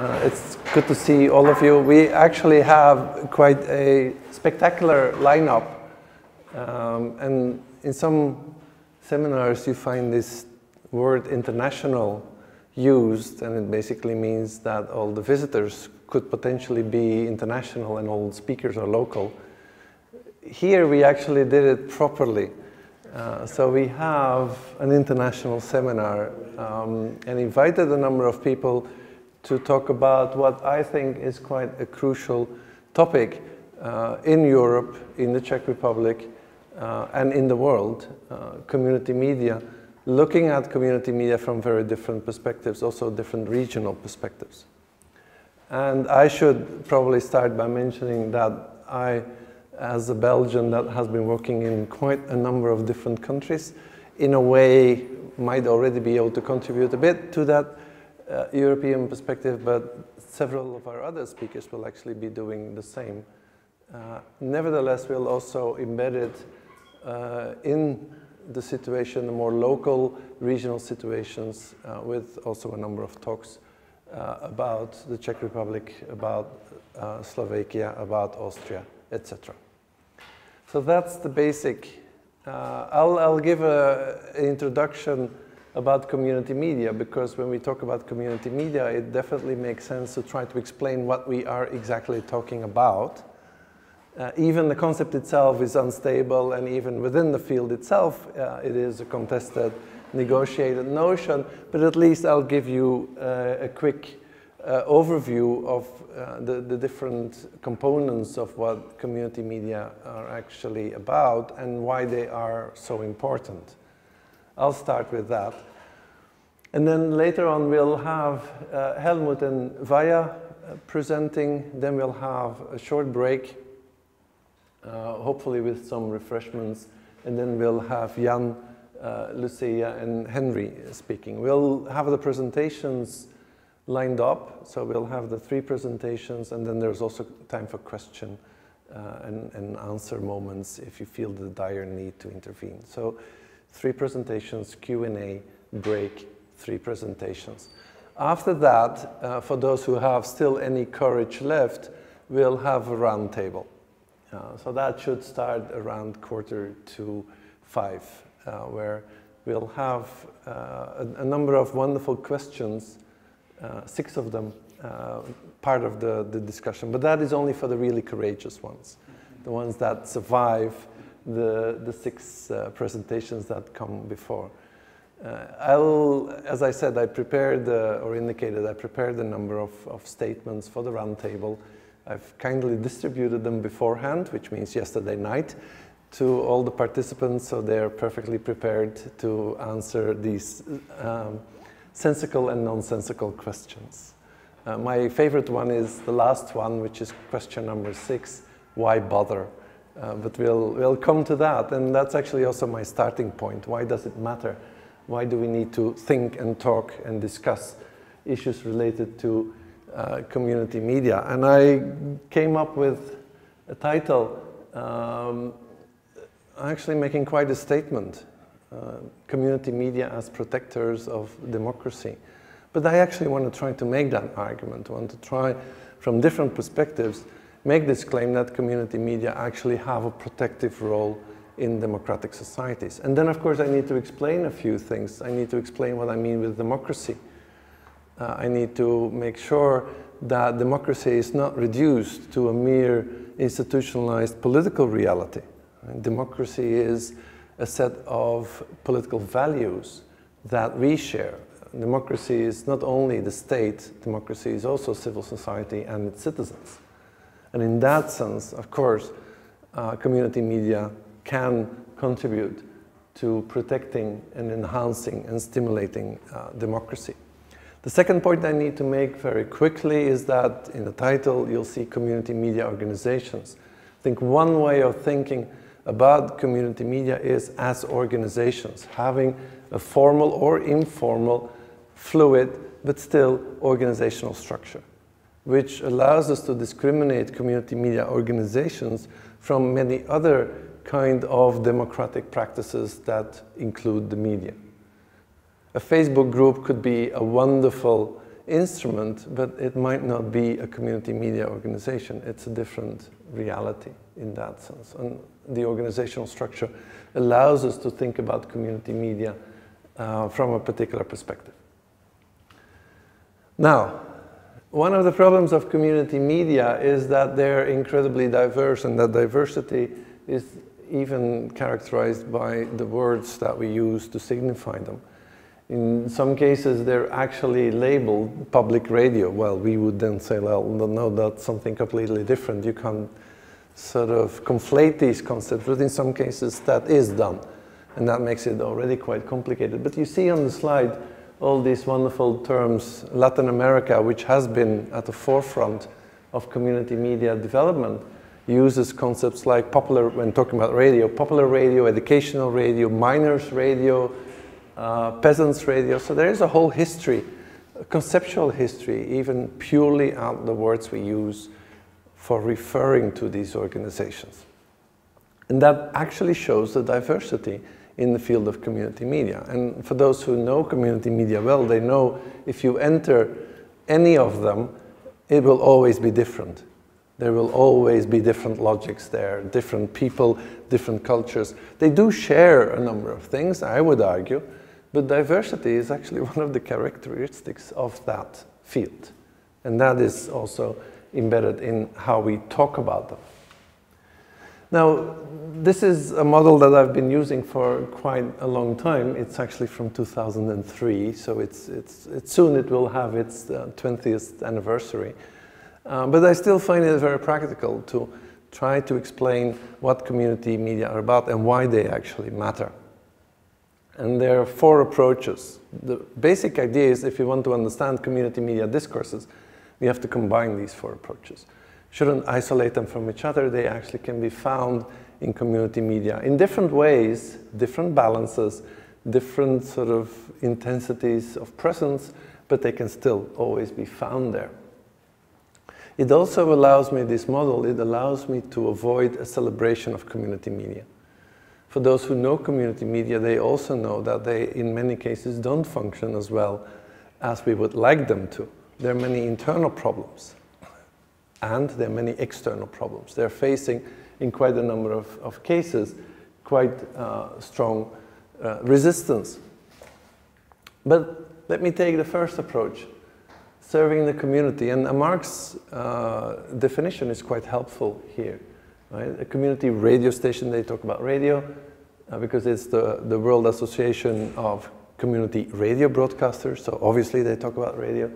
It's good to see all of you. We actually have quite a spectacular lineup. And in some seminars, you find this word international used, and it basically means that all the visitors could potentially be international and all the speakers are local. Here, we actually did it properly. So we have an international seminar and invited a number of people to talk about what I think is quite a crucial topic in Europe, in the Czech Republic, and in the world, community media, looking at community media from very different perspectives, also different regional perspectives. And I should probably start by mentioning that I, as a Belgian that has been working in quite a number of different countries, in a way might already be able to contribute a bit to that European perspective, but several of our other speakers will actually be doing the same. Nevertheless, we'll also embed it in the situation, the more local, regional situations, with also a number of talks about the Czech Republic, about Slovakia, about Austria, etc. So that's the basic. I'll give an introduction about community media, because when we talk about community media, it definitely makes sense to try to explain what we are exactly talking about. Even the concept itself is unstable, and even within the field itself, it is a contested, negotiated notion, but at least I'll give you a quick overview of the different components of what community media are actually about and why they are so important. I'll start with that. And then later on we'll have Helmut and Vaia presenting, then we'll have a short break, hopefully with some refreshments, and then we'll have Jan, Lucia and Henry speaking. We'll have the presentations lined up, so we'll have the 3 presentations, and then there's also time for question and answer moments if you feel the dire need to intervene. So 3 presentations, Q&A, break, 3 presentations. After that, for those who have still any courage left, we'll have a roundtable. So that should start around 4:45, where we'll have a number of wonderful questions, 6 of them, part of the discussion. But that is only for the really courageous ones, the ones that survive the 6 presentations that come before. As I said, I prepared, or indicated, I prepared a number of statements for the roundtable. I've kindly distributed them beforehand, which means yesterday night, to all the participants, so they're perfectly prepared to answer these sensical and nonsensical questions. My favorite one is the last one, which is question number 6, why bother? But we'll come to that, and that's actually also my starting point. Why does it matter? Why do we need to think and talk and discuss issues related to community media? And I came up with a title actually making quite a statement, community media as protectors of democracy. But I actually want to try to make that argument, I want to try from different perspectives make this claim that community media actually have a protective role in democratic societies. And then, of course, I need to explain a few things. I need to explain what I mean with democracy. I need to make sure that democracy is not reduced to a mere institutionalized political reality. And democracy is a set of political values that we share. Democracy is not only the state, democracy is also civil society and its citizens. And in that sense, of course, community media can contribute to protecting and enhancing and stimulating democracy. The second point I need to make very quickly is that in the title you'll see community media organizations. I think one way of thinking about community media is as organizations, having a formal or informal, fluid, but still organizational structure, which allows us to discriminate community media organizations from many other kind of democratic practices that include the media. A Facebook group could be a wonderful instrument, but it might not be a community media organization. It's a different reality in that sense. And the organizational structure allows us to think about community media from a particular perspective. Now, one of the problems of community media is that they're incredibly diverse, and that diversity is even characterized by the words that we use to signify them. In some cases, they're actually labeled public radio. Well, we would then say, well, no, that's something completely different. You can't sort of conflate these concepts, but in some cases that is done, and that makes it already quite complicated. But you see on the slide all these wonderful terms. Latin America, which has been at the forefront of community media development, uses concepts like popular, when talking about radio, popular radio, educational radio, miners radio, peasants radio. So there is a whole history, a conceptual history, even purely out the words we use for referring to these organizations. And that actually shows the diversity in the field of community media. And for those who know community media well, they know if you enter any of them, it will always be different. There will always be different logics there, different people, different cultures. They do share a number of things, I would argue, but diversity is actually one of the characteristics of that field. And that is also embedded in how we talk about them. Now, this is a model that I've been using for quite a long time. It's actually from 2003, so soon it will have its 20th anniversary. But I still find it very practical to try to explain what community media are about and why they actually matter. And there are 4 approaches. The basic idea is if you want to understand community media discourses, we have to combine these 4 approaches. Shouldn't isolate them from each other. They actually can be found in community media in different ways, different balances, different sort of intensities of presence, but they can still always be found there. It also allows me, this model, it allows me to avoid a celebration of community media. For those who know community media, they also know that they, in many cases, don't function as well as we would like them to. There are many internal problems. And there are many external problems. They're facing, in quite a number of cases, quite strong resistance. But let me take the first approach, serving the community. And Mark's definition is quite helpful here. Right? A community radio station, they talk about radio, because it's the World Association of Community Radio Broadcasters, so obviously they talk about radio.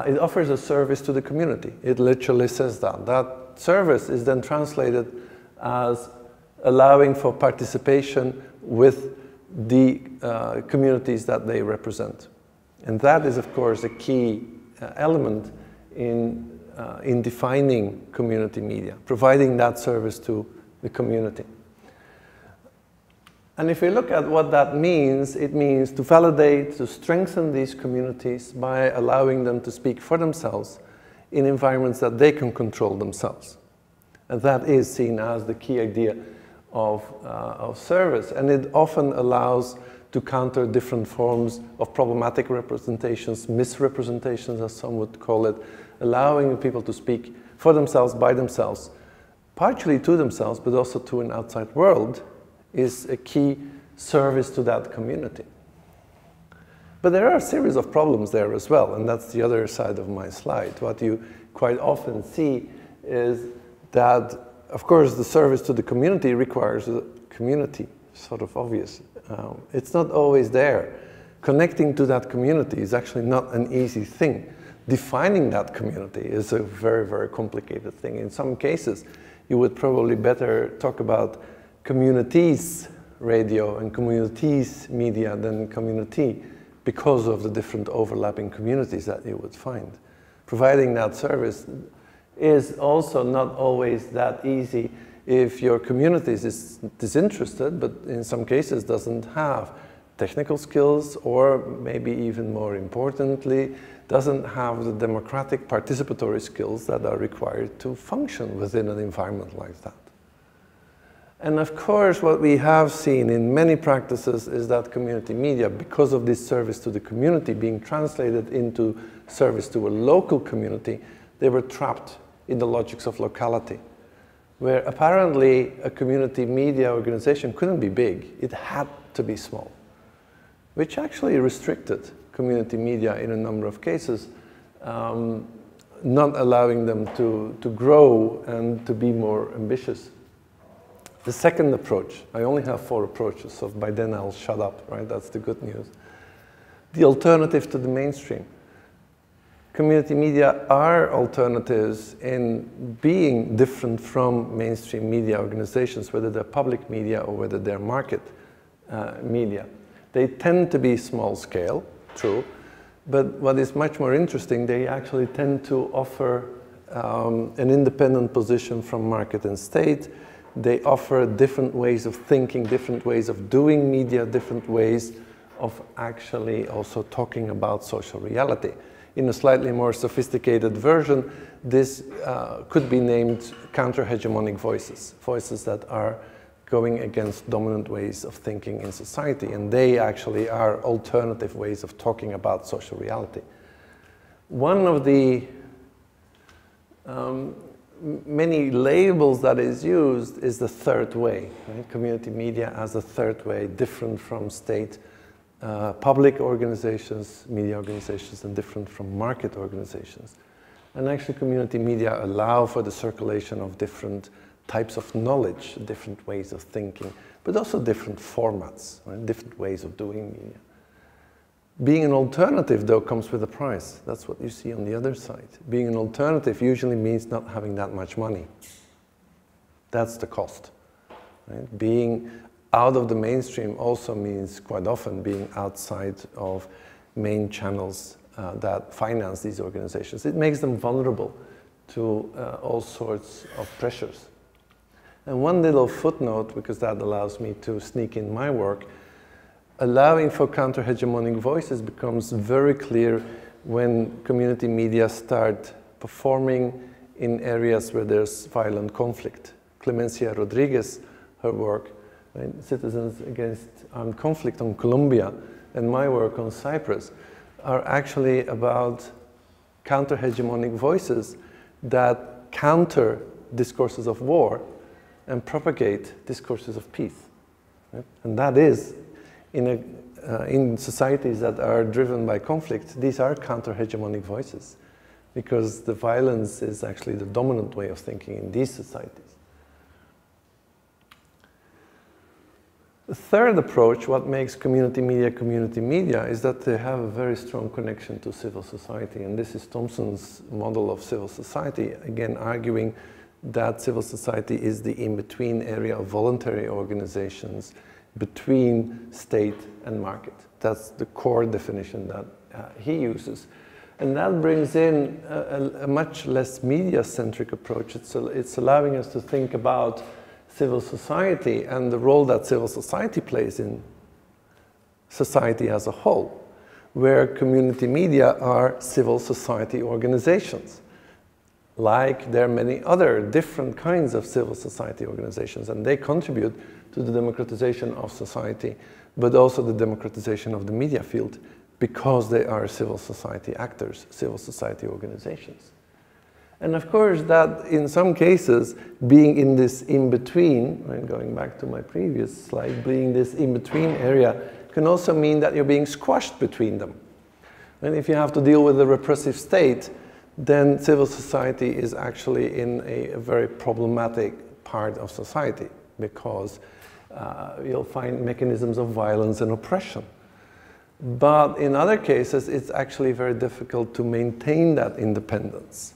It offers a service to the community. It literally says that. That service is then translated as allowing for participation with the communities that they represent. And that is, of course, a key element in defining community media, providing that service to the community. And if we look at what that means, it means to validate, to strengthen these communities by allowing them to speak for themselves in environments that they can control themselves. And that is seen as the key idea of service. And it often allows to counter different forms of problematic representations, misrepresentations, as some would call it, allowing people to speak for themselves, by themselves, partially to themselves, but also to an outside world, is a key service to that community. But there are a series of problems there as well, and that's the other side of my slide. What you quite often see is that, of course, the service to the community requires a community, sort of obvious. It's not always there. Connecting to that community is actually not an easy thing. Defining that community is a very, very complicated thing. In some cases, you would probably better talk about communities radio and communities media than community, because of the different overlapping communities that you would find. Providing that service is also not always that easy if your community is disinterested, but in some cases doesn't have technical skills, or maybe even more importantly, doesn't have the democratic participatory skills that are required to function within an environment like that. And of course, what we have seen in many practices is that community media, because of this service to the community being translated into service to a local community, they were trapped in the logics of locality, where apparently a community media organization couldn't be big, it had to be small, which actually restricted community media in a number of cases, not allowing them to grow and to be more ambitious. The second approach, I only have 4 approaches, so by then I'll shut up, right? That's the good news. The alternative to the mainstream. Community media are alternatives in being different from mainstream media organizations, whether they're public media or whether they're market media. They tend to be small scale, true, but what is much more interesting, they actually tend to offer an independent position from market and state. They offer different ways of thinking, different ways of doing media, different ways of actually also talking about social reality. In a slightly more sophisticated version, this could be named counter-hegemonic voices, voices that are going against dominant ways of thinking in society, and they actually are alternative ways of talking about social reality. One of the many labels that is used is the third way, right? Community media as a third way, different from state public organizations, media organizations, and different from market organizations. And actually community media allow for the circulation of different types of knowledge, different ways of thinking, but also different formats, right? Different ways of doing media. Being an alternative, though, comes with a price. That's what you see on the other side. Being an alternative usually means not having that much money. That's the cost. Right? Being out of the mainstream also means quite often being outside of main channels that finance these organizations. It makes them vulnerable to all sorts of pressures. And one little footnote, because that allows me to sneak in my work, allowing for counter-hegemonic voices becomes very clear when community media start performing in areas where there's violent conflict. Clemencia Rodriguez, her work, right, Citizens Against Armed Conflict on Colombia, and my work on Cyprus, are actually about counter-hegemonic voices that counter discourses of war and propagate discourses of peace. Right? And that is, in societies that are driven by conflict, these are counter-hegemonic voices, because the violence is actually the dominant way of thinking in these societies. The third approach, what makes community media, is that they have a very strong connection to civil society. And this is Thompson's model of civil society, again arguing that civil society is the in-between area of voluntary organizations between state and market. That's the core definition that he uses. And that brings in a much less media-centric approach. It's allowing us to think about civil society and the role that civil society plays in society as a whole, where community media are civil society organizations. Like there are many other different kinds of civil society organizations, and they contribute to the democratization of society, but also the democratization of the media field, because they are civil society actors, civil society organizations. And of course that in some cases, being in this in-between, right, going back to my previous slide, being this in-between area can also mean that you're being squashed between them. And if you have to deal with a repressive state, then civil society is actually in a very problematic part of society, because you'll find mechanisms of violence and oppression. But in other cases, it's actually very difficult to maintain that independence,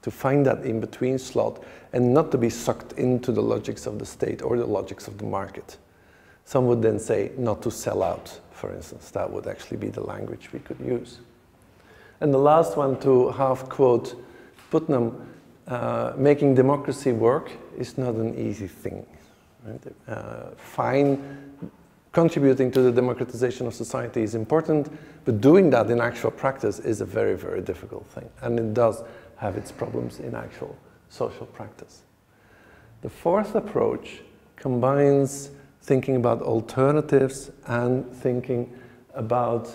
to find that in-between slot, and not to be sucked into the logics of the state or the logics of the market. Some would then say not to sell out, for instance. That would actually be the language we could use. And the last one, to half quote Putnam, making democracy work is not an easy thing. Right? Contributing to the democratization of society is important, but doing that in actual practice is a very, very difficult thing. And it does have its problems in actual social practice. The fourth approach combines thinking about alternatives and thinking about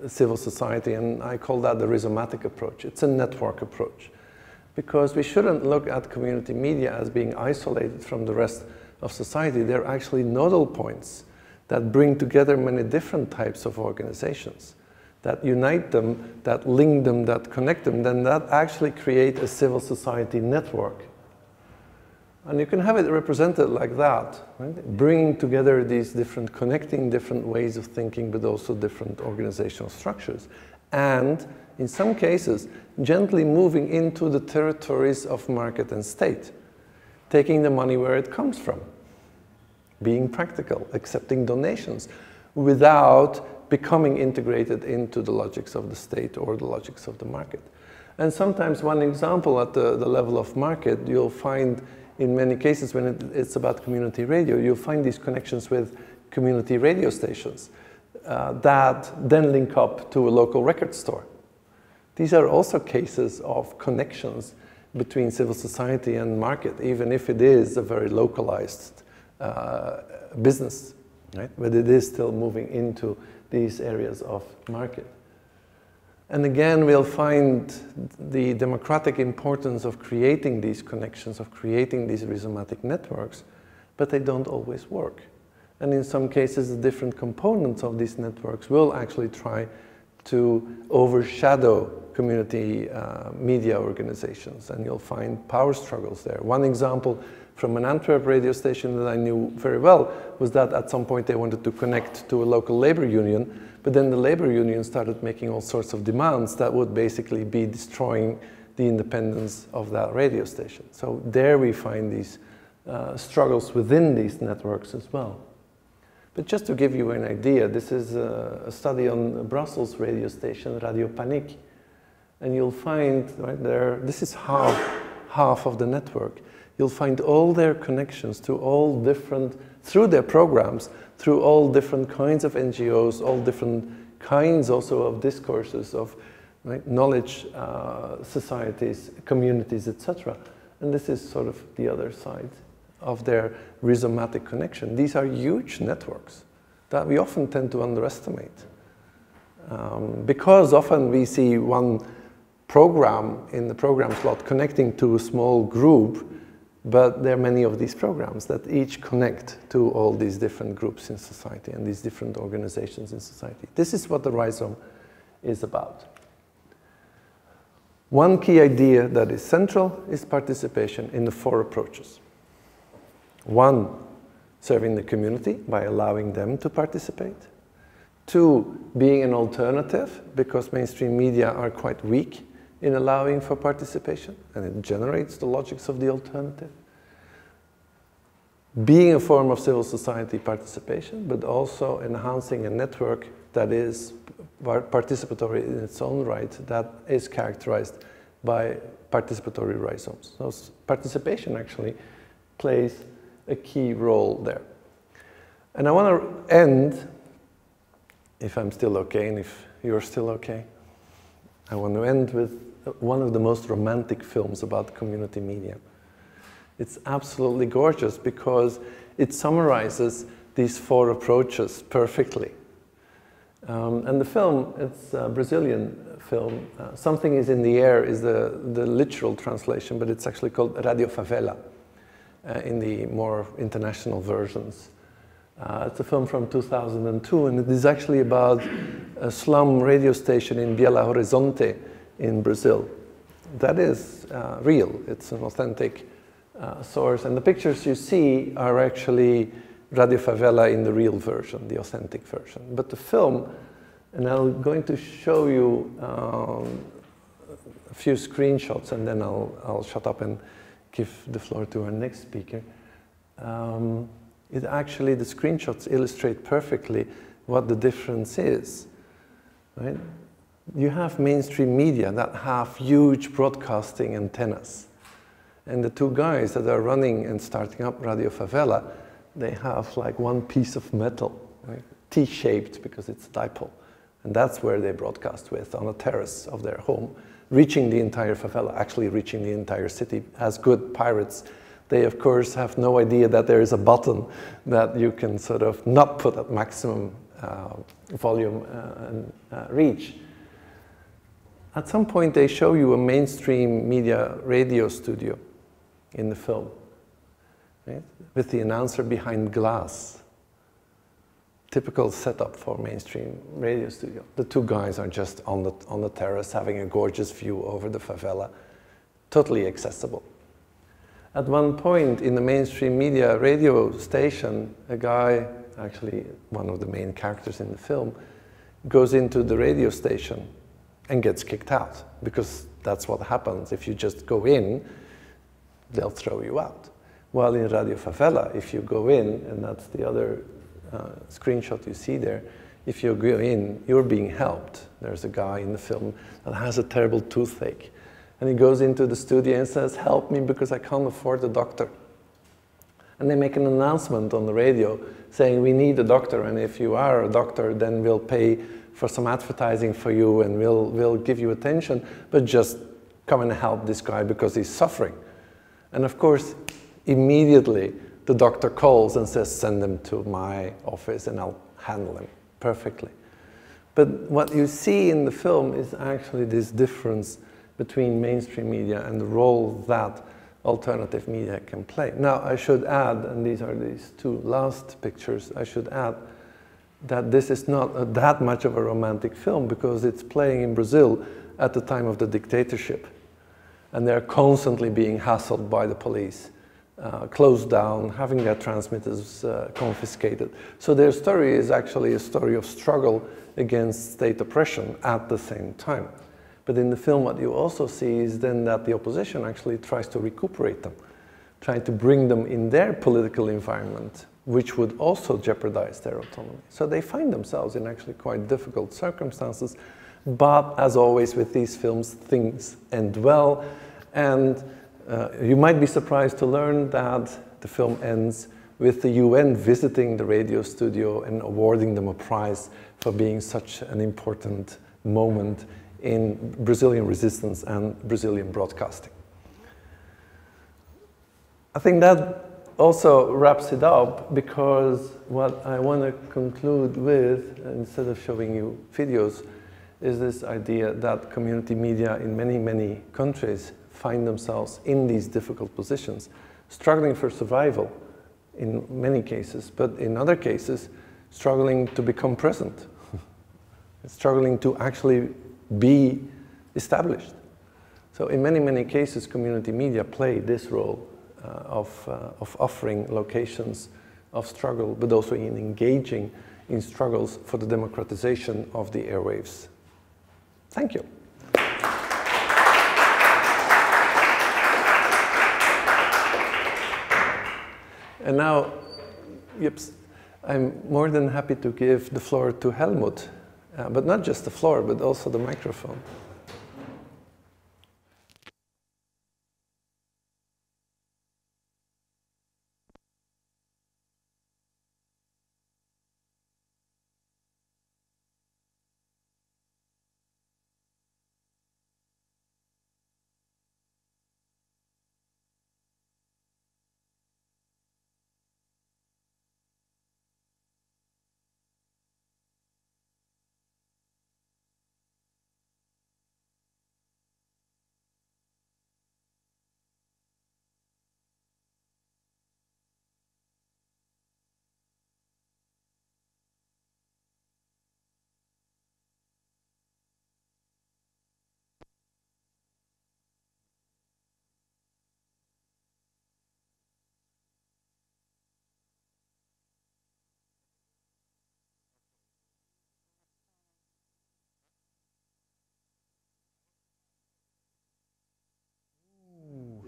civil society, and I call that the rhizomatic approach. It's a network approach, because we shouldn't look at community media as being isolated from the rest of society. They're actually nodal points that bring together many different types of organizations, that unite them, that link them, that connect them, then that actually create a civil society network. And you can have it represented like that, right? Bringing together these different, connecting different ways of thinking, but also different organizational structures. And in some cases, gently moving into the territories of market and state, taking the money where it comes from, being practical, accepting donations, without becoming integrated into the logics of the state or the logics of the market. And sometimes one example at the level of market, you'll find in many cases when it's about community radio, you'll find these connections with community radio stations that then link up to a local record store. These are also cases of connections between civil society and market, even if it is a very localized business, right? But it is still moving into these areas of market. And again, we'll find the democratic importance of creating these connections, of creating these rhizomatic networks, but they don't always work. And in some cases, the different components of these networks will actually try to overshadow community media organizations, and you'll find power struggles there. One example from an Antwerp radio station that I knew very well was that at some point they wanted to connect to a local labor union, but then the labor union started making all sorts of demands that would basically be destroying the independence of that radio station. So there we find these struggles within these networks as well. But just to give you an idea, this is a study on a Brussels radio station, Radio Panique. And you'll find right there, this is half of the network. You'll find all their connections to all different, through their programs, through all different kinds of NGOs, all different kinds also of discourses, of right, knowledge societies, communities, etc. And this is sort of the other side of their rhizomatic connection. These are huge networks that we often tend to underestimate. Because often we see one program in the program slot connecting to a small group, but there are many of these programs that each connect to all these different groups in society and these different organizations in society. This is what the rhizome is about. One key idea that is central is participation in the 4 approaches. 1, serving the community by allowing them to participate. 2, being an alternative, because mainstream media are quite weak in allowing for participation, and it generates the logics of the alternative. Being a form of civil society participation, but also enhancing a network that is participatory in its own right, that is characterized by participatory rhizomes. So participation actually plays a key role there. And I want to end, if I'm still okay, and if you're still okay, I want to end with one of the most romantic films about community media. It's absolutely gorgeous because it summarizes these 4 approaches perfectly. And the film, it's a Brazilian film. Something is in the Air is the literal translation, but it's actually called Radio Favela in the more international versions. It's a film from 2002, and it is actually about a slum radio station in Belo Horizonte in Brazil. That is real. It's an authentic source. And the pictures you see are actually Radio Favela in the real version, the authentic version. But the film, and I'm going to show you a few screenshots, and then I'll shut up and give the floor to our next speaker. It actually, the screenshots illustrate perfectly what the difference is, right? You have mainstream media that have huge broadcasting antennas. And the 2 guys that are running and starting up Radio Favela, they have like one piece of metal, right? T-shaped because it's a dipole. And that's where they broadcast with, on a terrace of their home, reaching the entire favela, actually reaching the entire city, as good pirates They, of course, have no idea that there is a button that you can sort of not put at maximum volume and reach. At some point, they show you a mainstream media radio studio in the film, right? With the announcer behind glass. Typical setup for mainstream radio studio. The two guys are just on the terrace having a gorgeous view over the favela, totally accessible. At one point in the mainstream media radio station, a guy, actually one of the main characters in the film, goes into the radio station and gets kicked out, because that's what happens. If you just go in, they'll throw you out. While in Radio Favela, if you go in, and that's the other screenshot you see there, if you go in, you're being helped. There's a guy in the film that has a terrible toothache. And he goes into the studio and says, help me because I can't afford a doctor. And they make an announcement on the radio saying, we need a doctor, and if you are a doctor, then we'll pay for some advertising for you and we'll give you attention, but just come and help this guy because he's suffering. And of course, immediately the doctor calls and says, send him to my office and I'll handle him perfectly. But what you see in the film is actually this difference between mainstream media and the role that alternative media can play. Now, I should add, and these are these two last pictures, I should add that this is not that much of a romantic film because it's playing in Brazil at the time of the dictatorship. And they're constantly being hassled by the police, closed down, having their transmitters confiscated. So their story is actually a story of struggle against state oppression at the same time. But in the film, what you also see is then that the opposition actually tries to recuperate them, trying to bring them in their political environment, which would also jeopardize their autonomy. So they find themselves in actually quite difficult circumstances. But as always with these films, things end well. And you might be surprised to learn that the film ends with the UN visiting the radio studio and awarding them a prize for being such an important moment in Brazilian resistance and Brazilian broadcasting. I think that also wraps it up, because what I want to conclude with, instead of showing you videos, is this idea that community media in many, many countries find themselves in these difficult positions, struggling for survival in many cases, but in other cases, struggling to become present, struggling to actually be established. So in many, many cases, community media play this role of offering locations of struggle, but also in engaging in struggles for the democratization of the airwaves. Thank you. And now, I'm more than happy to give the floor to Helmut, but not just the floor, but also the microphone.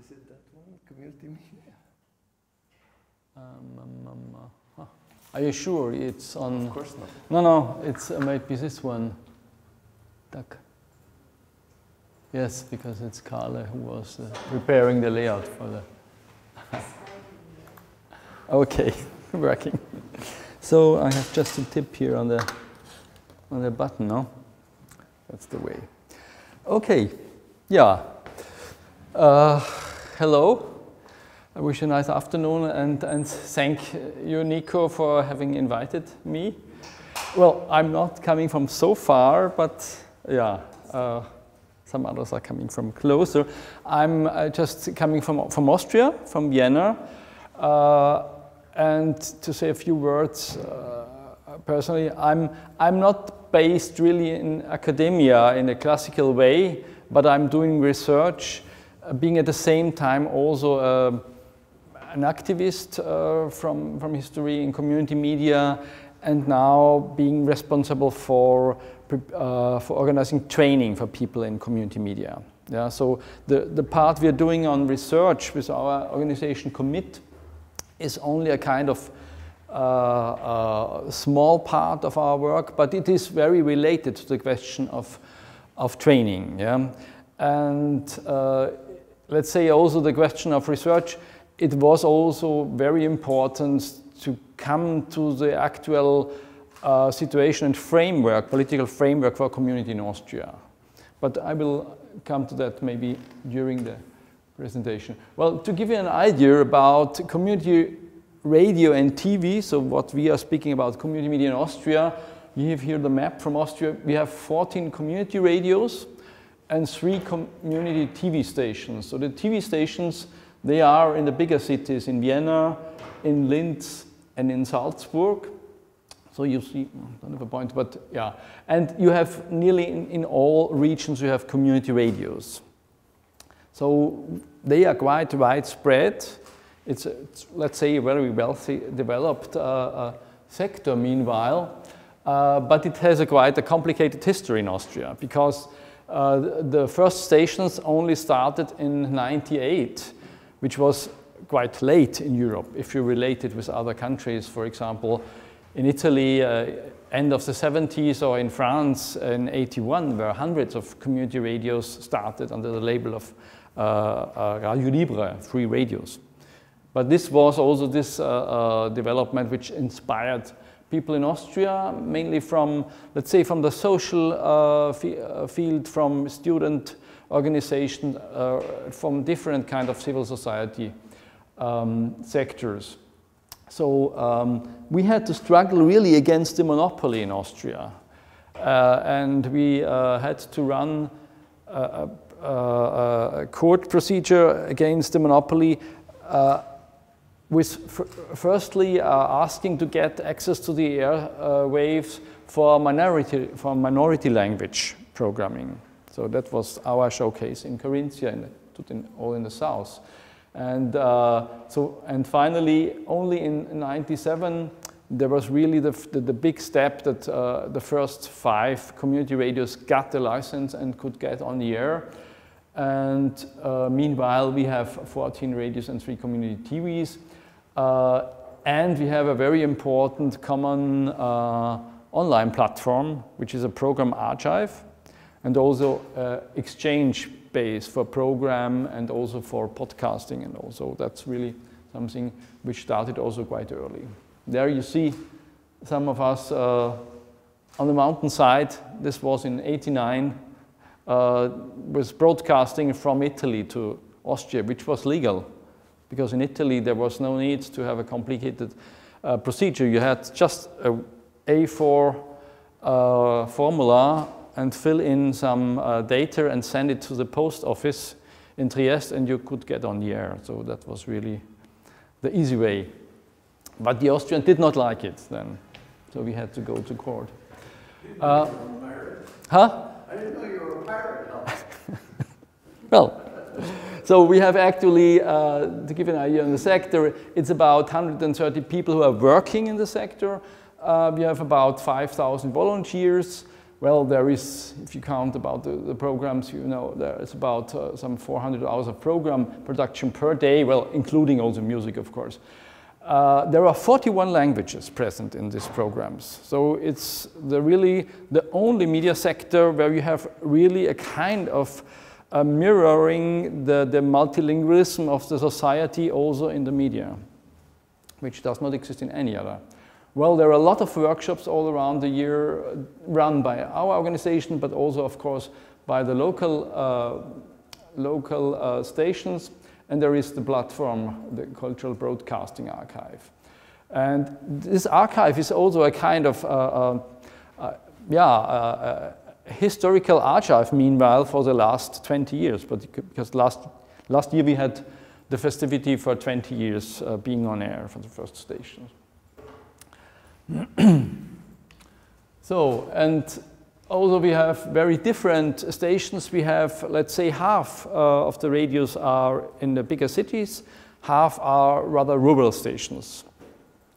Is it that one, community media? Are you sure it's on? Of course not. No, it's might be this one. Duck. Yes, because it's Carla who was preparing the layout for the. Okay, working. So I have just a tip here on the button. No, that's the way. Okay, yeah. Hello. I wish you a nice afternoon and thank you, Nico, for having invited me. Well, I'm not coming from so far, but yeah, some others are coming from closer. I'm just coming from Austria, from Vienna, and to say a few words personally, I'm not based really in academia in a classical way, but I'm doing research, being at the same time also an activist from history in community media, and now being responsible for organizing training for people in community media. Yeah, so the part we are doing on research with our organization Commit is only a kind of small part of our work, but it is very related to the question of training. Yeah? And let's say also the question of research, it was also very important to come to the actual situation and framework, political framework for community in Austria. But I will come to that maybe during the presentation. Well, to give you an idea about community radio and TV, so what we are speaking about community media in Austria, you have here the map from Austria. We have 14 community radios and 3 community TV stations. So the TV stations, they are in the bigger cities, in Vienna, in Linz, and in Salzburg. So you see, I don't have a point, but yeah. And you have nearly in all regions, you have community radios. So they are quite widespread. It's let's say, a very wealthy, developed sector meanwhile, but it has quite a complicated history in Austria, because the first stations only started in '98, which was quite late in Europe, if you relate it with other countries. For example, in Italy, end of the 70s, or in France in '81, where hundreds of community radios started under the label of Radio Libre, free radios. But this was also this development which inspired people in Austria, mainly from, let's say, from the social field, from student organizations, from different kind of civil society sectors. So we had to struggle really against the monopoly in Austria. And we had to run a court procedure against the monopoly, with firstly asking to get access to the airwaves for minority language programming. So that was our showcase in Carinthia, all in the south. And and finally, only in '97, there was really the big step that the first 5 community radios got the license and could get on the air. And meanwhile, we have 14 radios and 3 community TVs. And we have a very important common online platform, which is a program archive, and also exchange base for program and also for podcasting. And also that's really something which started also quite early. There you see some of us on the mountainside. This was in '89, was broadcasting from Italy to Austria, which was legal. Because in Italy, there was no need to have a complicated procedure. You had just a A4 formula and fill in some data and send it to the post office in Trieste, and you could get on the air. So that was really the easy way. But the Austrians did not like it then, so we had to go to court. Huh? I didn't know you were a pirate. Well. So we have actually, to give an idea on the sector, it's about 130 people who are working in the sector. We have about 5,000 volunteers. Well, there is, if you count about the programs, you know, there is about some 400 hours of program production per day, well, including also music, of course. There are 41 languages present in these programs. So it's really the only media sector where you have really a kind of mirroring the multilingualism of the society also in the media, which does not exist in any other. Well, there are a lot of workshops all around the year run by our organization, but also, of course, by the local stations. and there is the platform, the Cultural Broadcasting Archive. And this archive is also a kind of historical archive, meanwhile, for the last 20 years, but because last year we had the festivity for 20 years being on air for the first station. So, and although we have very different stations, we have, let's say, half of the radios are in the bigger cities, half are rather rural stations,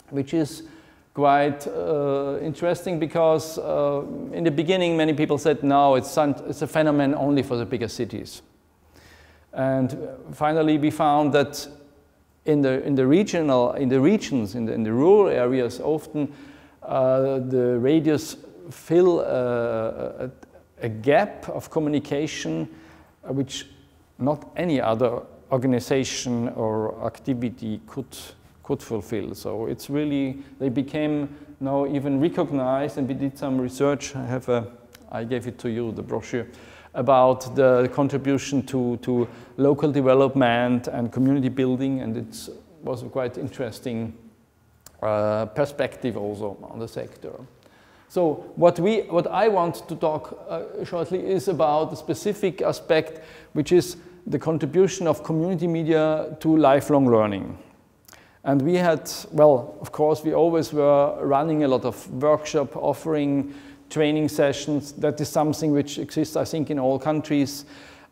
which is quite interesting because in the beginning many people said, no, it's a phenomenon only for the bigger cities. And finally we found that in the regions, in the rural areas, often the radios fill a gap of communication which not any other organization or activity could fulfill. So it's really, they became now even recognized, and we did some research. I gave it to you, the brochure, about the contribution to local development and community building, and it was a quite interesting perspective also on the sector. So what I want to talk shortly is about a specific aspect, which is the contribution of community media to lifelong learning. And we had, well, of course, we always were running a lot of workshops, offering training sessions. That is something which exists, I think, in all countries.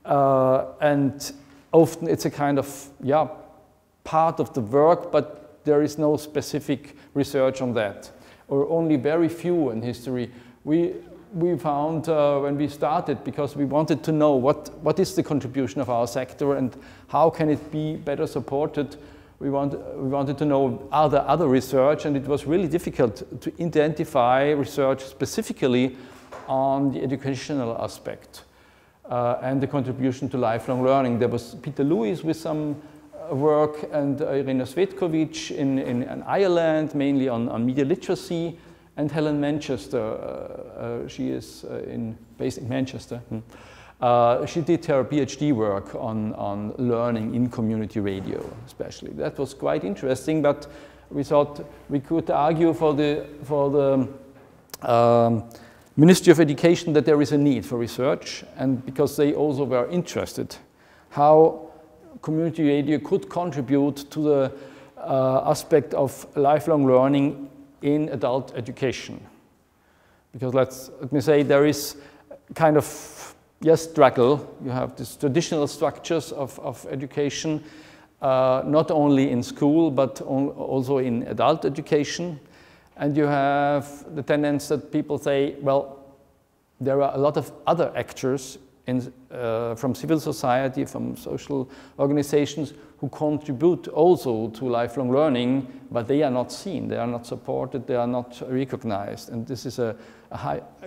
And often it's a kind of, part of the work, but there is no specific research on that, or only very few in history. We found when we started, because we wanted to know what is the contribution of our sector and how can it be better supported. We wanted to know are there other research, and it was really difficult to identify research specifically on the educational aspect and the contribution to lifelong learning. There was Peter Lewis with some work, and Irina Svetkovic in Ireland, mainly on media literacy, and Helen Manchester, she is based in Manchester. She did her PhD work on learning in community radio, especially. That was quite interesting, but we thought we could argue for the Ministry of Education that there is a need for research, and because they also were interested how community radio could contribute to the aspect of lifelong learning in adult education. Because let me say, there is kind of struggle. You have these traditional structures of education, not only in school, but also in adult education. And you have the tendency that people say, well, there are a lot of other actors from civil society, from social organizations who contribute also to lifelong learning, but they are not seen, they are not supported, they are not recognized. And this is a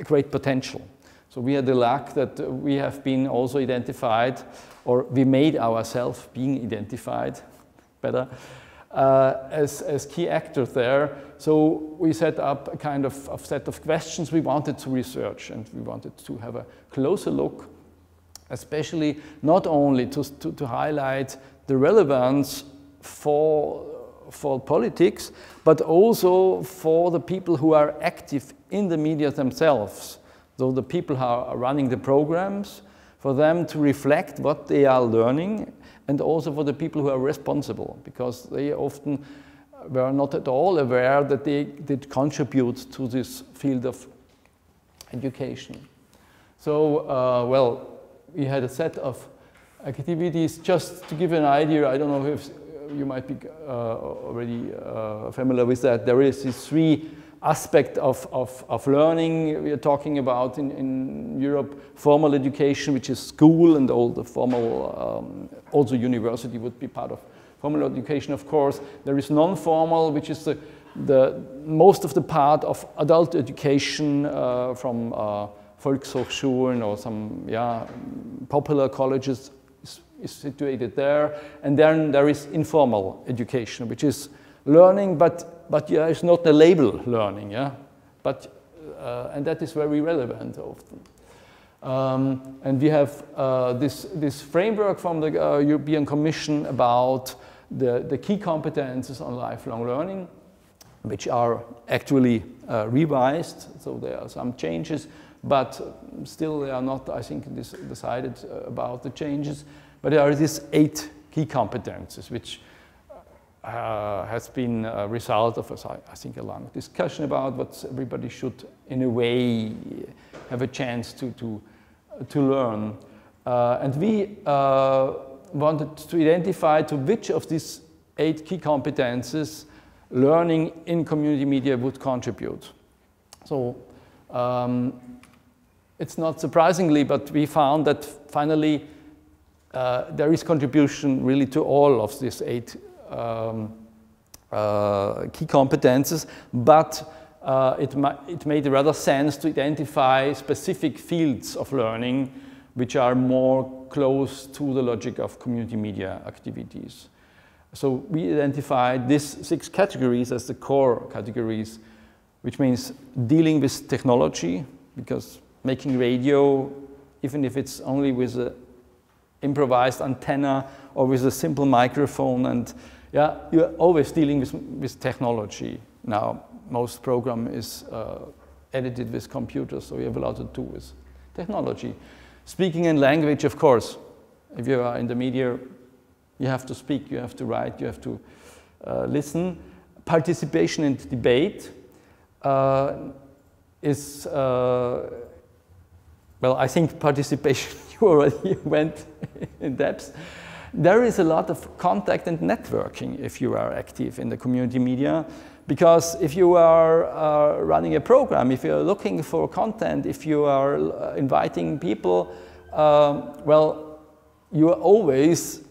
great potential. So we had the luck that we have been also identified, or we made ourselves being identified better, as key actors there. So we set up a kind of set of questions we wanted to research, and we wanted to have a closer look, especially not only to highlight the relevance for politics, but also for the people who are active in the media themselves. So the people who are running the programs, for them to reflect what they are learning, and also for the people who are responsible, because they often were not at all aware that they did contribute to this field of education. So, well, we had a set of activities. Just to give an idea, I don't know if you might be already familiar with that. There is these three aspects of learning. We are talking about in Europe formal education, which is school, and all the formal, also university would be part of formal education, of course. There is non-formal, which is the most of the part of adult education from Volkshochschulen or some popular colleges is situated there. And then there is informal education, which is learning, but it's not a label learning, and that is very relevant often. And we have this framework from the European Commission about the key competences on lifelong learning, which are actually revised, so there are some changes, but still they are not, I think, decided about the changes. But there are these 8 key competences, which has been a result of, I think, a long discussion about what everybody should, in a way, have a chance to learn. And we wanted to identify to which of these 8 key competences learning in community media would contribute. So it's not surprisingly, but we found that finally there is contribution really to all of these 8 key competences, but it made rather sense to identify specific fields of learning which are more close to the logic of community media activities. So we identified these 6 categories as the core categories, which means dealing with technology, because making radio, even if it's only with an improvised antenna or with a simple microphone, and yeah, you're always dealing with technology. Now, most program is edited with computers, so you have a lot to do with technology. Speaking in language, of course. If you are in the media, you have to speak, you have to write, you have to listen. Participation in debate is, well, I think participation, you already went in depth. There is a lot of contact and networking if you are active in the community media, because if you are running a program, if you're looking for content, if you are inviting people, well, you are always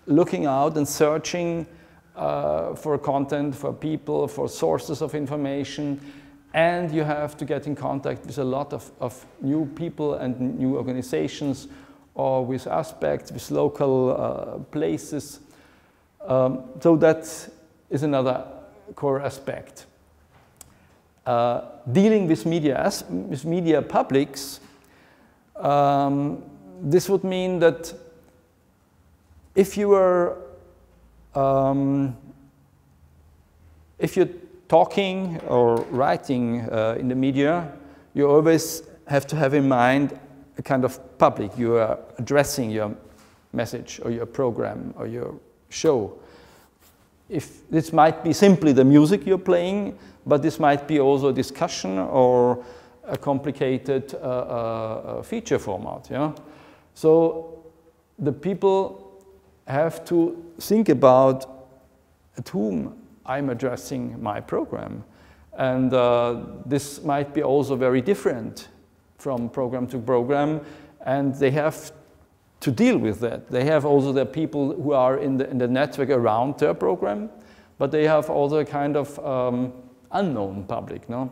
looking out and searching for content, for people, for sources of information, and you have to get in contact with a lot of new people and new organizations, or with aspects, with local places. So that is another core aspect. Dealing with media publics, this would mean that if you are, if you're talking or writing in the media, you always have to have in mind a kind of public. You are addressing your message or your program or your show. If this might be simply the music you're playing, but this might be also a discussion or a complicated feature format. Yeah? So the people have to think about at whom I'm addressing my program. And this might be also very different from program to program, and they have to deal with that. They have also the people who are in the network around their program, but they have also a kind of unknown public, no?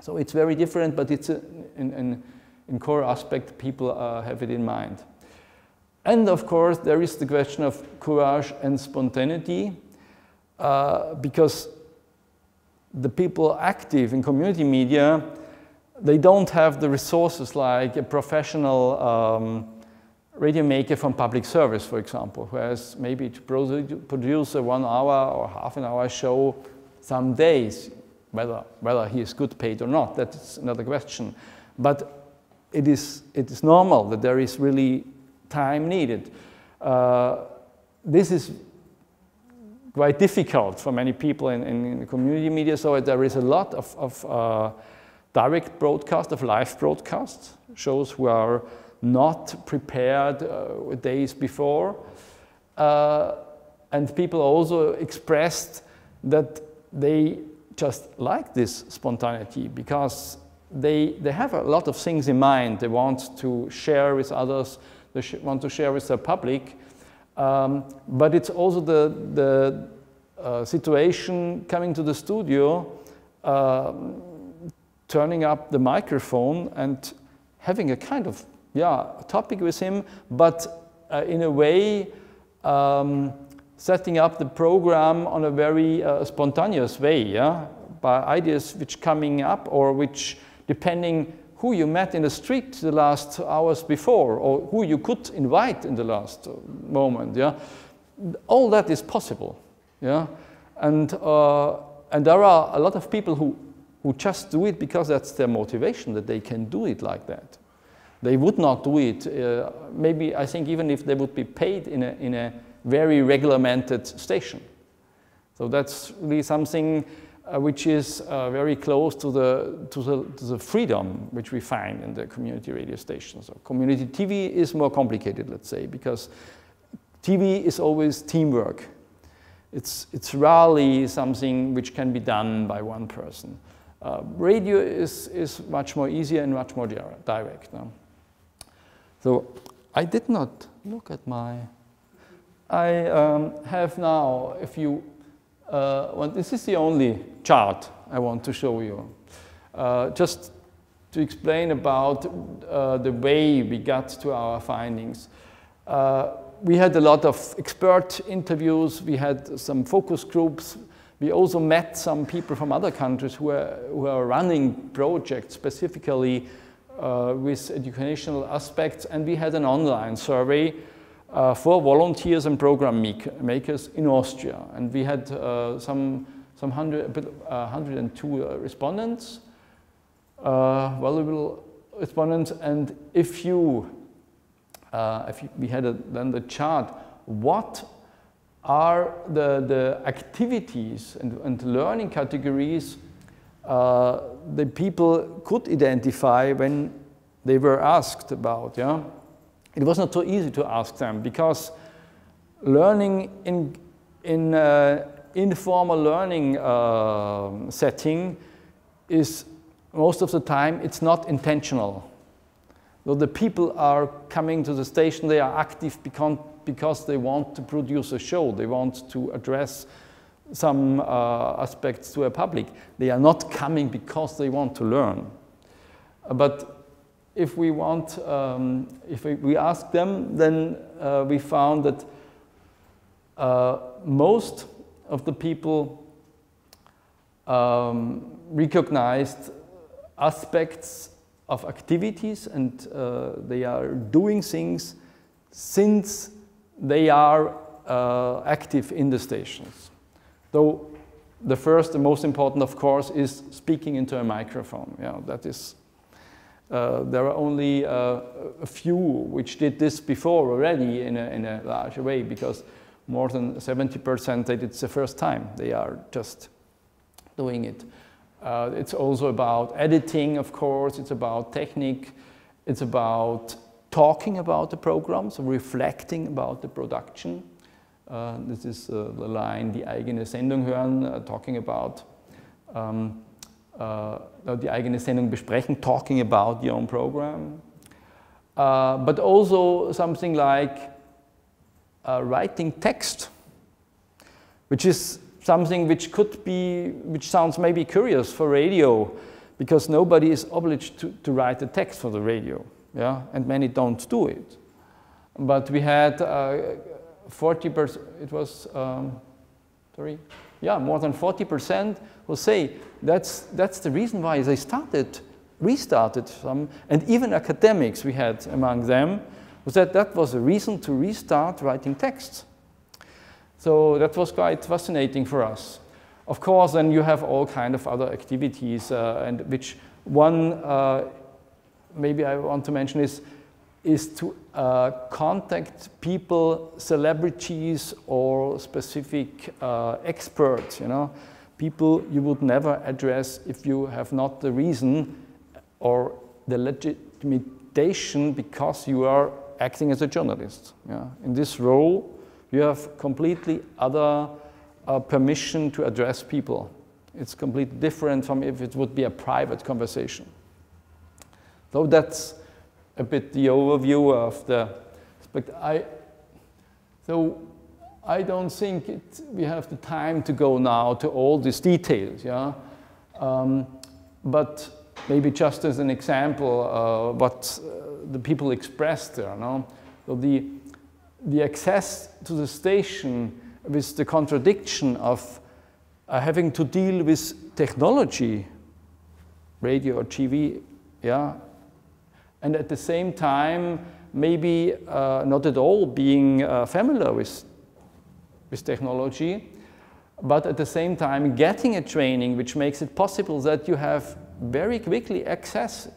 So it's very different, but it's in core aspect, people have it in mind. And of course, there is the question of courage and spontaneity, because the people active in community media, they don't have the resources like a professional radio maker from public service, for example, who has maybe to produce a 1 hour or half an hour show some days. Whether he is good paid or not, that's another question. But it is normal that there is really time needed. This is quite difficult for many people in community media, so there is a lot of direct broadcast, of live broadcast, shows who are not prepared days before. And people also expressed that they just like this spontaneity because they have a lot of things in mind. They want to share with others, they want to share with their public. But it's also the situation coming to the studio, turning up the microphone and having a kind of topic with him, but in a way setting up the program on a very spontaneous way, by ideas which coming up or which, depending who you met in the street the last hours before, or who you could invite in the last moment. Yeah, all that is possible. Yeah, and there are a lot of people who just do it because that's their motivation, that they can do it like that. They would not do it. Maybe I think even if they would be paid in a very regimented station. So that's really something which is very close to the freedom which we find in the community radio stations. So community TV is more complicated, let's say, because TV is always teamwork. It's rarely something which can be done by one person. Radio is much more easier and much more direct. No? So I did not look at my. I have now, if you want, this is the only chart I want to show you. Just to explain about the way we got to our findings. We had a lot of expert interviews, we had some focus groups, we also met some people from other countries who are running projects specifically with educational aspects, and we had an online survey for volunteers and program makers in Austria. And we had some 102 respondents, valuable respondents. And if we had then the chart, what are the activities and learning categories the people could identify when they were asked about, yeah? It was not so easy to ask them because learning in informal learning setting is most of the time it's not intentional. So the people are coming to the station, they are active because they want to produce a show, they want to address some aspects to a public. They are not coming because they want to learn. But if we want, if we ask them, then we found that most of the people recognized aspects of activities, and they are doing things since they are active in the stations. Though the first and most important, of course, is speaking into a microphone. Yeah, that is. There are only a few which did this before already in a large way, because more than 70% they did it the first time. They are just doing it. It's also about editing, of course. It's about technique. It's about talking about the program, so reflecting about the production. This is the line, die eigene Sendung hören, talking about die eigene Sendung besprechen, talking about your own program. But also something like writing text, which is something which could be, which sounds maybe curious for radio, because nobody is obliged to write a text for the radio, yeah, and many don't do it. But we had 40%, it was, more than 40% will say that's the reason why they restarted some, and even academics we had among them, was that was a reason to restart writing texts. So that was quite fascinating for us. Of course, then you have all kind of other activities, and which one maybe I want to mention is to contact people, celebrities or specific experts, you know, people you would never address if you have not the reason or the legitimation because you are acting as a journalist. Yeah? In this role, you have completely other permission to address people. It's completely different from if it would be a private conversation. So that's a bit the overview of the, but I don't think we have the time to go now to all these details, yeah? But maybe just as an example, what the people expressed there, no? So the access to the station with the contradiction of having to deal with technology, radio or TV, yeah, and at the same time, maybe not at all being familiar with technology, but at the same time getting a training which makes it possible that you have very quickly access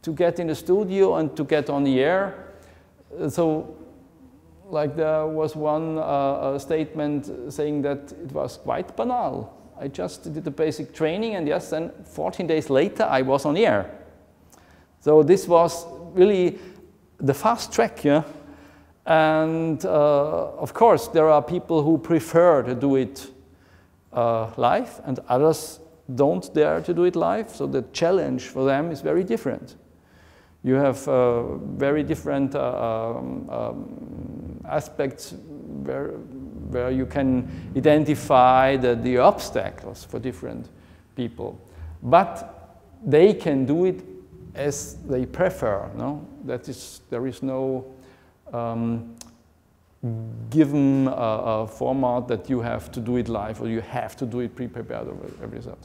to get in the studio and to get on the air. So, like there was one statement saying that it was quite banal. I just did the basic training, and yes, then 14 days later I was on air. So this was really the fast track, yeah? And of course, there are people who prefer to do it live, and others don't dare to do it live, so the challenge for them is very different. You have very different aspects where you can identify the obstacles for different people. But they can do it as they prefer, no? That is, there is no given format that you have to do it live or you have to do it pre-prepared or every that.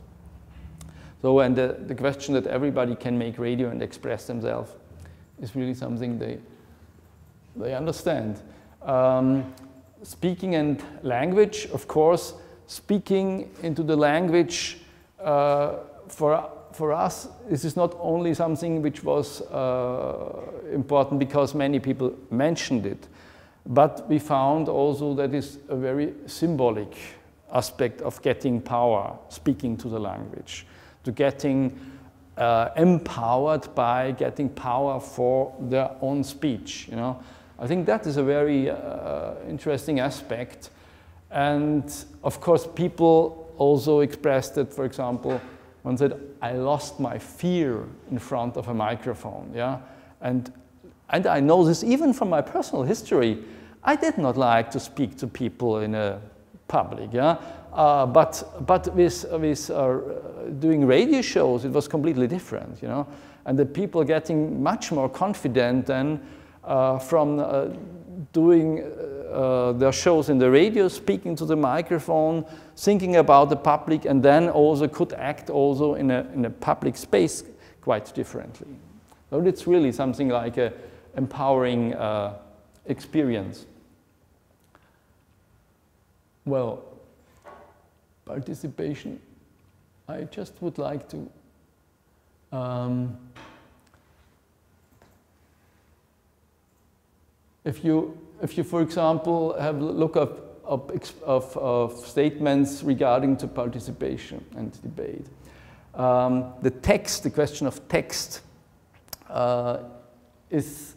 So, and the question that everybody can make radio and express themselves is really something they understand. Speaking and language, of course, speaking into the language for us, this is not only something which was important because many people mentioned it, but we found also that is a very symbolic aspect of getting power, speaking to the language, to getting empowered by getting power for their own speech, you know. I think that is a very interesting aspect. And of course, people also expressed that, for example, one said, I lost my fear in front of a microphone, yeah? And I know this even from my personal history. I did not like to speak to people in a public, yeah? But with doing radio shows, it was completely different, you know? And the people getting much more confident than from doing their shows in the radio, speaking to the microphone, thinking about the public, and then also could act also in a public space quite differently. So it's really something like an empowering experience. Well, participation, I just would like to if you, for example, have a look of statements regarding to participation and debate, the text, the question of text, is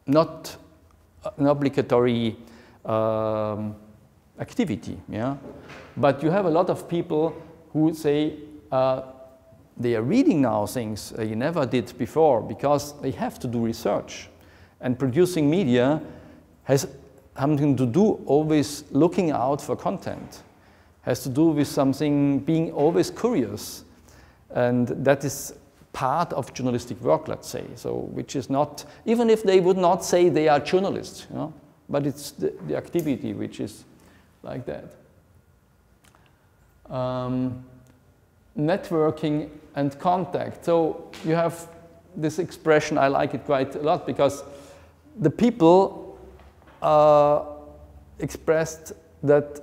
not an obligatory activity, yeah. But you have a lot of people who say they are reading now things you never did before because they have to do research. And producing media has something to do always looking out for content, has to do with something being always curious. And that is part of journalistic work, let's say. So, which is not, even if they would not say they are journalists, you know, but it's the activity which is like that. Networking and contact. So you have this expression, I like it quite a lot because the people expressed that,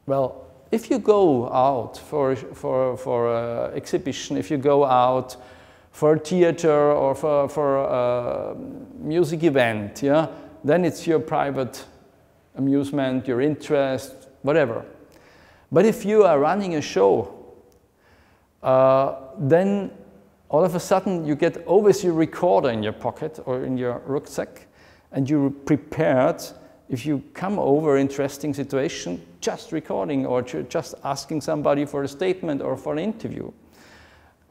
well, if you go out for an exhibition, if you go out for a theater or for a music event, yeah, then it's your private amusement, your interest, whatever. But if you are running a show, then all of a sudden you get always your recorder in your pocket or in your rucksack, and you're prepared, if you come over an interesting situation, just recording or just asking somebody for a statement or for an interview.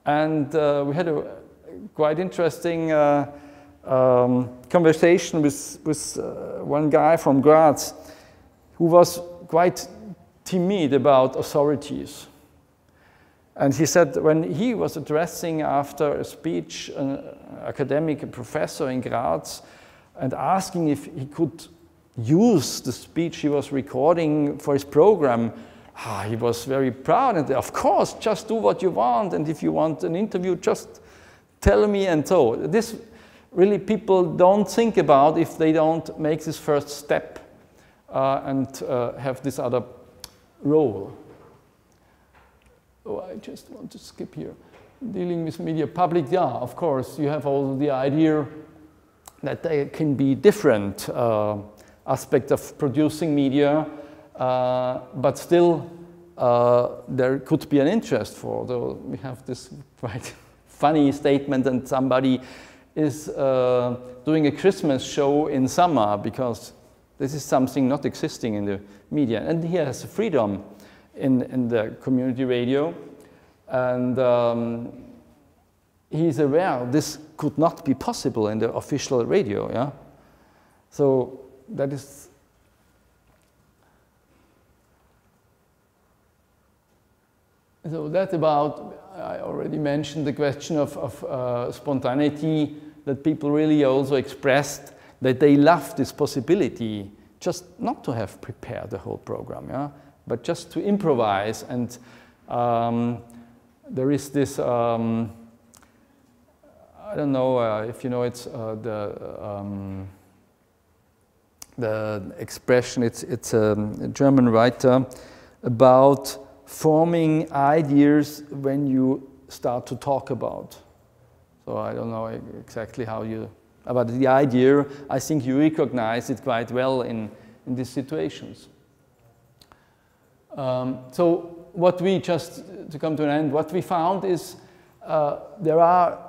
And we had a quite interesting conversation with one guy from Graz who was quite timid about authorities. And he said when he was addressing after a speech an academic professor in Graz and asking if he could use the speech he was recording for his program, he was very proud and of course, just do what you want, and if you want an interview, just tell me and so. This really people don't think about if they don't make this first step and have this other role. Oh, I just want to skip here. Dealing with media public, yeah, of course, you have also the idea that there can be different aspects of producing media, but still there could be an interest for. Though we have this quite funny statement, and somebody is doing a Christmas show in summer because this is something not existing in the media, and he has freedom in the community radio, and he's aware this could not be possible in the official radio, yeah? So that is... So that's about, I already mentioned the question of spontaneity, that people really also expressed that they love this possibility, just not to have prepared the whole program, yeah? But just to improvise. And there is this, I don't know if you know, it's the expression, it's a German writer about forming ideas when you start to talk about. So I don't know exactly how you, but the idea, I think you recognize it quite well in these situations. So what we, just to come to an end, what we found is there are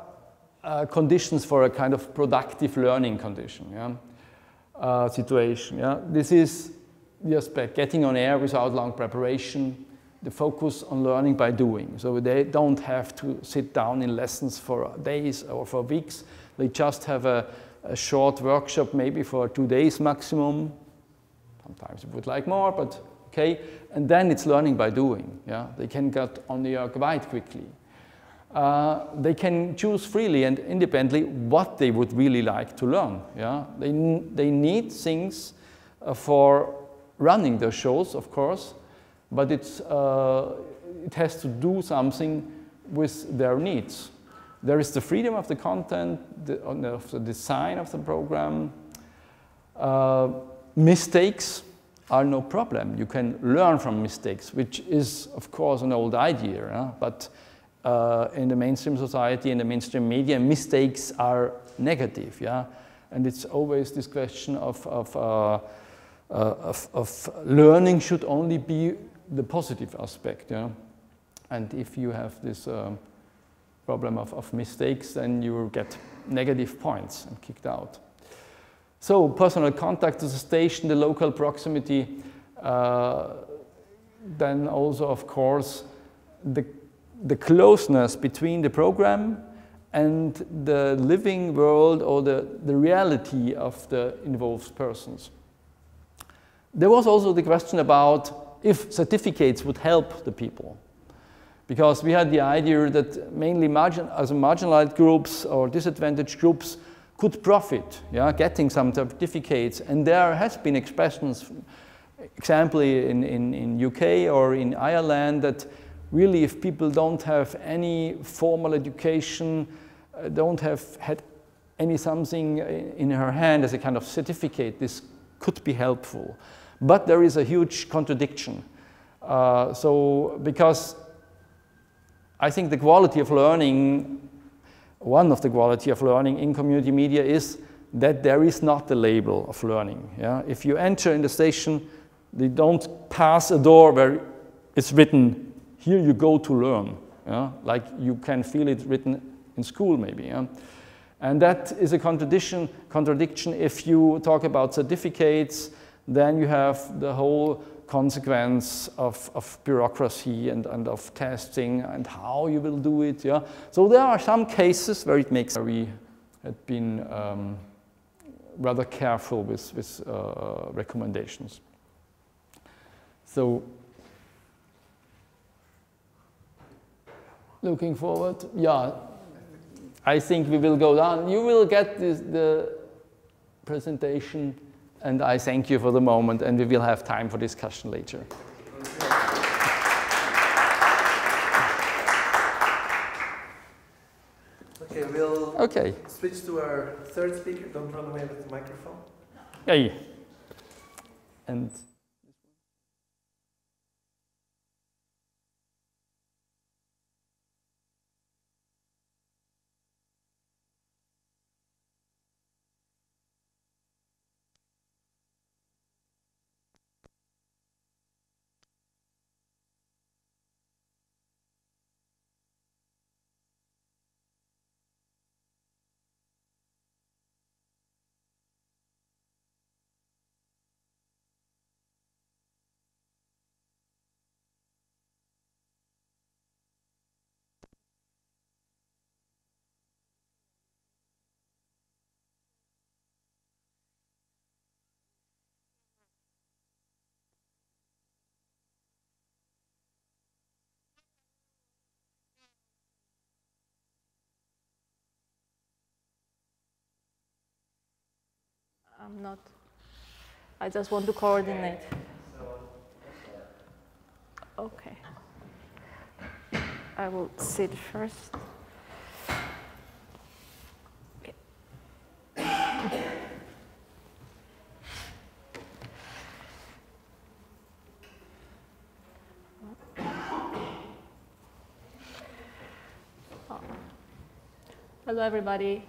conditions for a kind of productive learning condition, yeah? Situation. Yeah? This is the aspect, getting on air without long preparation, the focus on learning by doing. So they don't have to sit down in lessons for days or for weeks. They just have a short workshop, maybe for 2 days maximum. Sometimes you would like more, but okay. And then it's learning by doing. Yeah? They can get on the air quite quickly. They can choose freely and independently what they would really like to learn. Yeah? They need things for running their shows, of course, but it has to do something with their needs. There is the freedom of the content, of the design of the program. Mistakes are no problem. You can learn from mistakes, which is, of course, an old idea, yeah? But in the mainstream society, in the mainstream media, mistakes are negative, yeah? And it's always this question of learning should only be the positive aspect, yeah? And if you have this problem of mistakes, then you will get negative points and kicked out. So personal contact to the station, the local proximity, then also, of course, the closeness between the program and the living world or the reality of the involved persons. There was also the question about if certificates would help the people. Because we had the idea that mainly marginalized groups or disadvantaged groups could profit, yeah, getting some certificates. And there has been expressions, example in UK or in Ireland, that really if people don't have any formal education, don't have had any something in her hand as a kind of certificate, this could be helpful. But there is a huge contradiction. Because I think the quality of learning, one of the quality of learning in community media is that there is not the label of learning. Yeah? If you enter in the station, they don't pass a door where it's written, here you go to learn. Yeah? Like you can feel it written in school maybe. Yeah? And that is a contradiction if you talk about certificates, then you have the whole consequence of bureaucracy and of testing and how you will do it. Yeah? So there are some cases where it makes, we had been rather careful with recommendations. So looking forward, yeah, I think we will go down. You will get the presentation, and I thank you for the moment, and we will have time for discussion later. Okay, we'll Okay. Switch to our third speaker. Don't run away with the microphone. Hey. And I'm not. I just want to coordinate. Okay. I will sit first. Okay. Hello, everybody.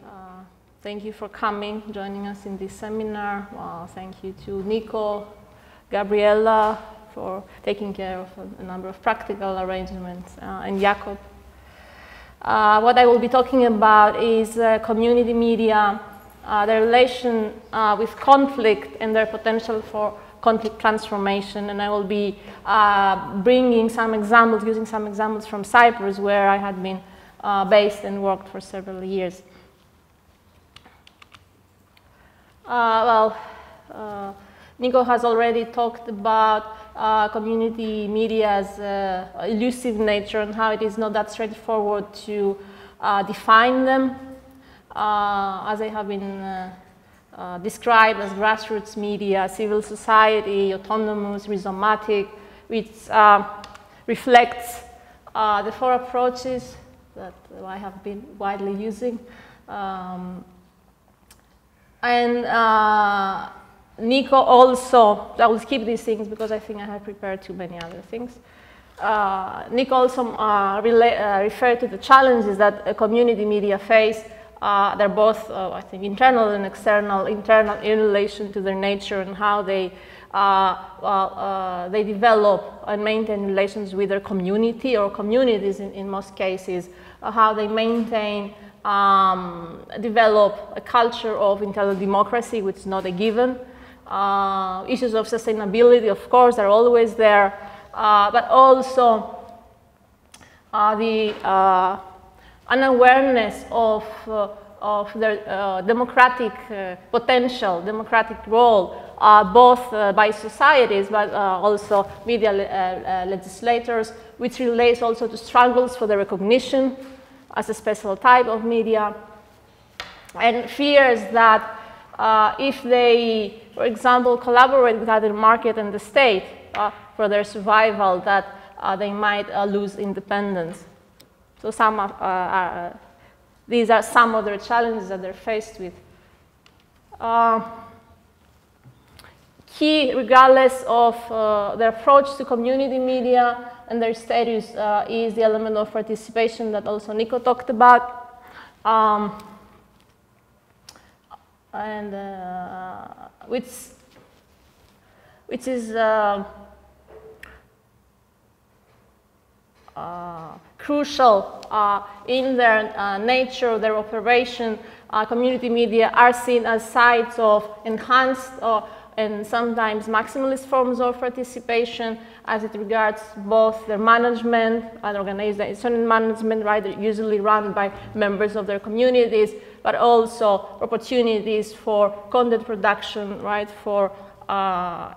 Thank you for coming, joining us in this seminar. Thank you to Nico, Gabriella for taking care of a number of practical arrangements, and Jakob. What I will be talking about is community media, their relation with conflict and their potential for conflict transformation. And I will be bringing some examples, using some examples from Cyprus, where I had been based and worked for several years. Nico has already talked about community media's elusive nature and how it is not that straightforward to define them, as they have been described as grassroots media, civil society, autonomous, rhizomatic, which reflects the four approaches that I have been widely using. Nico also, I will skip these things because I think I have prepared too many other things. Nico also referred to the challenges that community media face. They're both, I think, internal and external. Internal in relation to their nature and how they develop and maintain relations with their community or communities in most cases, how they maintain, develop a culture of internal democracy, which is not a given. Issues of sustainability, of course, are always there, but also the unawareness of their democratic potential, democratic role, both by societies, but also media legislators, which relates also to struggles for the recognition as a special type of media, and fears that if they, for example, collaborate with other market and the state for their survival, that they might lose independence. So these are some of the challenges that they're faced with. Key, regardless of their approach to community media and their status, is the element of participation that also Nico talked about. Which is crucial in their nature, their operation. Community media are seen as sites of enhanced and sometimes maximalist forms of participation as it regards both their management and organization management, right? They're usually run by members of their communities, but also opportunities for content production, right? For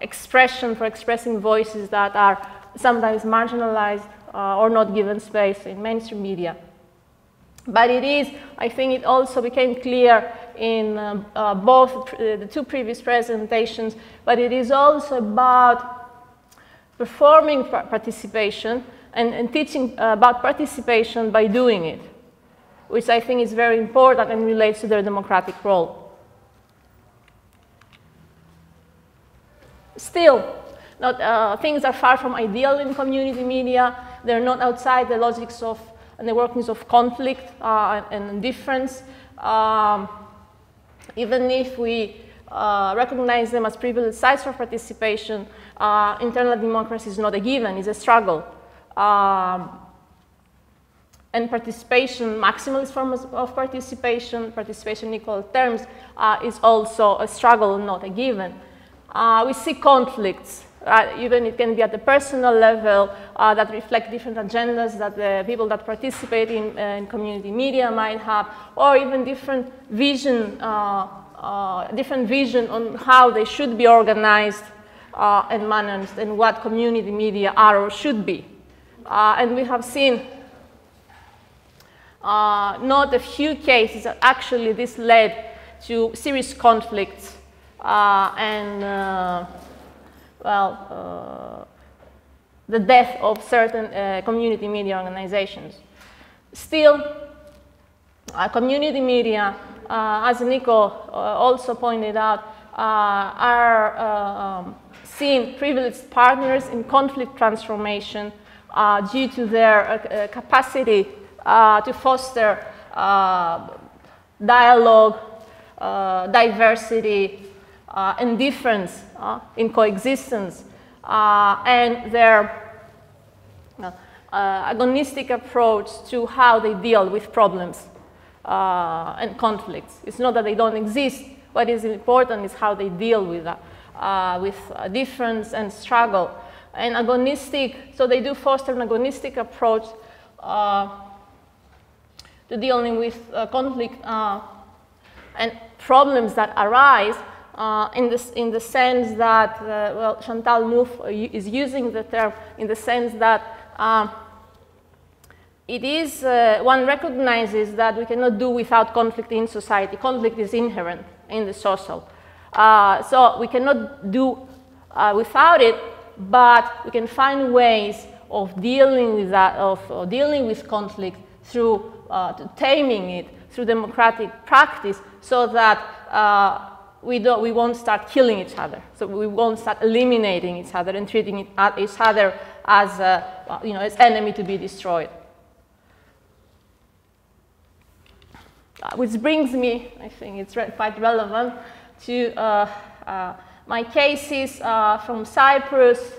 expression, for expressing voices that are sometimes marginalized or not given space in mainstream media. But it is, I think it also became clear in both the two previous presentations, but it is also about performing participation and teaching about participation by doing it, which I think is very important and relates to their democratic role. Still, things are far from ideal in community media. They're not outside the logics of and the workings of conflict and difference. Even if we recognize them as privileged sites for participation, internal democracy is not a given, it's a struggle. And participation, maximalist forms of participation in equal terms, is also a struggle, not a given. We see conflicts, even it can be at the personal level, that reflect different agendas that the people that participate in community media might have, or even different vision on how they should be organized and managed, and what community media are or should be. And we have seen not a few cases that actually this led to serious conflicts and the death of certain community media organizations. Still, community media, as Nico also pointed out, are seen privileged partners in conflict transformation due to their capacity to foster dialogue, diversity, and difference in coexistence, and their agonistic approach to how they deal with problems and conflicts. It's not that they don't exist. What is important is how they deal with difference and struggle. And agonistic, so they do foster an agonistic approach to dealing with conflict and problems that arise in the sense that, well, Chantal Mouffe is using the term in the sense that it is, one recognizes that we cannot do without conflict in society. Conflict is inherent in the social. So we cannot do without it, but we can find ways of dealing with that, of dealing with conflict through taming it, through democratic practice, so that we won't start killing each other. So we won't start eliminating each other and treating each other as, as enemy to be destroyed. Which brings me, I think it's quite relevant, to my cases from Cyprus,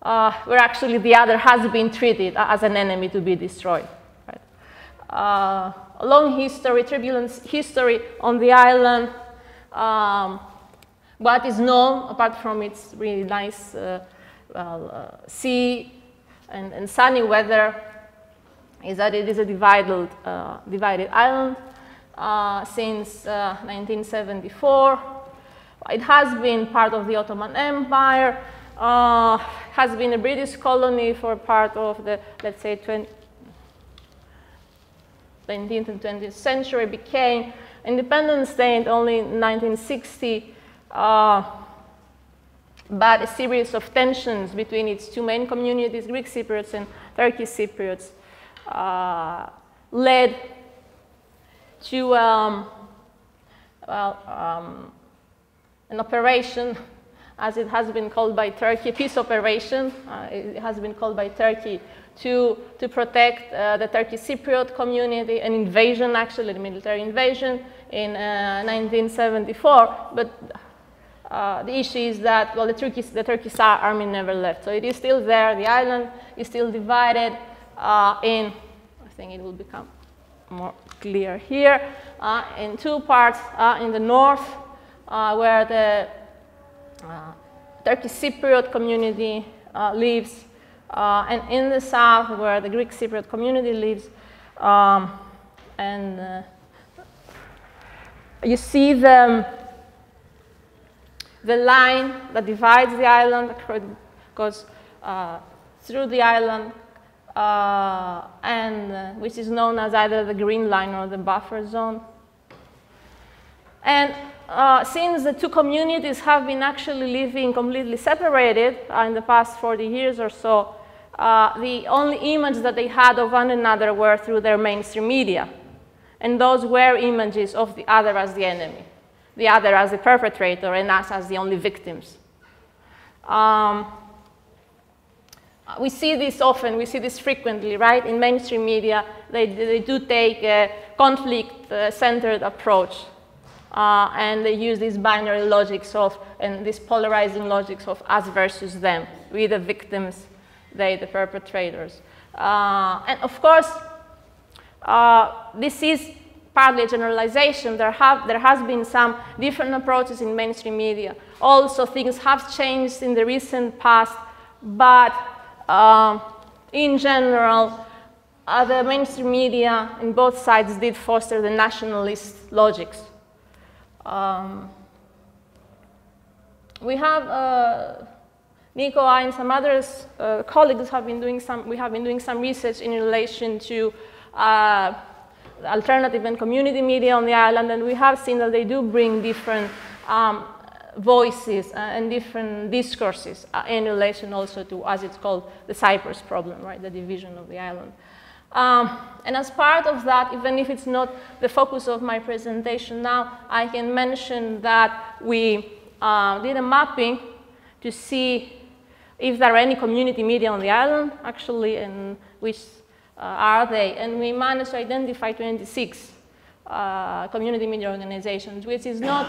where actually the other has been treated as an enemy to be destroyed. Right? A long history, turbulent history on the island. What is known, apart from its really nice sea and sunny weather, is that it is a divided island since 1974. It has been part of the Ottoman Empire, has been a British colony for part of the, let's say, 19th and 20th century, became independent state only in 1960, but a series of tensions between its two main communities, Greek Cypriots and Turkish Cypriots, led to an operation, as it has been called by Turkey, a peace operation. It has been called by Turkey to protect the Turkish Cypriot community, an invasion, actually, a military invasion in 1974. But the issue is that, well, the Turkish army never left. So it is still there. The island is still divided I think it will become more clear here, in two parts. In the north, where the Turkish Cypriot community lives, and in the south, where the Greek Cypriot community lives. And you see the line that divides the island, goes through the island, and which is known as either the green line or the buffer zone. And since the two communities have been actually living completely separated in the past 40 years or so, the only image that they had of one another were through their mainstream media. And those were images of the other as the enemy, the other as the perpetrator, and us as the only victims. We see this often, we see this frequently, right? In mainstream media, they do take a conflict-centered approach. And they use these binary logics and these polarizing logics of us versus them. We the victims, they the perpetrators. And of course, this is partly a generalization. There has been some different approaches in mainstream media. Also, things have changed in the recent past, but in general, the mainstream media in both sides did foster the nationalist logics. We have Nico and some others colleagues have been doing some research in relation to alternative and community media on the island, and we have seen that they do bring different voices and different discourses in relation also to, as it's called, the Cyprus problem, right, the division of the island. And as part of that, even if it's not the focus of my presentation now, I can mention that we did a mapping to see if there are any community media on the island, actually, and which are they. And we managed to identify 26 community media organizations, which is not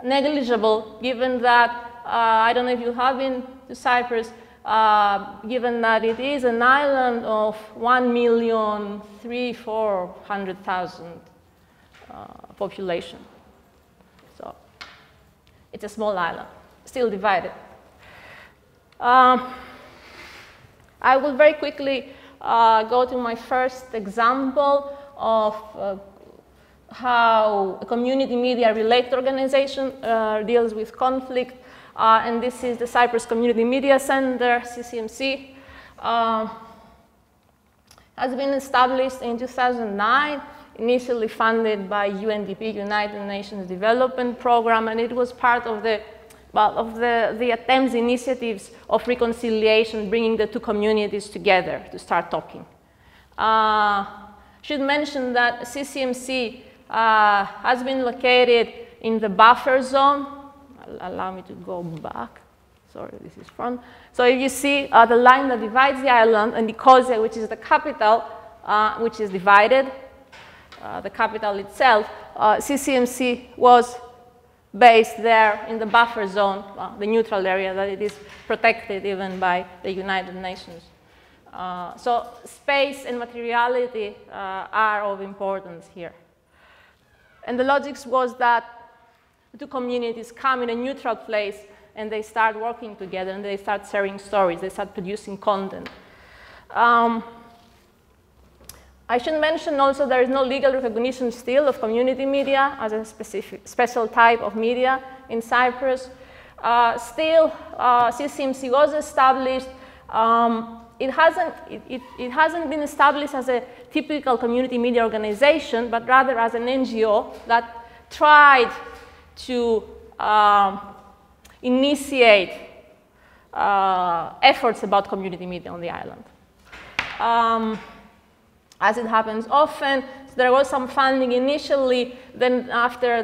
negligible, given that, I don't know if you have been to Cyprus, given that it is an island of 1,300,000-400,000 population. So it's a small island, still divided. I will very quickly go to my first example of how a community media related organization deals with conflict. And this is the Cyprus Community Media Center, CCMC. Has been established in 2009, initially funded by UNDP, United Nations Development Program, and it was part of the attempts, initiatives of reconciliation, bringing the two communities together to start talking. Should mention that CCMC has been located in the buffer zone. Allow me to go back. Sorry, this is front. So if you see the line that divides the island and Nicosia, which is the capital, which is divided, the capital itself, CCMC was based there in the buffer zone, the neutral area that it is protected even by the United Nations. So space and materiality are of importance here. And the logic was that the two communities come in a neutral place and they start working together and they start sharing stories, they start producing content. I should mention also there is no legal recognition still of community media as a special type of media in Cyprus. Still, CCMC was established. It hasn't been established as a typical community media organization, but rather as an NGO that tried to initiate efforts about community media on the island. As it happens often, so there was some funding initially, then after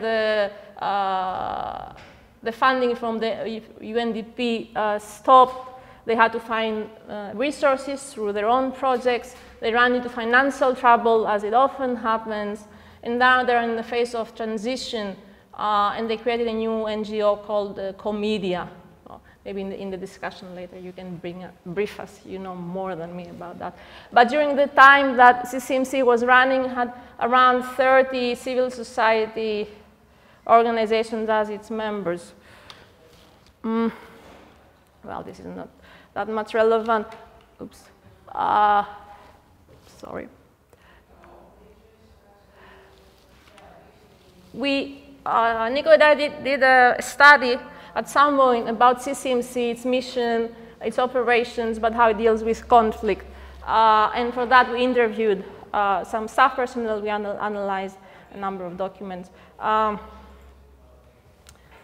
the funding from the UNDP stopped, they had to find resources through their own projects. They ran into financial trouble, as it often happens, and now they're in the phase of transition, and they created a new NGO called Comedia. Maybe in the discussion later you can brief us, you know more than me about that. But during the time that CCMC was running, had around 30 civil society organizations as its members. Well, this is not that much relevant. Oops. Sorry. Nico and I did a study at some point about CCMC, its mission, its operations, but how it deals with conflict. And for that, we interviewed some staff personnel. We analyzed a number of documents.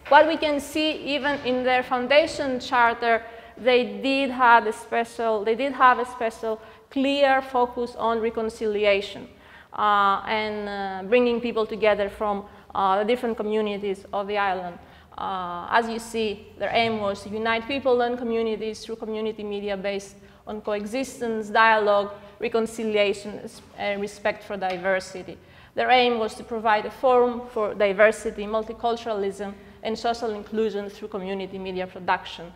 What we can see, even in their foundation charter, they did have a special clear focus on reconciliation and bringing people together from the different communities of the island. As you see, their aim was to unite people and communities through community media based on coexistence, dialogue, reconciliation, and respect for diversity. Their aim was to provide a forum for diversity, multiculturalism, and social inclusion through community media production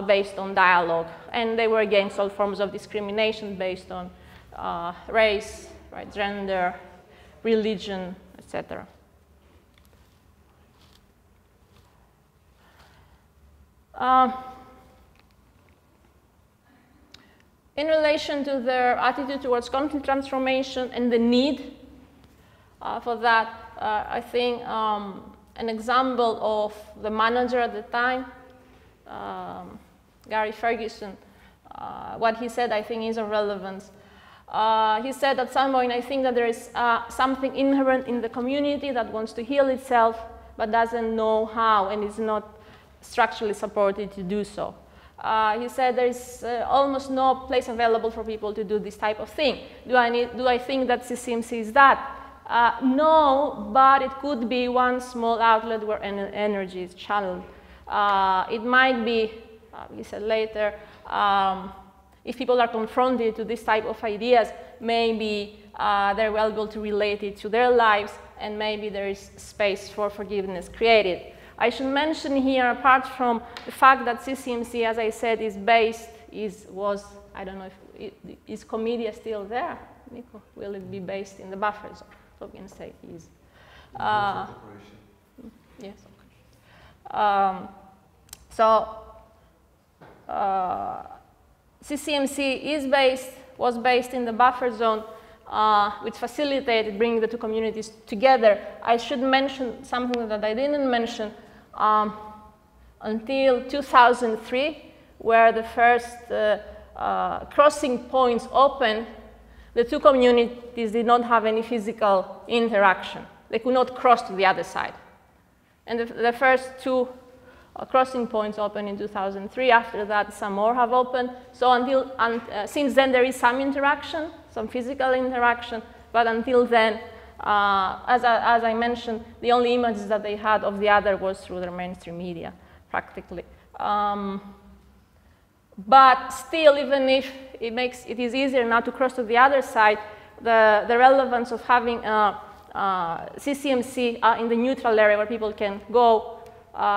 based on dialogue. And they were against all forms of discrimination based on race, right, gender, religion, etc. In relation to their attitude towards conflict transformation and the need for that, I think an example of the manager at the time, Gary Ferguson, what he said I think is of relevance. He said at some point, I think that there is something inherent in the community that wants to heal itself but doesn't know how and is not structurally supported to do so. He said there is almost no place available for people to do this type of thing. Do I think that CCMC is that? No, but it could be one small outlet where energy is channeled. It might be, he said later, if people are confronted to this type of ideas, maybe they're able to relate it to their lives, and maybe there is space for forgiveness created. I should mention here, apart from the fact that CCMC, as I said, I don't know if is Comedia still there? Nico, will it be based in the buffer zone? So we can say is. Yes. CCMC was based in the buffer zone, which facilitated bringing the two communities together. I should mention something that I didn't mention. Until 2003, where the first crossing points opened, the two communities did not have any physical interaction. They could not cross to the other side. And the first two crossing points opened in 2003. After that, some more have opened. So since then, there is some interaction, some physical interaction, but until then, as I mentioned, the only images that they had of the other was through their mainstream media, practically. But still, even if it is easier now to cross to the other side, the relevance of having CCMC in the neutral area where people can go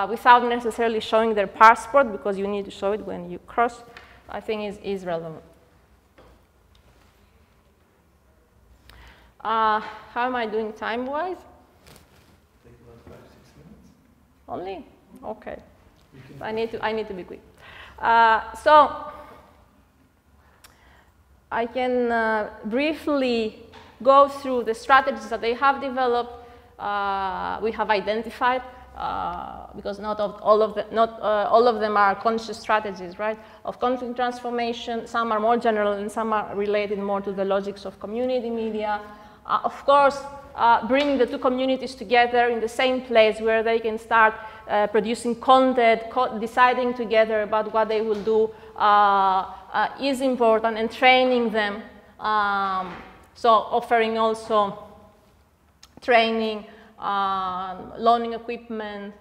without necessarily showing their passport, because you need to show it when you cross, I think is relevant. How am I doing time-wise? Take about 5-6 minutes. Only? Okay. I need to be quick. So I can briefly go through the strategies that they have developed. We have identified, because not all of them are conscious strategies, right? Of conflict transformation. Some are more general, and some are related more to the logics of community media. Of course, bringing the two communities together in the same place where they can start producing content, deciding together about what they will do is important, and training them. So offering also training, loaning equipment,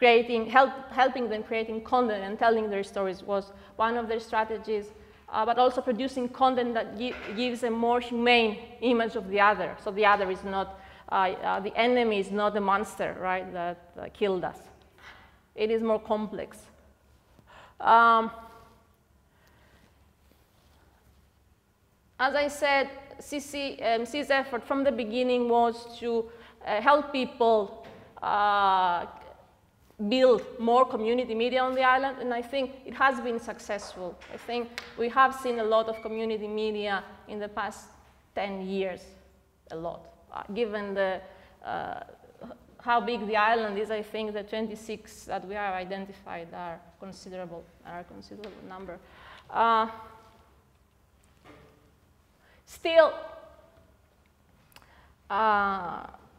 helping them creating content and telling their stories was one of their strategies. But also producing content that gives a more humane image of the other. So the other is not, the enemy is not the monster, right, that killed us. It is more complex. As I said, CCMC's effort from the beginning was to help people build more community media on the island, and I think it has been successful. I think we have seen a lot of community media in the past 10 years, a lot. Given how big the island is, I think the 26 that we have identified are a considerable number. Still,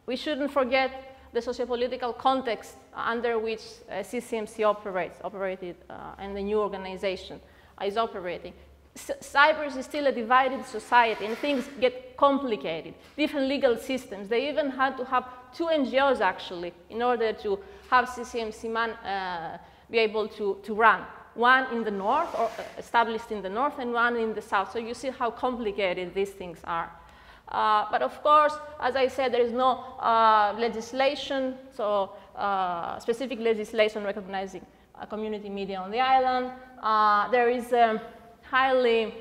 we shouldn't forget the sociopolitical context under which CCMC operated, and the new organization is operating. Cyprus is still a divided society, and things get complicated. Different legal systems. They even had to have 2 NGOs, actually, in order to have CCMC be able to run. One in the north, or established in the north, and one in the south. So you see how complicated these things are. But of course, as I said, there is no legislation, so specific legislation recognizing community media on the island. There is highly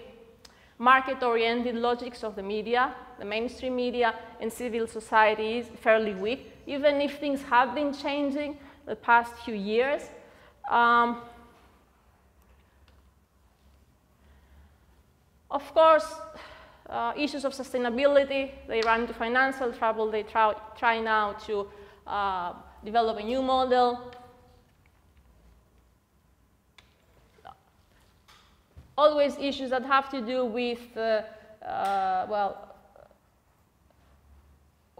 market-oriented logics of the media. The mainstream media and civil society is fairly weak, even if things have been changing the past few years. Of course, issues of sustainability, they run into financial trouble. They try now to develop a new model. Always issues that have to do with, well,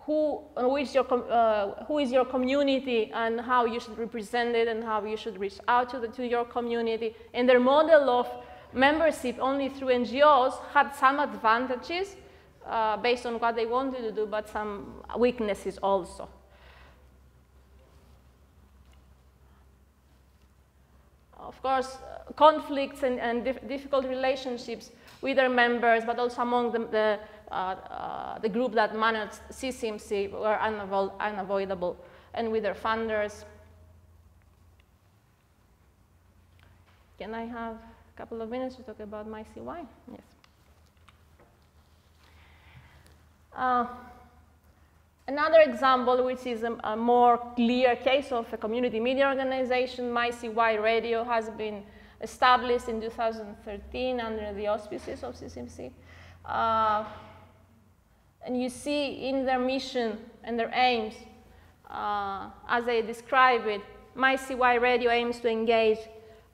who is your community and how you should represent it and how you should reach out to your community. And their model of membership only through NGOs had some advantages based on what they wanted to do, but some weaknesses also. Of course, conflicts and difficult relationships with their members, but also among the group that managed CCMC were unavoidable, and with their funders. Can I have a couple of minutes to talk about MyCY? Yes. Another example, which is a more clear case of a community media organization, MyCY Radio has been established in 2013 under the auspices of CCMC. And you see in their mission and their aims, as they describe it, MyCY Radio aims to engage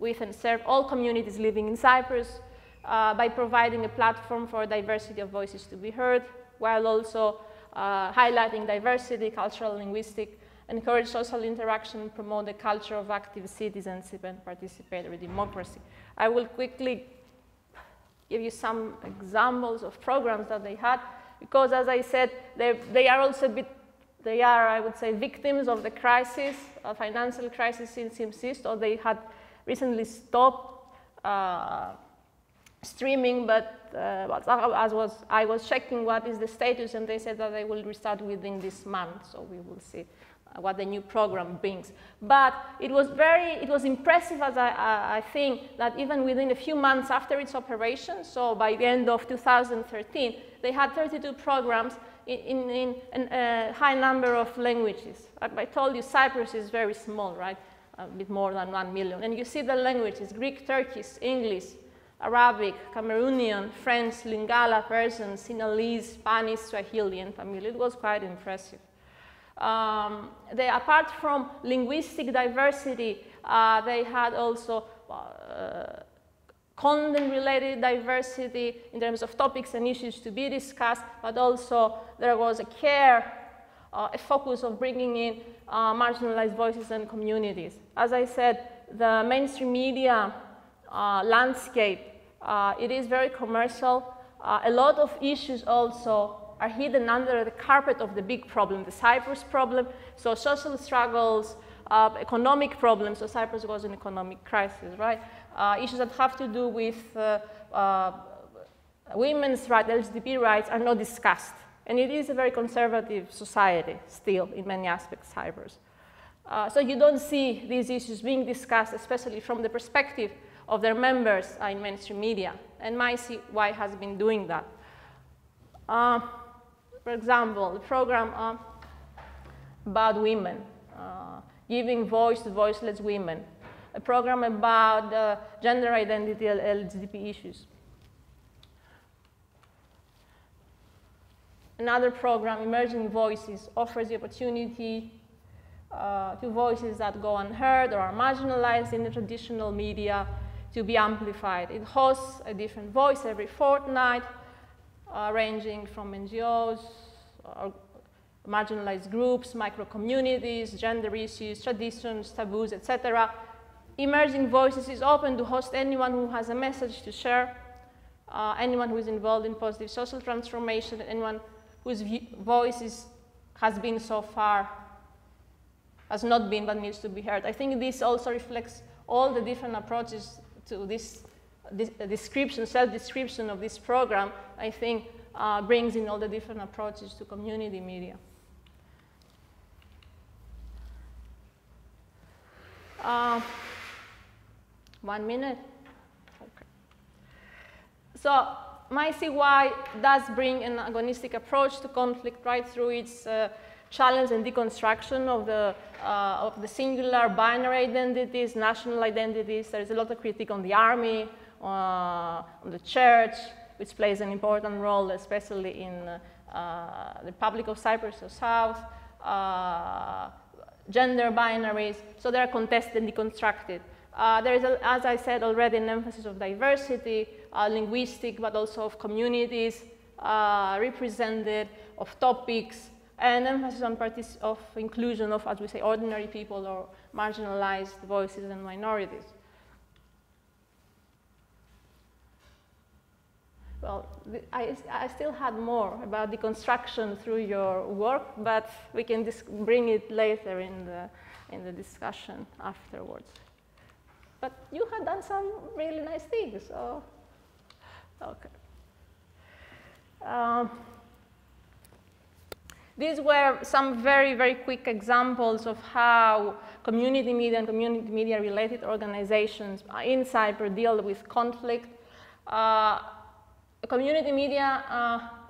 with and serve all communities living in Cyprus by providing a platform for a diversity of voices to be heard, while also highlighting diversity, cultural, linguistic, encourage social interaction, promote the culture of active citizenship and participatory democracy. I will quickly give you some examples of programs that they had, because as I said, they are also I would say, victims of the crisis, financial crisis in CMC, so they had recently stopped streaming, but I was checking what is the status, and they said that they will restart within this month, so we will see what the new program brings. But it was impressive, as I think, that even within a few months after its operation, so by the end of 2013, they had 32 programs in a high number of languages. I told you Cyprus is very small, right? A bit more than 1 million. And you see the languages: Greek, Turkish, English, Arabic, Cameroonian, French, Lingala, Persian, Sinhalese, Spanish, Swahili, and Tamil. It was quite impressive. Apart from linguistic diversity, they had also content-related diversity in terms of topics and issues to be discussed, but also there was a focus of bringing in marginalized voices and communities. As I said, the mainstream media landscape, it is very commercial. A lot of issues also are hidden under the carpet of the big problem, the Cyprus problem. So social struggles, economic problems, so Cyprus was in economic crisis, right? Issues that have to do with women's rights, LGBT rights are not discussed. And it is a very conservative society still in many aspects, Cyprus. So you don't see these issues being discussed, especially from the perspective of their members in mainstream media. And MyCY has been doing that. For example, the program about women, giving voice to voiceless women. A program about gender identity and LGBT issues. Another program, Emerging Voices, offers the opportunity to voices that go unheard or are marginalized in the traditional media to be amplified. It hosts a different voice every fortnight, ranging from NGOs, marginalized groups, micro-communities, gender issues, traditions, taboos, etc. Emerging Voices is open to host anyone who has a message to share, anyone who is involved in positive social transformation, anyone whose voice has been so far, has not been but needs to be heard. I think this also reflects all the different approaches to this description, self-description of this program. I think brings in all the different approaches to community media. 1 minute. Okay. So MyCY does bring an agonistic approach to conflict right through its challenge and deconstruction of the singular binary identities, national identities. There is a lot of critique on the army, on the church, which plays an important role, especially in the Republic of Cyprus or South, gender binaries. So they are contested and deconstructed. There is, as I said already, an emphasis of diversity, linguistic, but also of communities represented, of topics, and emphasis on of inclusion of, as we say, ordinary people or marginalized voices and minorities. Well, I still had more about deconstruction through your work, but we can bring it later in the discussion afterwards. But you had done some really nice things, so okay. These were some very, very quick examples of how community media and community media related organizations in Cyprus deal with conflict. Community media,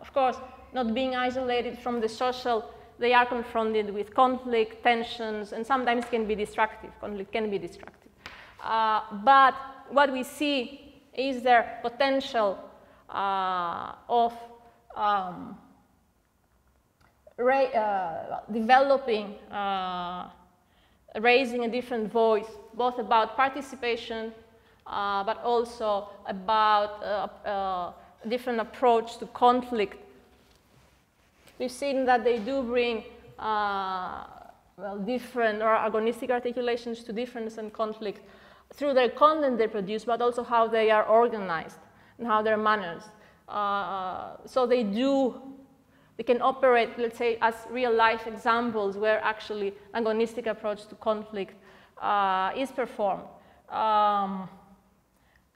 of course, not being isolated from the social, they are confronted with conflict, tensions, and sometimes can be destructive. Conflict can be destructive. But what we see is their potential of developing, raising a different voice, both about participation, but also about a different approach to conflict. We've seen that they do bring well, different or agonistic articulations to difference and conflict through their content they produce, but also how they are organized and how they're managed. So they can operate, let's say, as real-life examples where actually an agonistic approach to conflict is performed.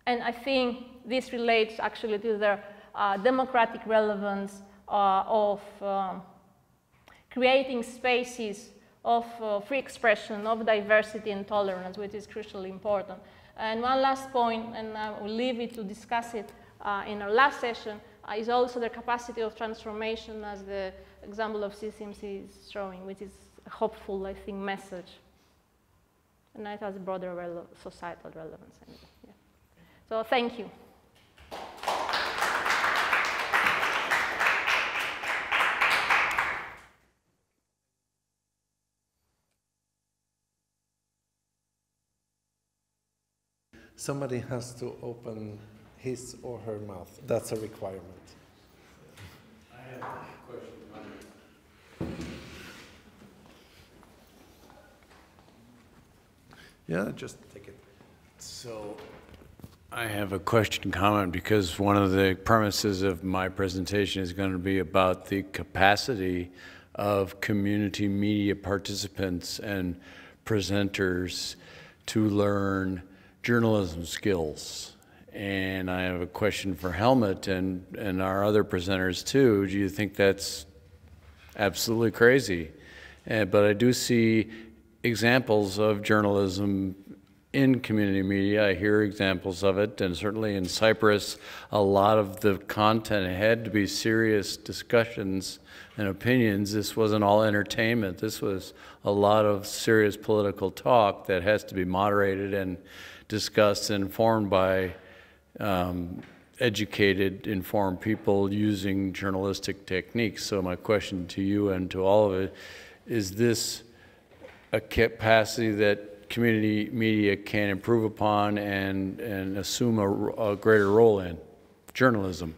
And I think this relates actually to their democratic relevance of creating spaces of free expression, of diversity and tolerance, which is crucially important. And one last point, and I will leave it to discuss it in our last session, is also the capacity of transformation, as the example of CCMC is showing, which is a hopeful, I think, message. And it has broader societal relevance. Yeah. So thank you. Somebody has to open his or her mouth. That's a requirement. I have a question. Yeah, just take it. So I have a question comment because one of the premises of my presentation is going to be about the capacity of community media participants and presenters to learn journalism skills. And I have a question for Helmut and our other presenters too. Do you think that's absolutely crazy? But I do see examples of journalism in community media. I hear examples of it, and certainly in Cyprus, a lot of the content had to be serious discussions and opinions. This wasn't all entertainment. This was a lot of serious political talk that has to be moderated and discussed and informed by educated, informed people using journalistic techniques. So my question to you and to all of it, is this a capacity that community media can improve upon and assume a greater role in journalism?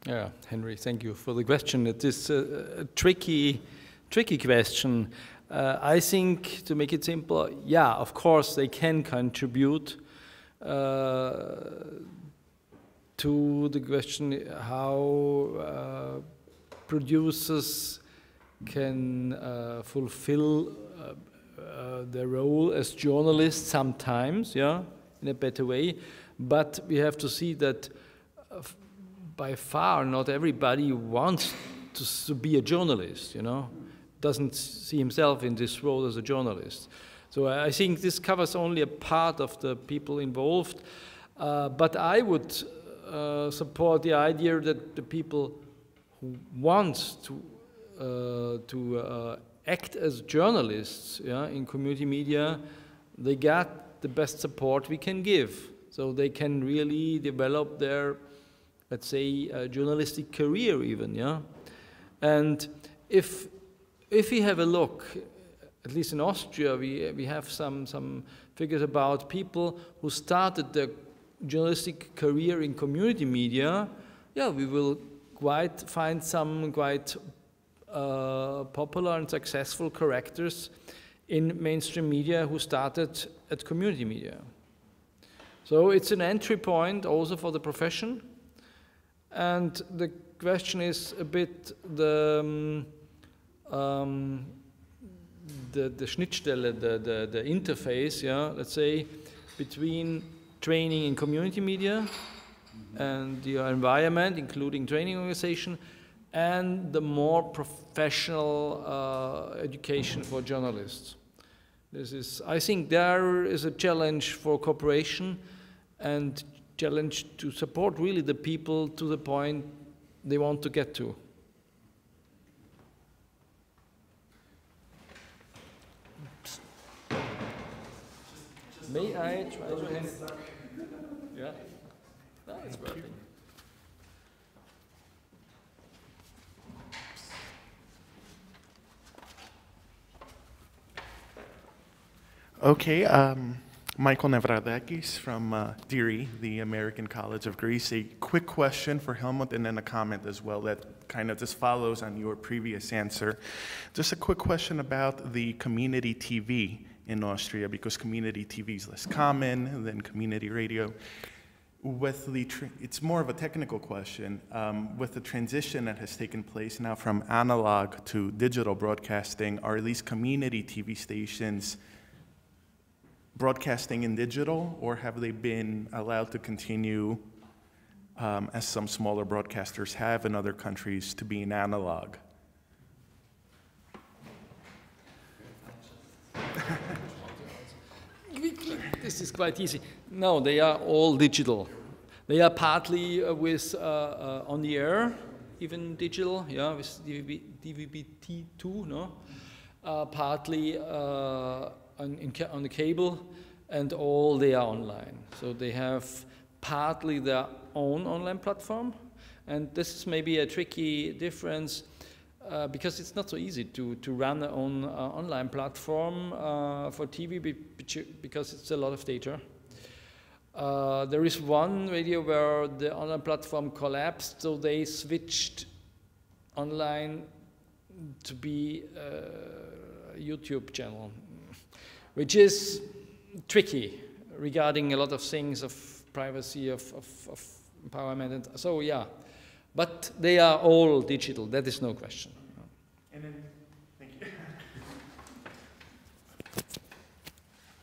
Yeah, Henry, thank you for the question. It is a tricky question. I think, to make it simple, yeah, of course they can contribute to the question how producers can fulfill their role as journalists sometimes, yeah, in a better way. But we have to see that by far not everybody wants to be a journalist, you know, doesn't see himself in this role as a journalist. So I think this covers only a part of the people involved, but I would support the idea that the people who want to act as journalists, yeah, in community media, they got the best support we can give. So they can really develop their, let's say, journalistic career even, yeah? And if we have a look, at least in Austria, we have some figures about people who started their journalistic career in community media. Yeah, we will find some quite popular and successful characters in mainstream media who started at community media. So it's an entry point also for the profession. And the question is a bit the Schnittstelle, the interface, yeah, let's say, between training in community media and the environment, including training organization, and the more professional education for journalists. I think there is a challenge for cooperation and challenge to support really the people to the point they want to get to. May I try to hand it? Yeah? No, it's working. Okay, Michael Navradakis from DIRI, the American College of Greece. A quick question for Helmut and then a comment as well that kind of just follows on your previous answer. Just a quick question about the community TV in Austria, because community TV is less common than community radio. With the it's more of a technical question. With the transition that has taken place now from analog to digital broadcasting, are these community TV stations broadcasting in digital, or have they been allowed to continue, as some smaller broadcasters have in other countries, to be in analog? This is quite easy. No, they are all digital. They are partly with on the air, even digital, yeah, with DVB-T2, no? Partly on the cable, and all they are online. So they have partly their own online platform, and this is maybe a tricky difference because it's not so easy to run an own online platform for TV because it's a lot of data. There is one radio where the online platform collapsed, so they switched online to be a YouTube channel, which is tricky regarding a lot of things of privacy, of empowerment, and so yeah. But they are all digital, that is no question. And then, thank you.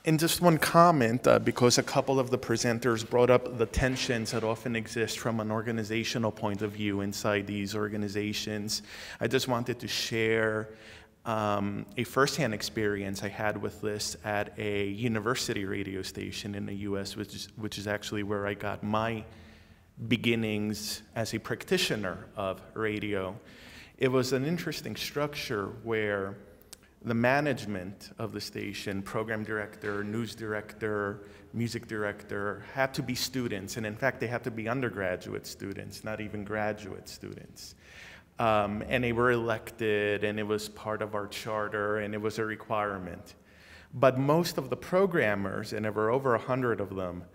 And just one comment, because a couple of the presenters brought up the tensions that often exist from an organizational point of view inside these organizations. I just wanted to share a firsthand experience I had with this at a university radio station in the US, which is actually where I got my beginnings as a practitioner of radio. It was an interesting structure where the management of the station, program director, news director, music director, had to be students, and in fact they had to be undergraduate students, not even graduate students. And they were elected, and it was part of our charter, and it was a requirement. But most of the programmers, and there were over 100 of them,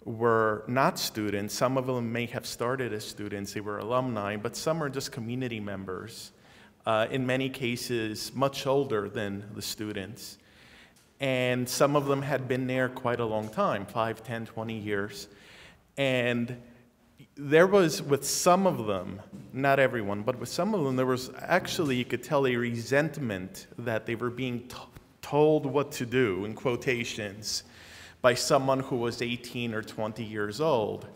were not students. Some of them may have started as students, they were alumni, but some are just community members, in many cases much older than the students. And some of them had been there quite a long time, 5, 10, 20 years. And there was, with some of them, not everyone, but with some of them, there was actually, you could tell, a resentment that they were being told what to do, in quotations, by someone who was 18 or 20 years old.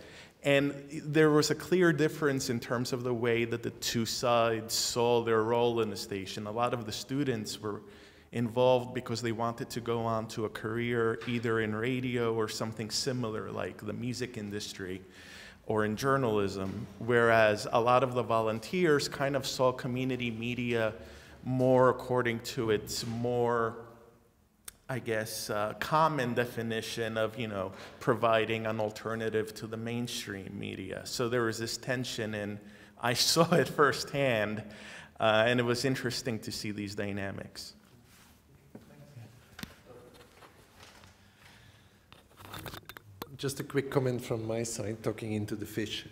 And there was a clear difference in terms of the way that the two sides saw their role in the station. A lot of the students were involved because they wanted to go on to a career either in radio or something similar, like the music industry or in journalism, whereas a lot of the volunteers kind of saw community media more according to its more, I guess, common definition of, you know, providing an alternative to the mainstream media. So there was this tension, and I saw it firsthand, and it was interesting to see these dynamics. Just a quick comment from my side, talking into the fish.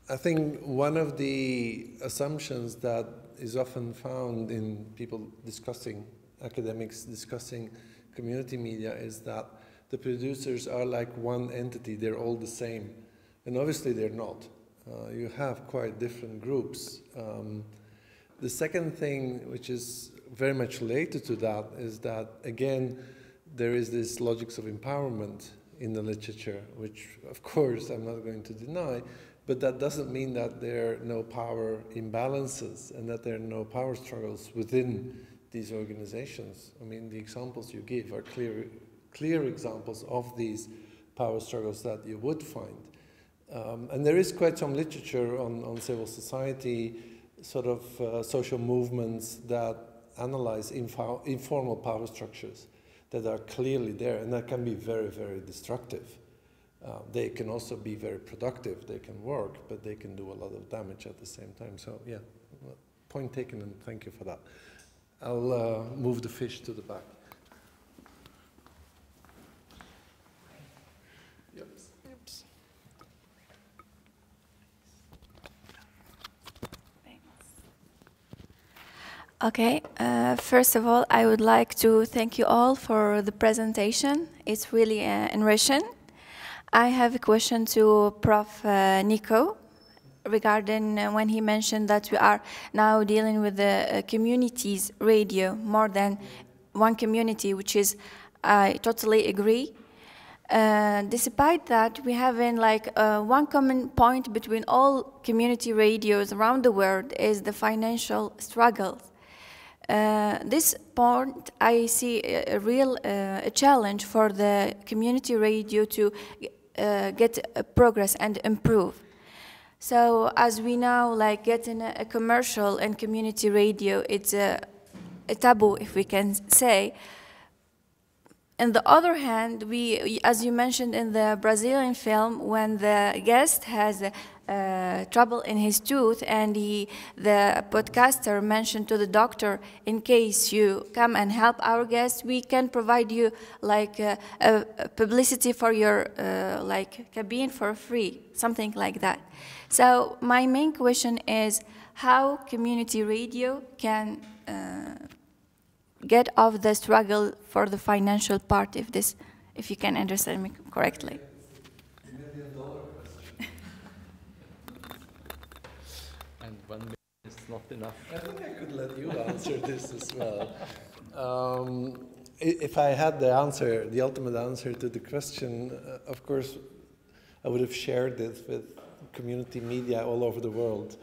I think one of the assumptions that is often found in people discussing, academics discussing community media, is that the producers are like one entity, they're all the same. And obviously they're not. You have quite different groups. The second thing, which is very much related to that, is that, again, there is this logics of empowerment in the literature, which, of course, I'm not going to deny, but that doesn't mean that there are no power imbalances and that there are no power struggles within these organizations. I mean, the examples you give are clear examples of these power struggles that you would find. And there is quite some literature on civil society, sort of social movements that analyze informal power structures that are clearly there, and that can be very, very destructive. They can also be very productive, they can work, but they can do a lot of damage at the same time. So yeah, point taken, and thank you for that. I'll move the fish to the back. Yep. Okay, first of all, I would like to thank you all for the presentation. It's really enriching. I have a question to Prof. Nico regarding when he mentioned that we are now dealing with the communities radio, more than one community, which is, I totally agree. Despite that, we have one common point between all community radios around the world is the financial struggles. This point, I see a real challenge for the community radio to get progress and improve. So as we know, getting a commercial and community radio, it's a taboo, if we can say. On the other hand, as you mentioned in the Brazilian film, when the guest has trouble in his tooth and the podcaster mentioned to the doctor, in case you come and help our guest, we can provide you a publicity for your cabin for free, something like that. So my main question is how community radio can get off the struggle for the financial part, if you can understand me correctly. $1 million question. And 1 million is not enough. I think I could let you answer this as well. If I had the answer, the ultimate answer to the question, of course, I would have shared this with community media all over the world.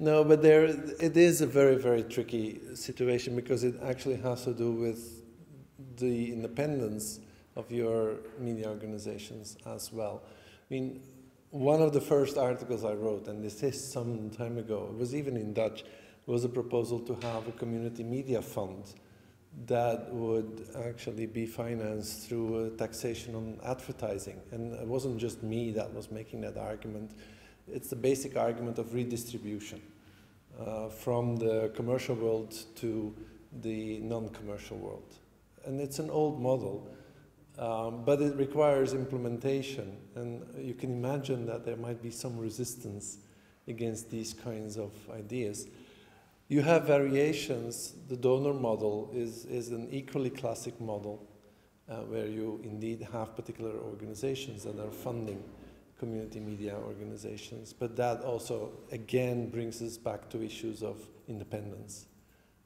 No, but it is a very, very tricky situation because it actually has to do with the independence of your media organizations as well. I mean, one of the first articles I wrote, and this is some time ago, it was even in Dutch, was a proposal to have a community media fund that would actually be financed through taxation on advertising. And it wasn't just me that was making that argument. It's the basic argument of redistribution from the commercial world to the non-commercial world. And it's an old model, But it requires implementation, and you can imagine that there might be some resistance against these kinds of ideas. You have variations. The donor model is an equally classic model where you indeed have particular organizations that are funding community media organizations, but that also again brings us back to issues of independence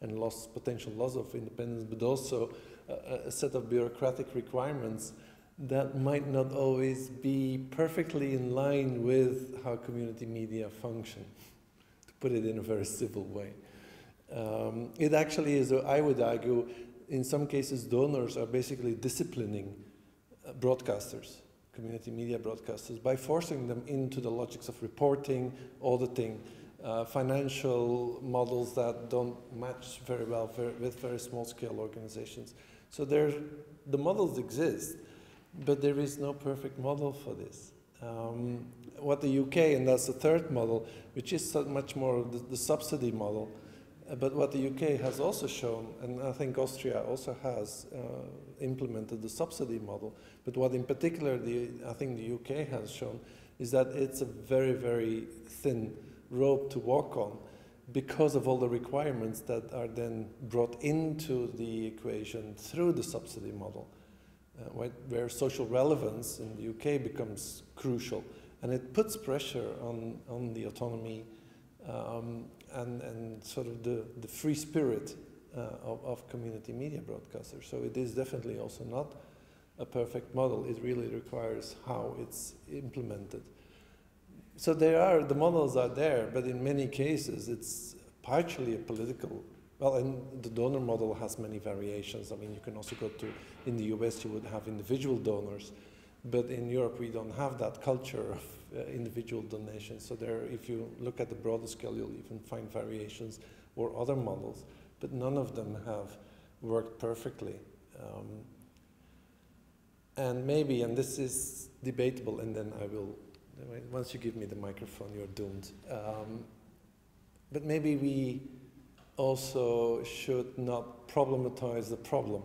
and potential loss of independence, but also a set of bureaucratic requirements that might not always be perfectly in line with how community media function, to put it in a very civil way. It actually is, I would argue, in some cases donors are basically disciplining broadcasters, community media broadcasters, by forcing them into the logics of reporting, auditing, financial models that don't match very well with very small-scale organizations. So the models exist, but there is no perfect model for this. What the UK, and that's the third model, which is so much more the subsidy model, but what the UK has also shown, and I think Austria also has implemented the subsidy model, but what in particular I think the UK has shown is that it's a very, very thin rope to walk on because of all the requirements that are then brought into the equation through the subsidy model, where social relevance in the UK becomes crucial. And it puts pressure on the autonomy and sort of the free spirit of community media broadcasters. So it is definitely also not a perfect model. It really requires how it's implemented. So the models are there, but in many cases it's partially a political, well, and the donor model has many variations. I mean, you can also go to, in the US you would have individual donors, but in Europe we don't have that culture of individual donations. So there, if you look at the broader scale, you'll even find variations or other models, but none of them have worked perfectly. And maybe, and this is debatable, and then I will, once you give me the microphone, you're doomed. But maybe we also should not problematize the problem.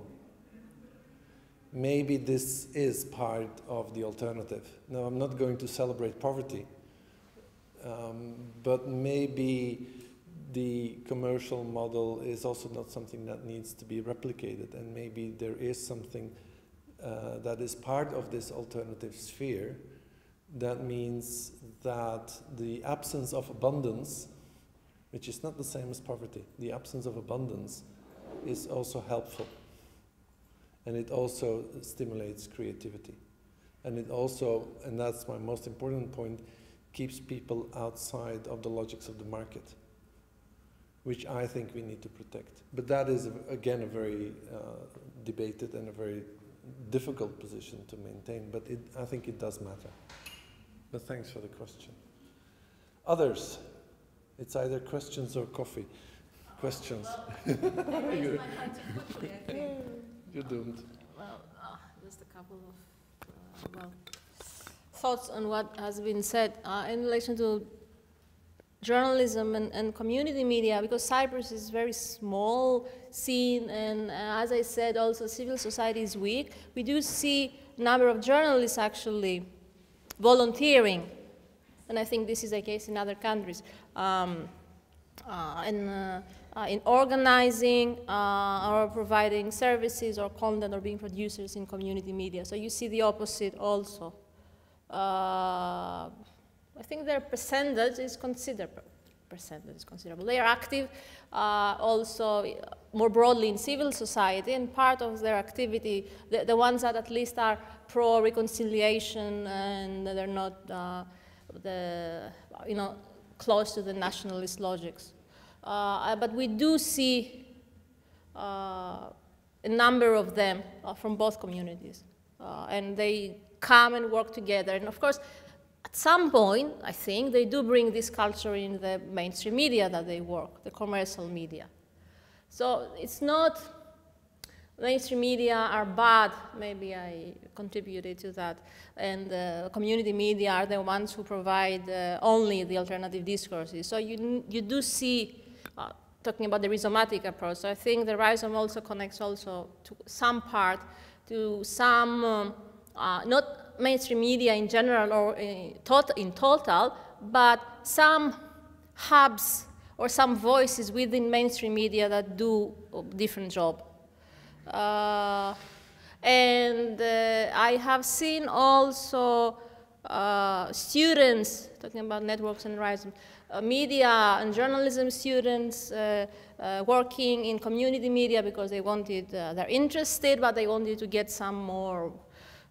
Maybe this is part of the alternative. Now, I'm not going to celebrate poverty, but maybe the commercial model is also not something that needs to be replicated, and maybe there is something that is part of this alternative sphere. That means that the absence of abundance, which is not the same as poverty, the absence of abundance is also helpful. And it also stimulates creativity. And it also, and that's my most important point, keeps people outside of the logics of the market, which I think we need to protect. But that is, again, a very debated and a very difficult position to maintain, but I think it does matter. But thanks for the question. Others? It's either questions or coffee. Questions. You're doomed. Well, just a couple of thoughts on what has been said in relation to journalism and community media, because Cyprus is very small scene, and as I said, also civil society is weak. We do see a number of journalists actually volunteering, and I think this is the case in other countries, in organizing or providing services or content or being producers in community media. So you see the opposite also. I think their percentage is considerable. They are active also more broadly in civil society, and part of their activity, the ones that at least are pro-reconciliation and they're not close to the nationalist logics. But we do see a number of them from both communities, and they come and work together. And of course, at some point, I think, they do bring this culture in the mainstream media that they work, the commercial media. So it's not mainstream media are bad, maybe I contributed to that, and community media are the ones who provide only the alternative discourses. So you do see, talking about the rhizomatic approach, so I think the rhizome also connects also to some part to some, not mainstream media in general or in total, but some hubs or some voices within mainstream media that do a different job. And I have seen also students, talking about networks and rights, media and journalism students working in community media because they wanted, they're interested, but they wanted to get some more,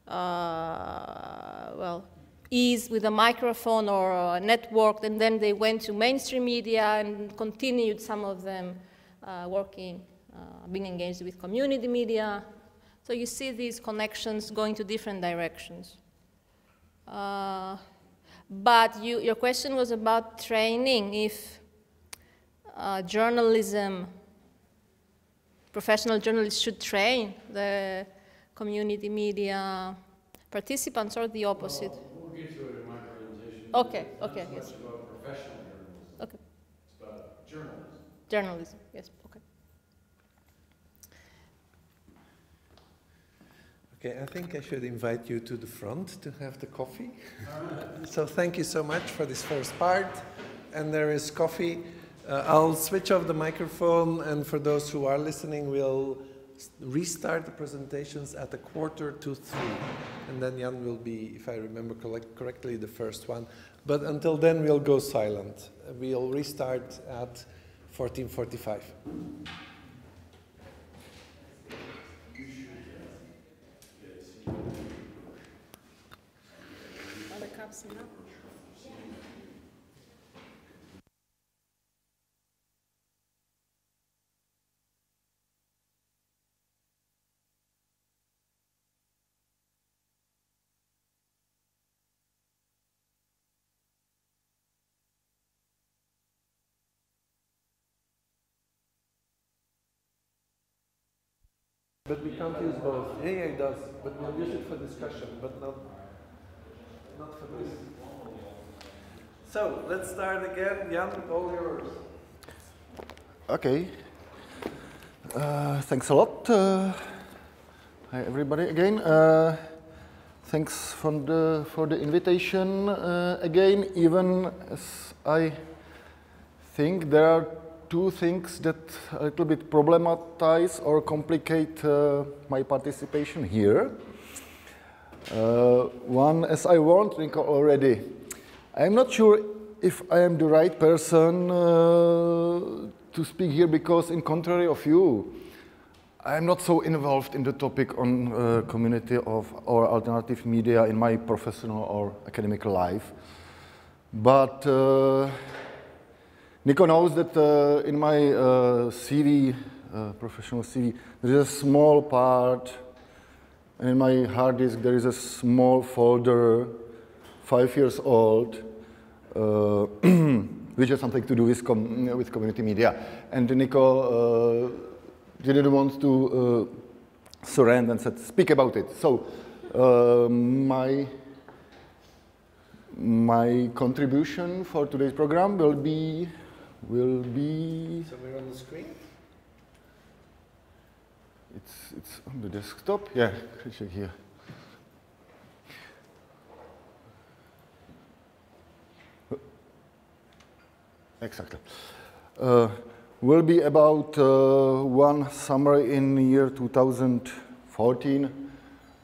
well, ease with a microphone or a network, and then they went to mainstream media and continued, some of them working, being engaged with community media. So you see these connections going to different directions. But your question was about training, if journalism, professional journalists should train the community media participants, or the opposite? We'll get to it in my presentation. Okay, okay, yes. It's about professional journalism. Okay. It's about journalism. Journalism, yes, okay. Okay, I think I should invite you to the front to have the coffee. So thank you so much for this first part. And there is coffee. I'll switch off the microphone, and for those who are listening, we'll restart the presentations at 2:45. And then Jan will be, if I remember correctly, the first one. But until then, we'll go silent. We'll restart at 14:45. But we can't use both. Yeah, it does. But we'll use it for discussion, but not for this. So let's start again. Jan, all yours. Okay. Thanks a lot. Hi, everybody again. Thanks for the invitation again. Even as I think there are two things that a little bit problematize or complicate my participation here. One, as I warned Nico already, I'm not sure if I am the right person to speak here, because in contrary of you, I'm not so involved in the topic on community of or alternative media in my professional or academic life. But Nico knows that in my CV, professional CV, there is a small part, and in my hard disk there is a small folder, 5 years old, which has something to do with community media. And Nico didn't want to surrender and said, speak about it. So my contribution for today's program will be So we're on the screen? It's on the desktop. Yeah, Křeček here. Exactly. Will be about one summer in year 2014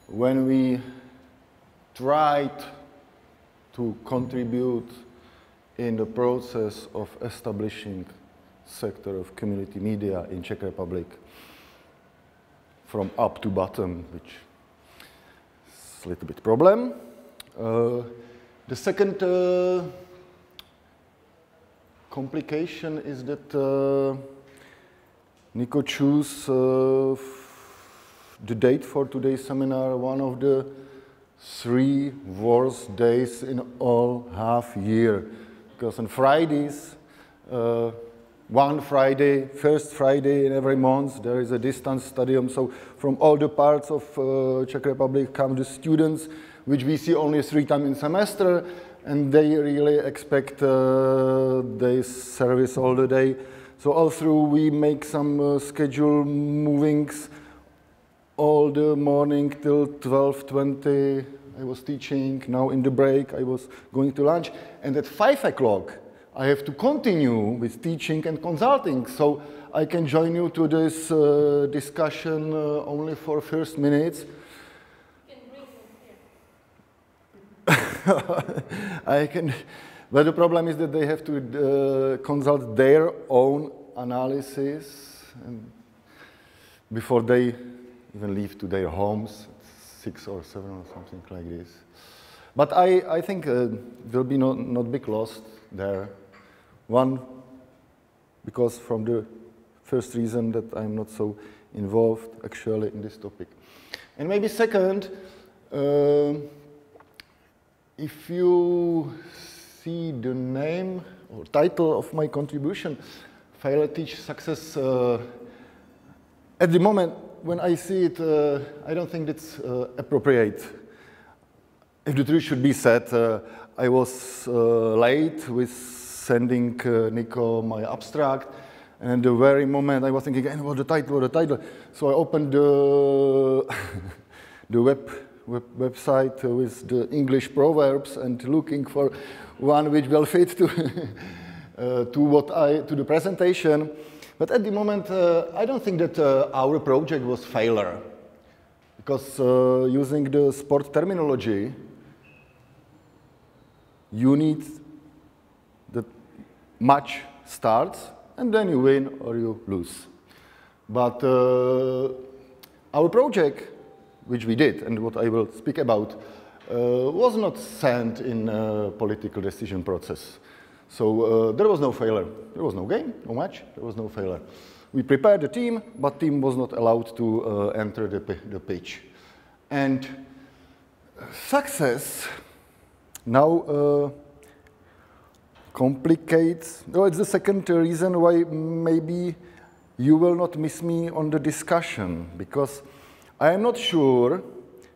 when we tried to contribute in the process of establishing sector of community media in Czech Republic from up to bottom, which is a little bit problem. The second complication is that Nico chose the date for today's seminar, one of the 3 worst days in all half year. Because on Fridays, one Friday, first Friday in every month, there is a distance stadium. So from all the parts of Czech Republic come the students, which we see only 3 times in semester, and they really expect this service all the day. So all through we make some schedule movings all the morning till 12:20 I was teaching. Now in the break I was going to lunch. And at 5 o'clock I have to continue with teaching and consulting. So I can join you to this discussion only for first minutes. You can bring them here. I can, but the problem is that they have to consult their own analysis and before they even leave to their homes, 6 or 7 or something like this. But I think will be not big loss there. One, because from the first reason that I'm not so involved actually in this topic. And maybe second, if you see the name or title of my contribution, Failure Teach Success, at the moment when I see it, I don't think it's appropriate. If the truth should be said, I was late with sending Nico my abstract, and at the very moment I was thinking, again, what's the title? So I opened the, the website with the English proverbs and looking for one which will fit to, to the presentation. But at the moment, I don't think that our project was failure, because using the sport terminology, you need the match starts, and then you win or you lose. But our project, which we did, and what I will speak about, was not sent in a political decision process. So there was no failure. There was no game, no match, there was no failure. We prepared the team, but team was not allowed to enter the pitch. And success now complicates, no, it's the second reason why maybe you will not miss me on the discussion, because I am not sure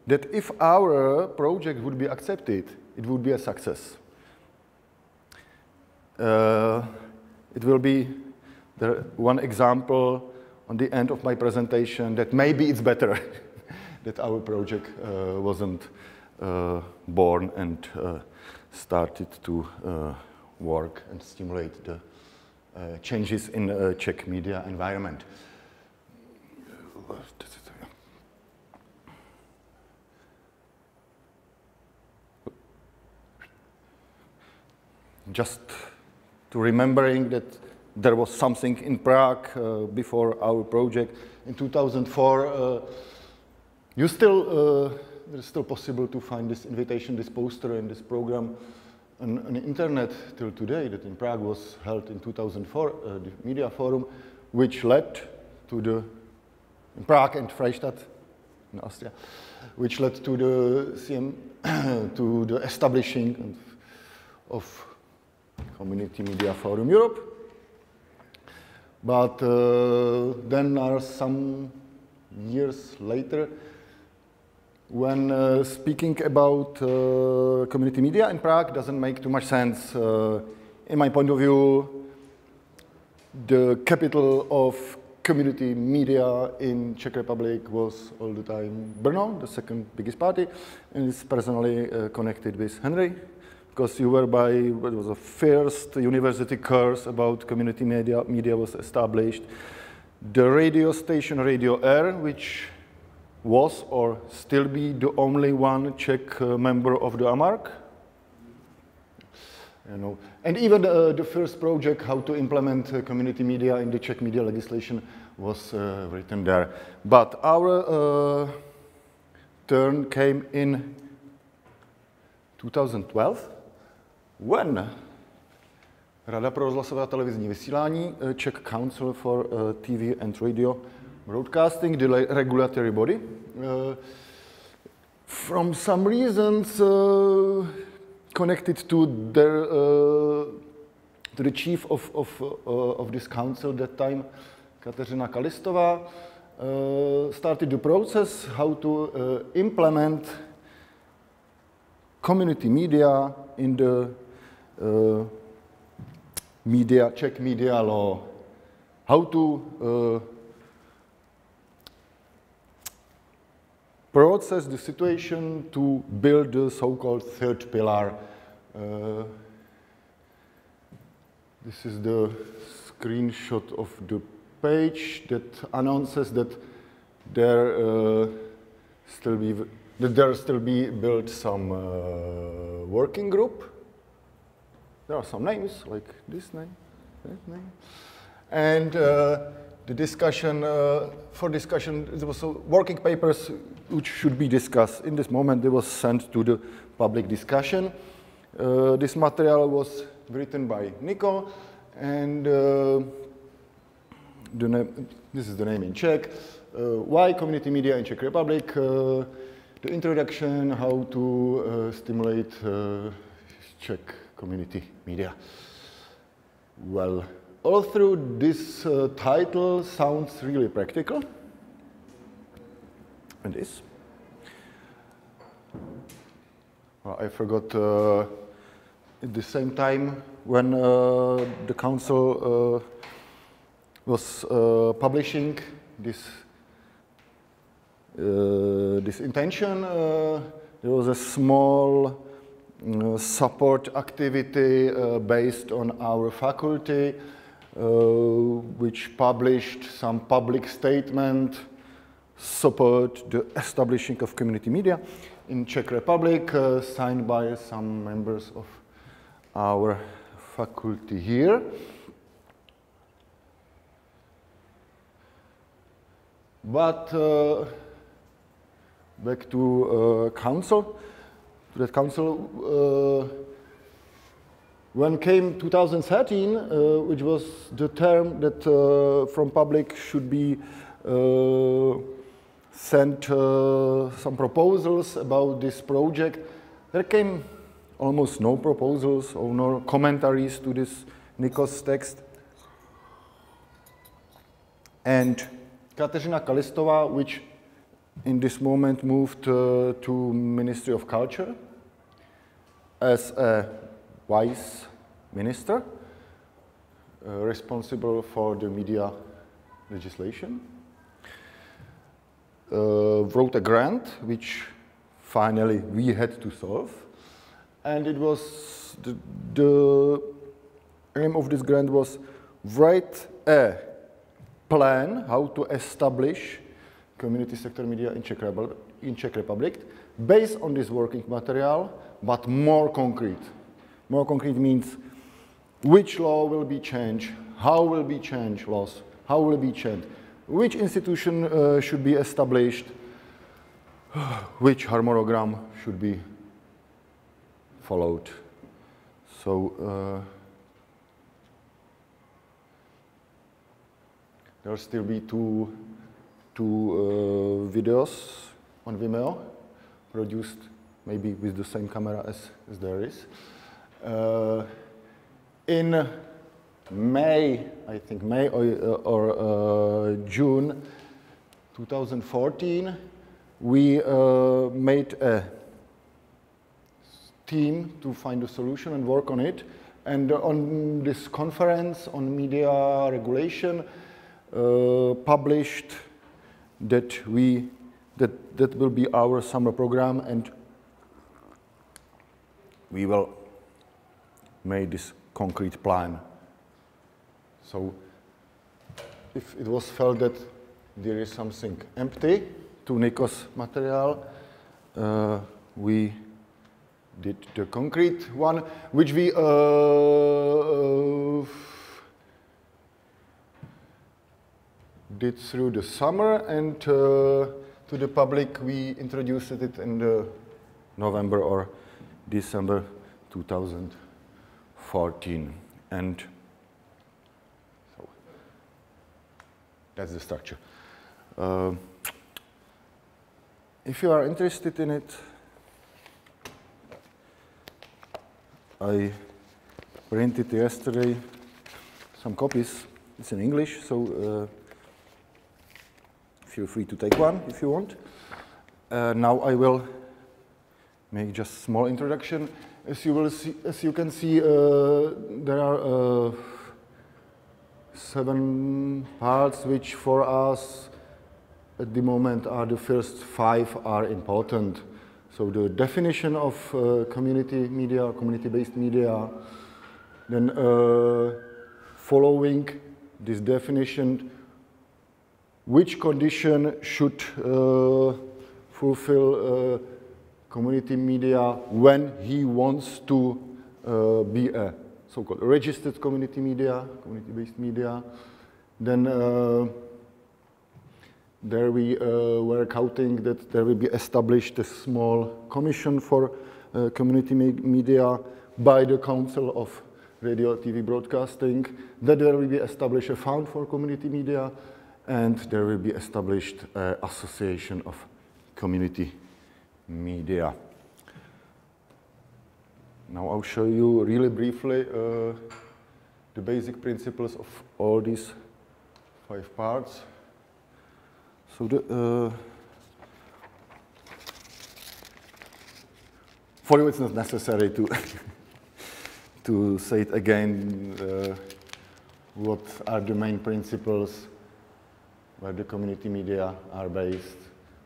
that if our project would be accepted, it would be a success. It will be the one example on the end of my presentation that maybe it's better that our project wasn't born and started to work and stimulate the changes in Czech media environment. Just to remembering that there was something in Prague before our project in 2004. It's still possible to find this invitation, this poster, and this program on the internet till today. That in Prague was held in 2004, the media forum, which led to the in Prague and Freistadt in Austria, which led to the to the establishing of Community Media Forum Europe. But then are some years later, when speaking about community media in Prague doesn't make too much sense. In my point of view, the capital of community media in Czech Republic was all the time Brno, the second biggest party, and it's personally connected with Henry, because you were by, it was the first university course about community media was established. The radio station Radio Air, which was or still be the only one Czech member of the AMARC. You know. And even the first project, how to implement community media in the Czech media legislation, was written there. But our turn came in 2012, when Rada pro rozhlasové a televizní vysílání, Czech Council for TV and Radio Broadcasting, the regulatory body, from some reasons connected to their to the chief of this council that time, Kateřina Kalistová, started the process how to implement community media in the Czech media law. How to process, the situation to build the so-called third pillar. This is the screenshot of the page that announces that there still be built some working group. There are some names like this name, that name, and the discussion for discussion. There was working papers which should be discussed. In this moment, they was sent to the public discussion. This material was written by Nico, and this is the name in Czech. Why community media in Czech Republic? The introduction, how to stimulate Czech community media. Well, all through this title sounds really practical. And this. Well, I forgot at the same time when the council was publishing this intention, there was a small support activity based on our faculty, which published some public statement support the establishing of community media in Czech Republic, signed by some members of our faculty here. But back to council. To that council, when came 2013, which was the term that from public should be sent some proposals about this project, there came almost no proposals or no commentaries to this Nico's text. And Kateřina Kalistová, which in this moment moved to Ministry of Culture as a vice minister responsible for the media legislation, wrote a grant which finally we had to solve, and it was the aim of this grant was write a plan how to establish community sector media in Czech Republic based on this working material, but more concrete. More concrete means which law will be changed, how will be changed laws, how will be changed, which institution should be established, which harmonogram should be followed. So there will still be two videos on Vimeo, produced maybe with the same camera as there is. In May, I think May or June 2014, we made a team to find a solution and work on it. And on this conference on media regulation, published that that will be our summer program, and we will make this concrete plan. So if it was felt that there is something empty to Nico's material, we did the concrete one, which we did through the summer, and to the public we introduced it in the November or December 2014. And so that's the structure. If you are interested in it, I printed yesterday some copies. It's in English, so feel free to take one if you want. Now I will make just a small introduction. As you can see, there are 7 parts which for us at the moment are the first 5 are important. So the definition of community media, community-based media, then following this definition, which condition should fulfill community media when he wants to be a so-called registered community media, community-based media. Then there we were counting that there will be established a small commission for community media by the Council of Radio TV Broadcasting, that there will be established a fund for community media, and there will be established an association of community media. Now I'll show you really briefly the basic principles of all these 5 parts. So for you it's not necessary to to say it again, what are the main principles where the community media are based,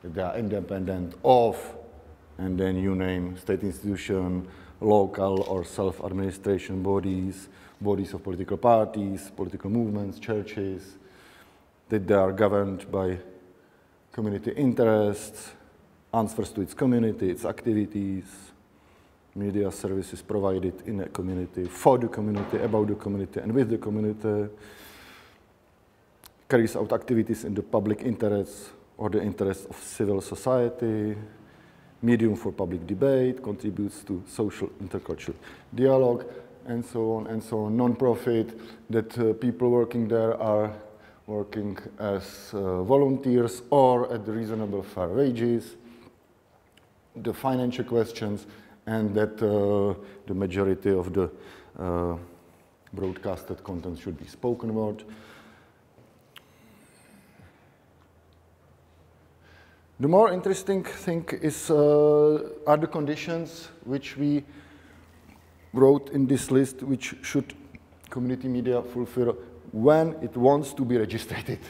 that they are independent of, and then you name state institution, local or self-administration bodies, bodies of political parties, political movements, churches, that they are governed by community interests, answers to its community, its activities, media services provided in a community, for the community, about the community, and with the community, carries out activities in the public interest or the interest of civil society, medium for public debate, contributes to social intercultural dialogue, and so on and so on. Non-profit, that people working there are working as volunteers or at reasonable fair wages. The financial questions, and that the majority of the broadcasted content should be spoken word. The more interesting thing is are the conditions which we wrote in this list, which should community media fulfill when it wants to be registered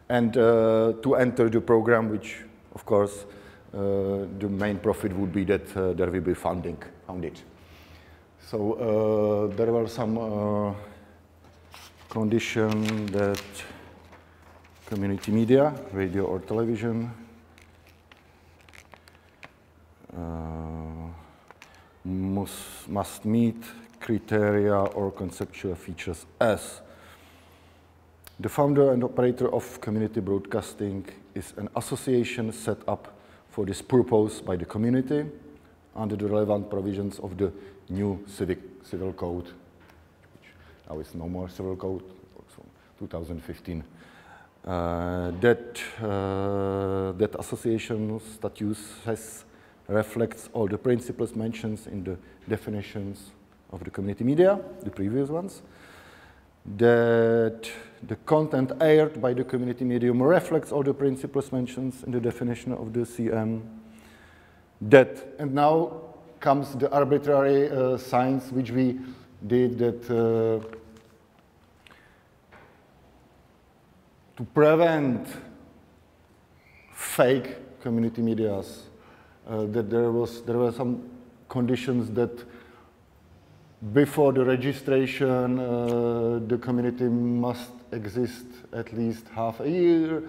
and to enter the program, which of course the main profit would be that there will be funding on it. So there were some conditions that community media, radio or television, must meet criteria or conceptual features as the founder and operator of community broadcasting is an association set up for this purpose by the community under the relevant provisions of the new civil code, which now is no more civil code, so 2015. That association status reflects all the principles mentioned in the definitions of the community media, the previous ones. That the content aired by the community medium reflects all the principles mentioned in the definition of the CM. That, and now comes the arbitrary signs which we did, that to prevent fake community medias, that there were some conditions that before the registration, the community must exist at least half a year,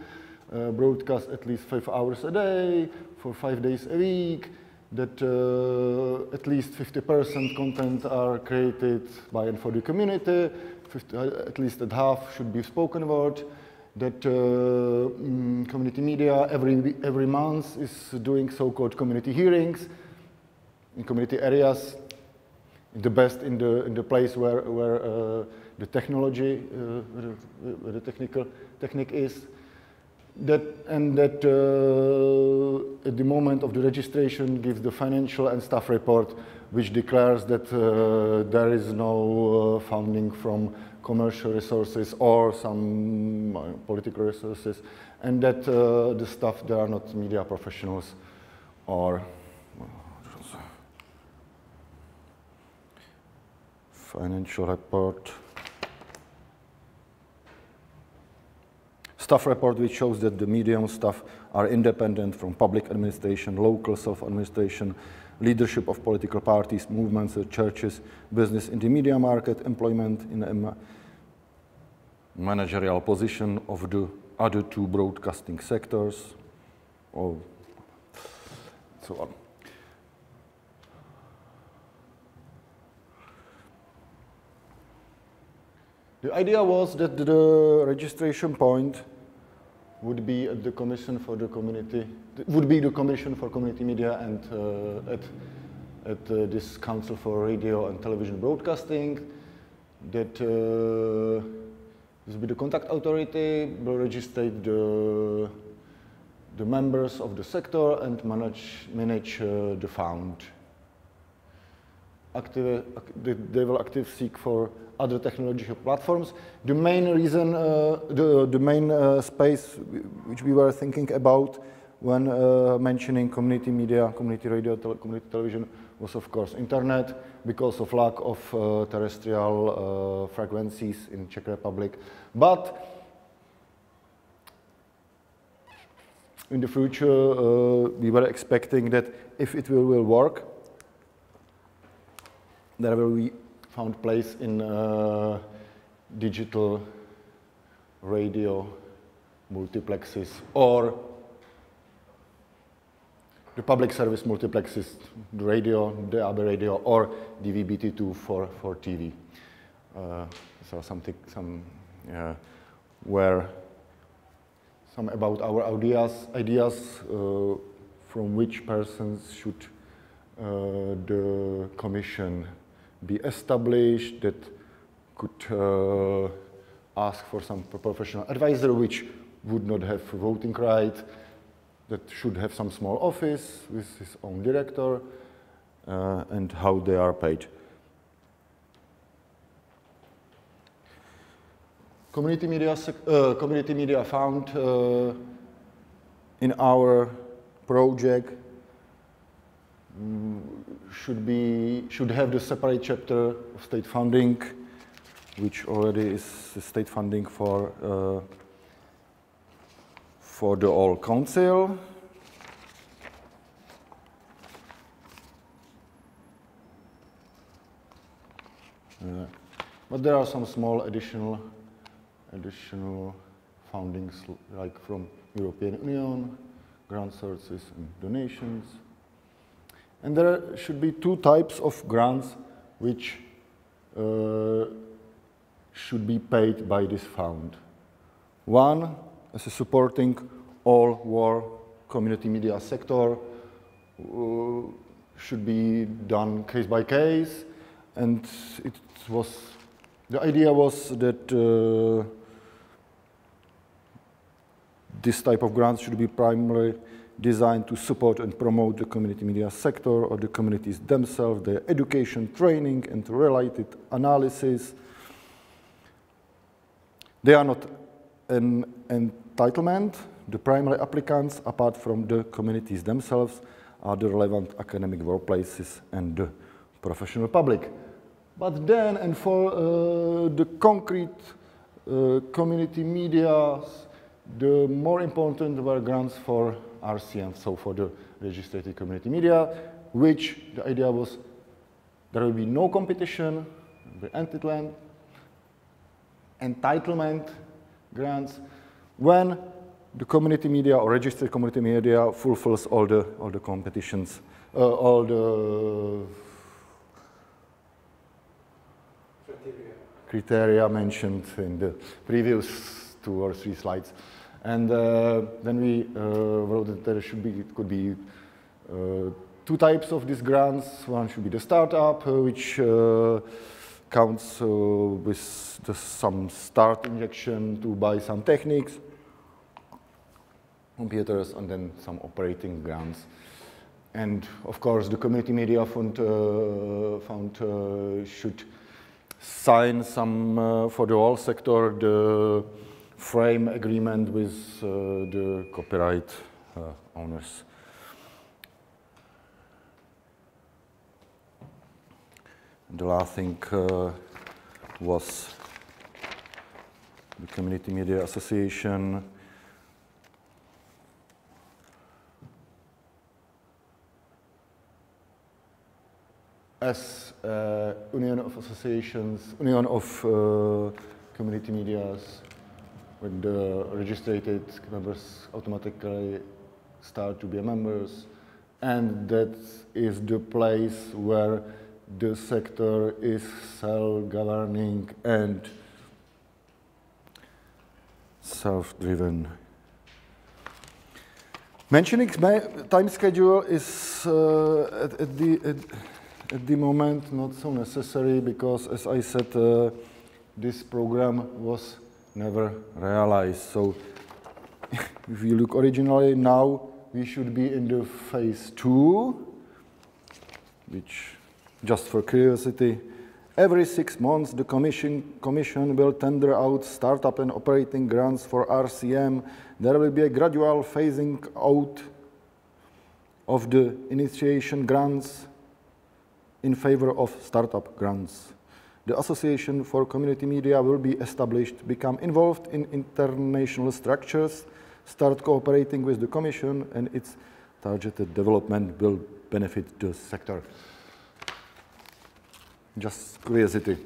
broadcast at least 5 hours a day, for 5 days a week, that at least 50% content are created by and for the community, at least at half should be spoken word, that community media every month is doing so-called community hearings in community areas, the best in the place where the technology, where the technique is. That at the moment of the registration gives the financial and staff report, which declares that there is no funding from commercial resources or some political resources, and that the staff, they are not media professionals or financial report. staff report which shows that the medium staff are independent from public administration, local self-administration, leadership of political parties, movements, churches, business in the media market, employment in a managerial position of the other two broadcasting sectors, or so on. The idea was that the registration point would be at the Commission for the Community, would be the Commission for Community Media and at this Council for Radio and Television Broadcasting, that this will be the contact authority, will register the members of the sector and manage the fund. They will actively seek for other technological platforms. The main reason, the main space which we were thinking about when mentioning community media, community radio, community television was of course internet, because of lack of terrestrial frequencies in Czech Republic. But in the future, we were expecting that if it will work, there will be found place in digital radio multiplexes or the public service multiplexes, the radio, the DAB radio, or DVB-T2 for TV. So where some about our ideas from which persons should the commission be established, that could ask for some professional advisor which would not have voting right, that should have some small office with his own director, and how they are paid. Community media fund in our project should have the separate chapter of state funding, which already is state funding for the whole council. But there are some small additional fundings, like from European Union, grant sources and donations. And there should be two types of grants which should be paid by this fund. One, as a supporting all war community media sector, should be done case by case, and the idea was that this type of grants should be primarily designed to support and promote the community media sector or the communities themselves, their education, training, and related analysis. They are not an entitlement. The primary applicants, apart from the communities themselves, are the relevant academic workplaces and the professional public. But then, and for the concrete community media, the more important were grants for RCM, so for the registered community media, which the idea was there will be no competition, the entitlement grants, when the community media or registered community media fulfills all the competitions, all the criteria mentioned in the previous 2 or 3 slides. And then we wrote that there could be 2 types of these grants. One should be the startup, which counts with some start injection to buy some techniques, computers, and then some operating grants. And of course, the community media fund should sign some, for the whole sector, the frame agreement with the copyright owners. The last thing was the Community Media Association as Union of Associations, Union of Community Medias, when the registered members automatically start to be members, and that is the place where the sector is self-governing and self-driven. Mentioning time schedule is at the moment not so necessary because, as I said, this program was never realized. So if you look originally, now we should be in the phase 2, which, just for curiosity, every 6 months the Commission will tender out startup and operating grants for RCM. There will be a gradual phasing out of the initiation grants in favor of startup grants. The Association for Community Media will be established, become involved in international structures, start cooperating with the Commission, and its targeted development will benefit the sector. Just curiosity,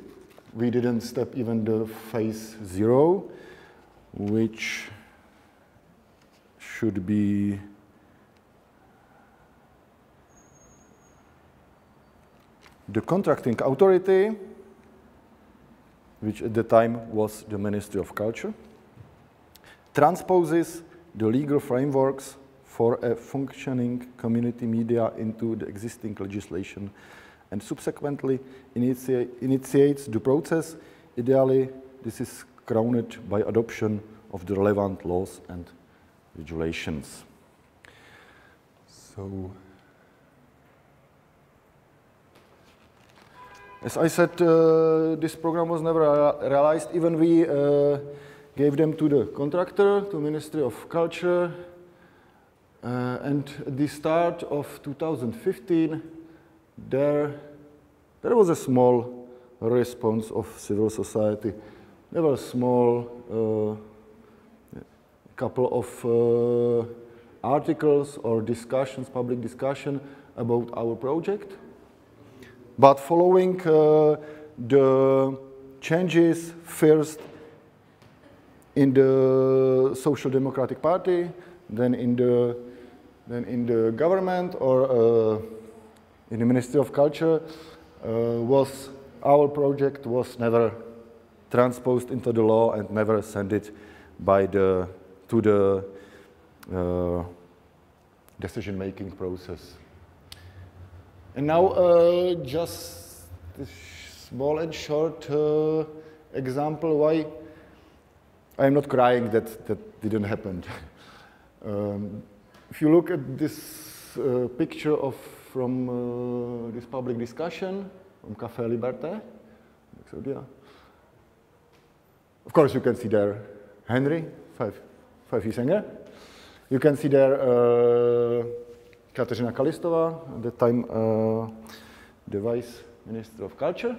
we didn't step even the phase 0, which should be the contracting authority, which at the time was the Ministry of Culture, transposes the legal frameworks for a functioning community media into the existing legislation and subsequently initiates the process. Ideally, this is crowned by adoption of the relevant laws and regulations. So, as I said, this program was never realized. Even we gave them to the contractor, to Ministry of Culture, and at the start of 2015, there was a small response of civil society. There were small couple of articles or discussions, public discussion about our project. But following the changes first in the Social Democratic Party, then in the government or in the Ministry of Culture, our project was never transposed into the law and never sent it to the decision-making process. And now, just a small and short example why I'm not crying that didn't happen. If you look at this picture from this public discussion from Café Liberté, of course you can see there Henry, five years younger. You can see there Kateřina Kalistová, at the time the Vice Minister of Culture.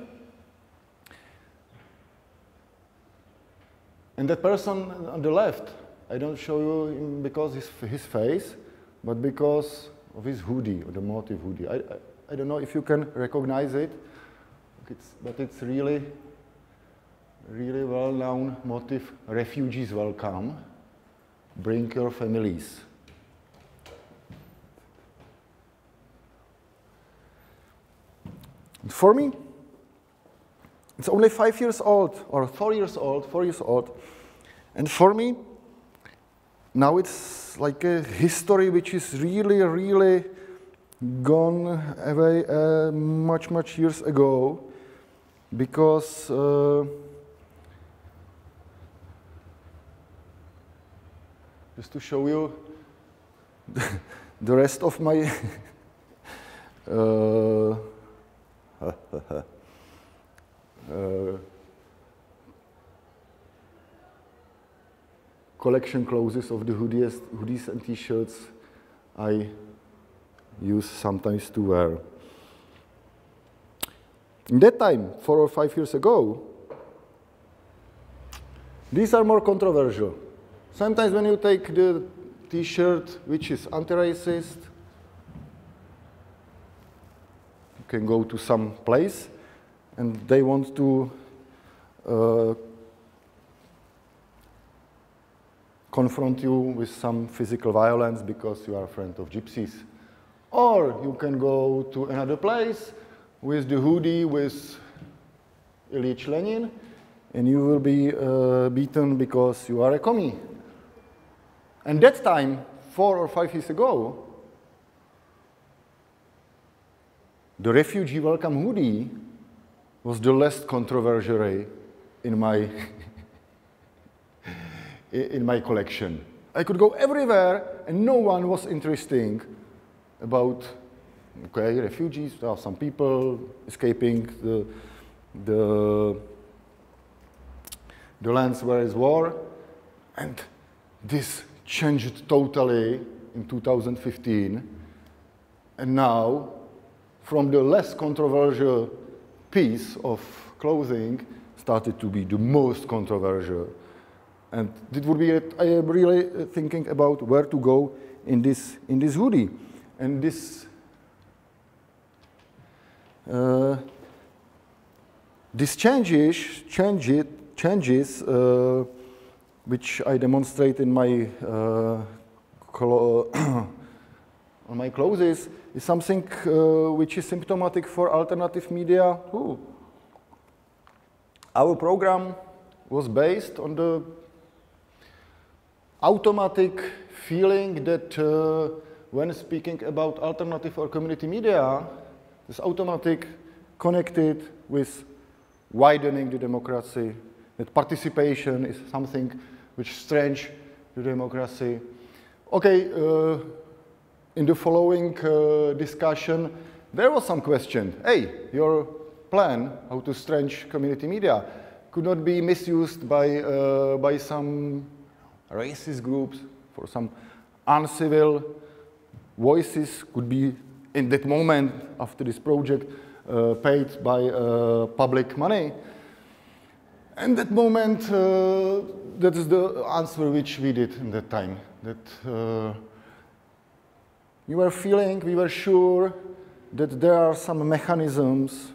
And that person on the left, I don't show you him because his face, but because of his hoodie, or the motif hoodie. I don't know if you can recognize it, but it's really well-known motif, refugees welcome, bring your families. For me, it's only 5 years old, or 4 years old, and for me, now it's like a history which is really gone away much years ago, because just to show you the rest of my collection clothes of the hoodies and t-shirts I use sometimes to wear. In that time, 4 or 5 years ago, these are more controversial. Sometimes when you take the t-shirt which is anti-racist, can go to some place and they want to confront you with some physical violence because you are a friend of gypsies. Or you can go to another place with the hoodie with Ilyich Lenin, and you will be beaten because you are a commie. And that time, 4 or 5 years ago, the refugee welcome hoodie was the less controversial in my in my collection. I could go everywhere, and no one was interested about, okay, refugees. There are some people escaping the lands where is war, and this changed totally in 2015, and now, from the less controversial piece of clothing, started to be the most controversial. And it would be, I am really thinking about where to go in this hoodie. And this changes, which I demonstrate in my on my clothes, is something which is symptomatic for alternative media too. Our program was based on the automatic feeling that when speaking about alternative or community media, this automatic connected with widening the democracy, that participation is something which strengthens the democracy. Okay, in the following discussion, there was some question. Hey, your plan how to strengthen community media could not be misused by some racist groups, for some uncivil voices could be, in that moment, after this project, paid by public money. And that moment, that is the answer which we did in that time. That we were feeling, we were sure that there are some mechanisms,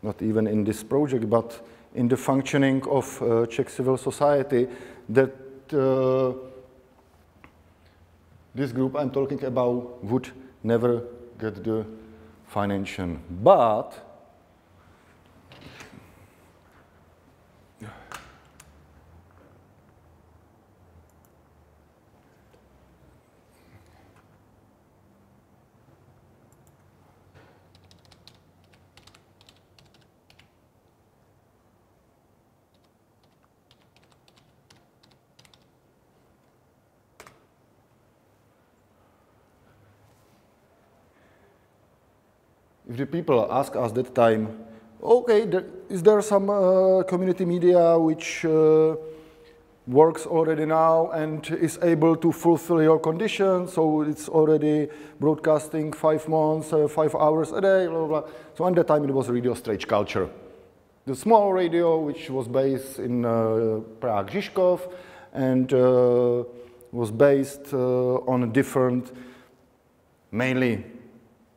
not even in this project, but in the functioning of Czech civil society, that this group I'm talking about would never get the financial. But if the people ask us that time, okay, is there some community media which works already now and is able to fulfill your conditions, so it's already broadcasting 5 months, 5 hours a day, blah, blah, blah. So at that time it was radio stage culture. The small radio, which was based in Prague, Žižkov, and was based on different, mainly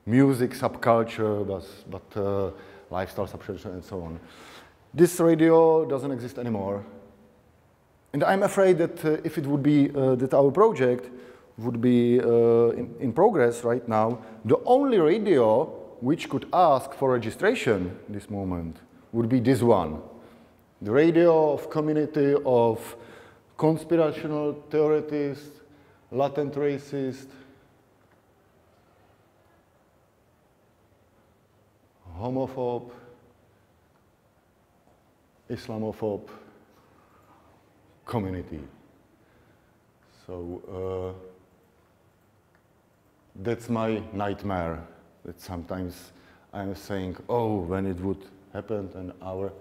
music subculture, but lifestyle subculture and so on. This radio doesn't exist anymore. And I'm afraid that if it would be that our project would be in progress right now, the only radio which could ask for registration at this moment would be this one. The radio of community of conspirational theorists, latent racists, homophobe, Islamophobe community. So that's my nightmare, that sometimes I'm saying, oh, when it would happen and our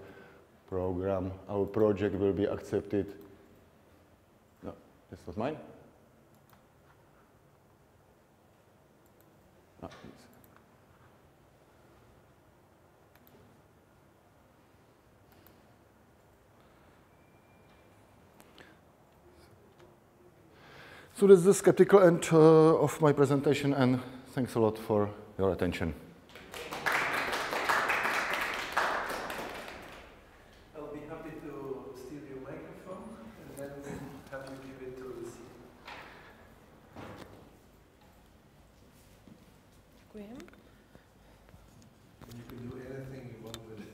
program, our project will be accepted. No, that's not mine. No, so that's the skeptical end of my presentation, and thanks a lot for your attention. I'll be happy to steal your microphone and then have you give it to Lucia. You can do anything you want with it.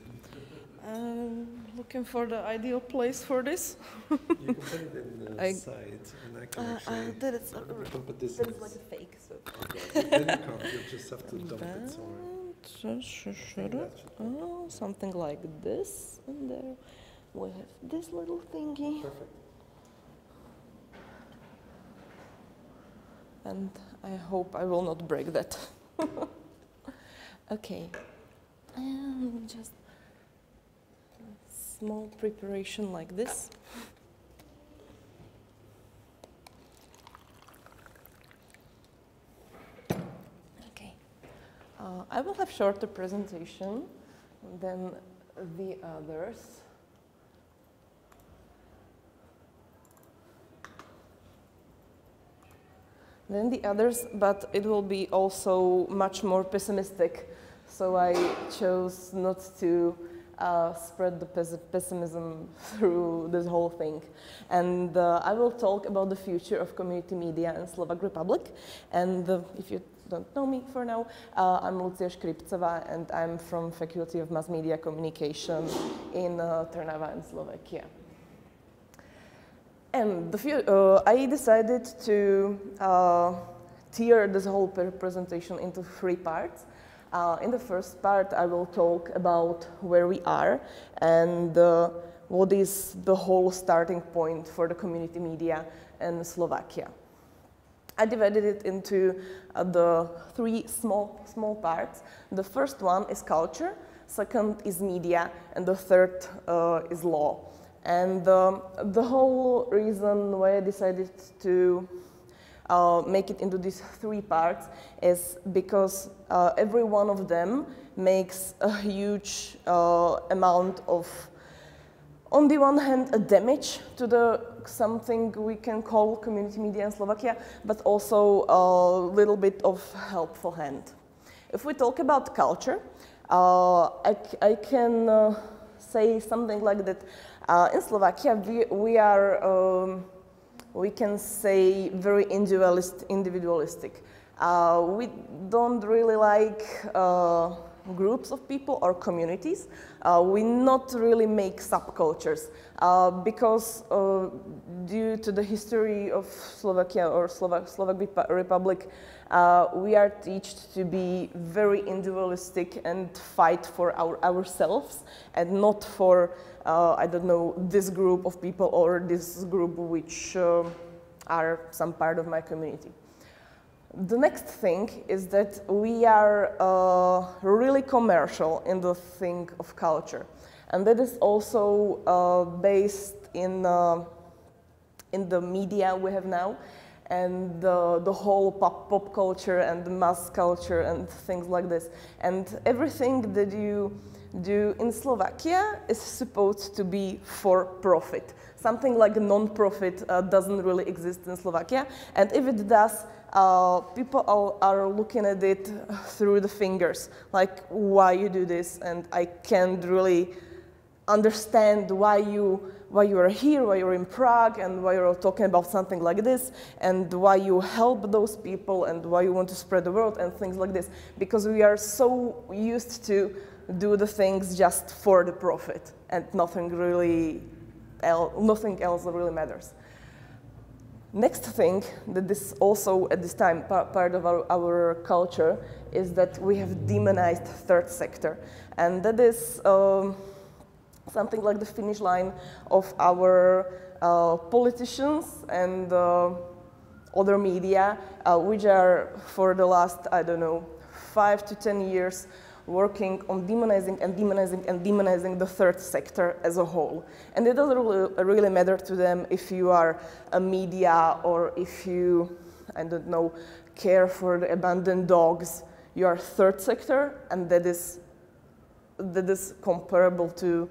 Looking for the ideal place for this. You can put it in the side, and I can actually. That is like a fake. So. Okay. Then you can't. You just have to dump it somewhere. Oh, something like this, and there we have this little thingy. Perfect. And I hope I will not break that. Okay, and just a small preparation like this. Okay, I will have shorter presentation than the others. But it will be also much more pessimistic. So I chose not to spread the pessimism through this whole thing. And I will talk about the future of community media in Slovak Republic. And if you don't know me for now, I'm Lucia Škripcová, and I'm from Faculty of Mass Media Communication in Trnava in Slovakia. And I decided to tear this whole presentation into 3 parts. In the first part, I will talk about where we are and what is the whole starting point for the community media in Slovakia. I divided it into the 3 small parts. The first one is culture, second is media, and the third is law. And the whole reason why I decided to make it into these 3 parts is because every one of them makes a huge amount of, on the one hand, a damage to the something we can call community media in Slovakia, but also a little bit of helpful hand. If we talk about culture, I can say something like that. In Slovakia, we can say very individualistic. We don't really like groups of people or communities. We not really make subcultures because due to the history of Slovakia or Slovak Republic, we are taught to be very individualistic and fight for ourselves and not for I don't know, this group of people or this group which are some part of my community. The next thing is that we are really commercial in the thing of culture. And that is also based in the media we have now and the whole pop culture and the mass culture and things like this. And everything that you do in Slovakia is supposed to be for profit. Something like a non-profit doesn't really exist in Slovakia, and if it does, people are looking at it through the fingers, like why you do this, and I can't really understand why you are here, why you're in Prague, and why you're talking about something like this, and why you help those people, and why you want to spread the word, and things like this, because we are so used to do the things just for the profit, and nothing else really matters. Next thing that is also at this time part of our culture is that we have demonized third sector, and that is something like the finish line of our politicians and other media, which are for the last, I don't know, 5 to 10 years working on demonizing the third sector as a whole. And it doesn't really matter to them if you are a media or if you, I don't know, care for the abandoned dogs. You are third sector, and that is comparable to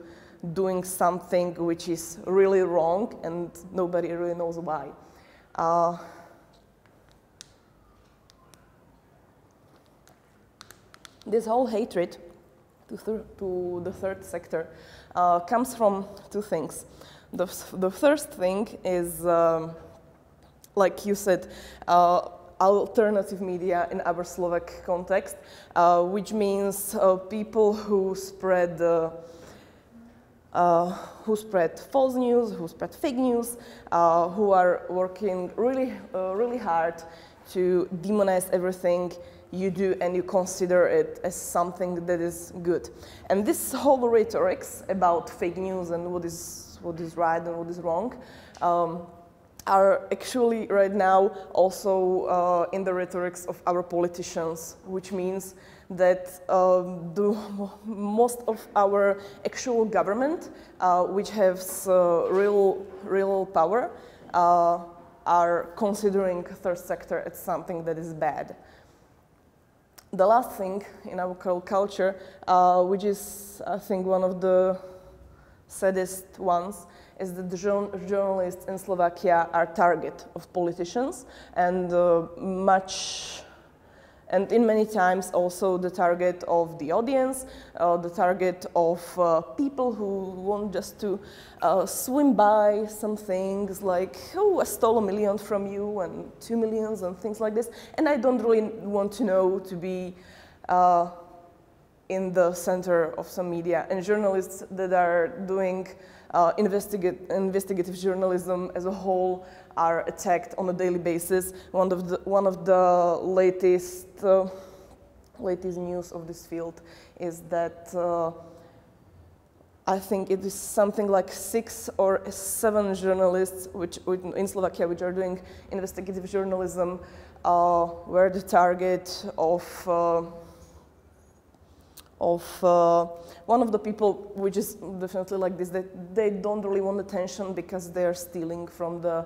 doing something which is really wrong and nobody really knows why. This whole hatred to the third sector comes from two things. The first thing is, like you said, alternative media in our Slovak context, which means people who spread false news, who spread fake news, who are working really hard to demonize everything you do and you consider it as something that is good. And this whole rhetoric about fake news and what is right and what is wrong are actually right now also in the rhetorics of our politicians, which means that most of our actual government, which has real power, are considering third sector as something that is bad. The last thing in our culture, which is, I think, one of the saddest ones, is that the journalists in Slovakia are target of politicians and in many times also the target of the audience, the target of people who want just to swim by some things like, oh, I stole $1 million from you and 2 million and things like this. And I don't really want to know to be in the center of some media. And journalists that are doing investigative journalism as a whole are attacked on a daily basis. One of the latest news of this field is that I think it is something like 6 or 7 journalists in Slovakia which are doing investigative journalism were the target of one of the people, which is definitely like this, that they don't really want attention because they are stealing from the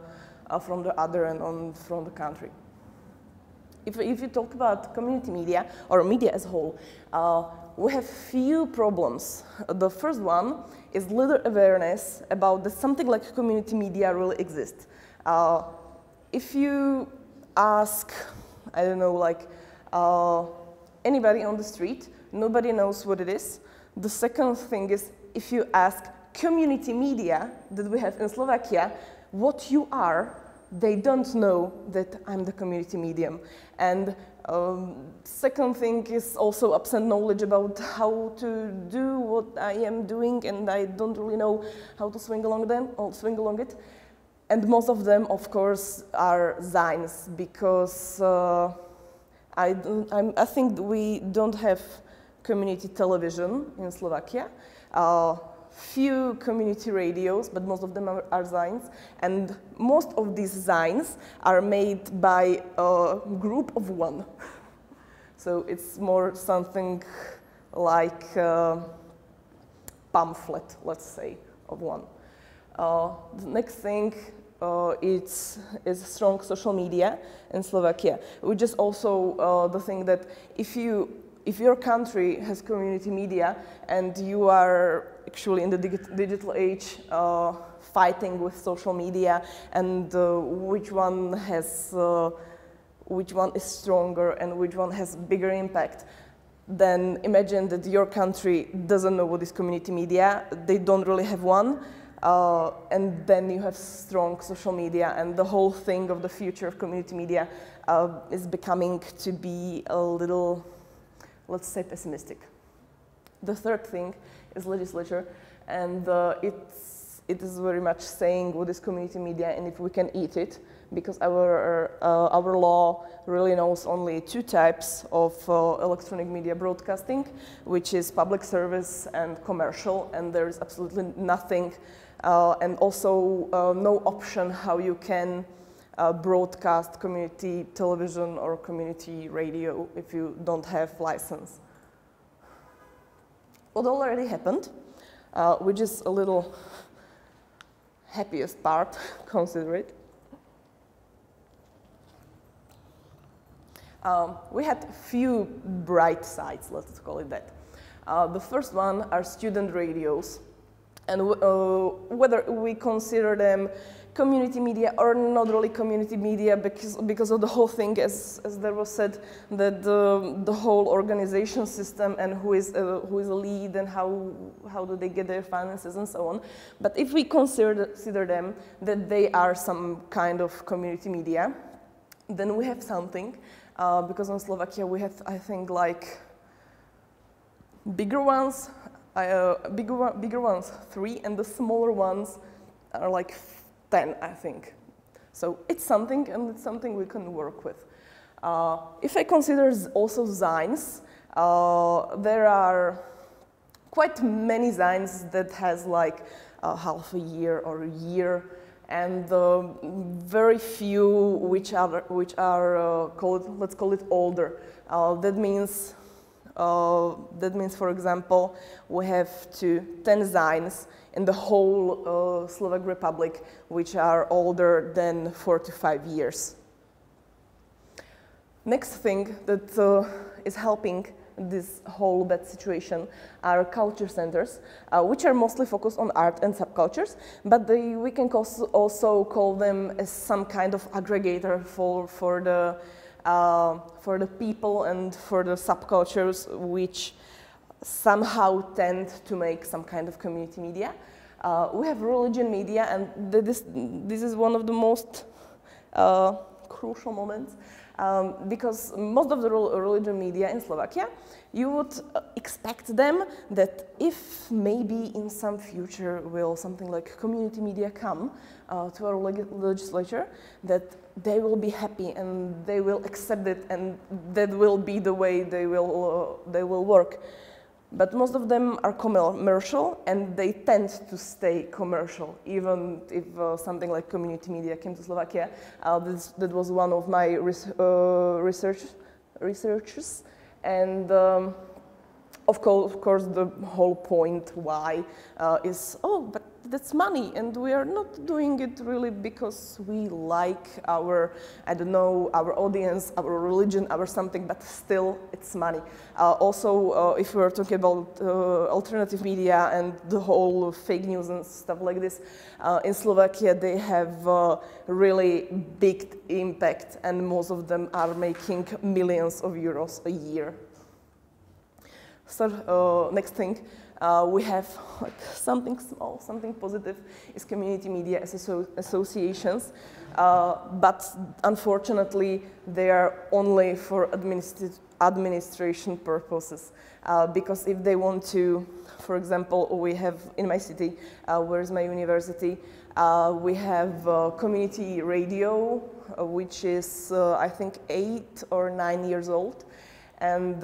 other and from the country. If you talk about community media or media as a whole, we have few problems. The first one is little awareness about that something like community media really exists. If you ask, I don't know, like anybody on the street, nobody knows what it is. The second thing is, if you ask community media that we have in Slovakia, what you are, they don't know that I'm the community medium. And second thing is also absent knowledge about how to do what I am doing, and I don't really know how to swing along it. And most of them, of course, are signs, because I think we don't have community television in Slovakia. Few community radios, but most of them are signs, and most of these signs are made by a group of one. So it's more something like a pamphlet, let's say, of one. The next thing is strong social media in Slovakia, which is also the thing that if your country has community media and you are actually in the digital age fighting with social media and which one is stronger and which one has bigger impact, then imagine that your country doesn't know what is community media, they don't really have one, and then you have strong social media, and the whole thing of the future of community media is becoming to be a little, let's say, pessimistic. The third thing is legislature, and it is very much saying what is community media and if we can eat it, because our law really knows only 2 types of electronic media broadcasting, which is public service and commercial, and there is absolutely nothing and also no option how you can broadcast community television or community radio if you don't have license. What already happened, which is a little happiest part, consider it. We had a few bright sides, let's call it that. The first one are student radios, and whether we consider them community media or not really community media, because of the whole thing, as there was said, that the whole organization system and who is a lead and how do they get their finances and so on. But if we consider them that they are some kind of community media, then we have something, because in Slovakia we have, I think, like bigger ones 3, and the smaller ones are like 10, I think. So it's something, and it's something we can work with. If I consider also signs, there are quite many signs that has like half a year or a year, and very few which are called, let's call it older. That means, for example, we have 10 signs in the whole Slovak Republic which are older than 45 years. Next thing that is helping this whole bad situation are culture centers, which are mostly focused on art and subcultures, but we can also call them as some kind of aggregator for the people and for the subcultures which somehow tend to make some kind of community media. We have religion media, and this is one of the most crucial moments, because most of the religion media in Slovakia, you would expect them that if maybe in some future will something like community media come to our legislature, that they will be happy and they will accept it, and that will be the way they will work. But most of them are commercial, and they tend to stay commercial, even if something like community media came to Slovakia. That was one of my researches, and of course the whole point why is, but that's money, and we are not doing it really because we like our, I don't know, our audience, our religion, our something, but still it's money. Also, if we're talking about alternative media and the whole fake news and stuff like this, in Slovakia they have really big impact, and most of them are making millions of euros a year. So next thing, we have like something small, something positive, is community media associations, but unfortunately they are only for administration purposes, because if they want to, for example, we have in my city, where is my university, we have community radio, which is I think 8 or 9 years old. And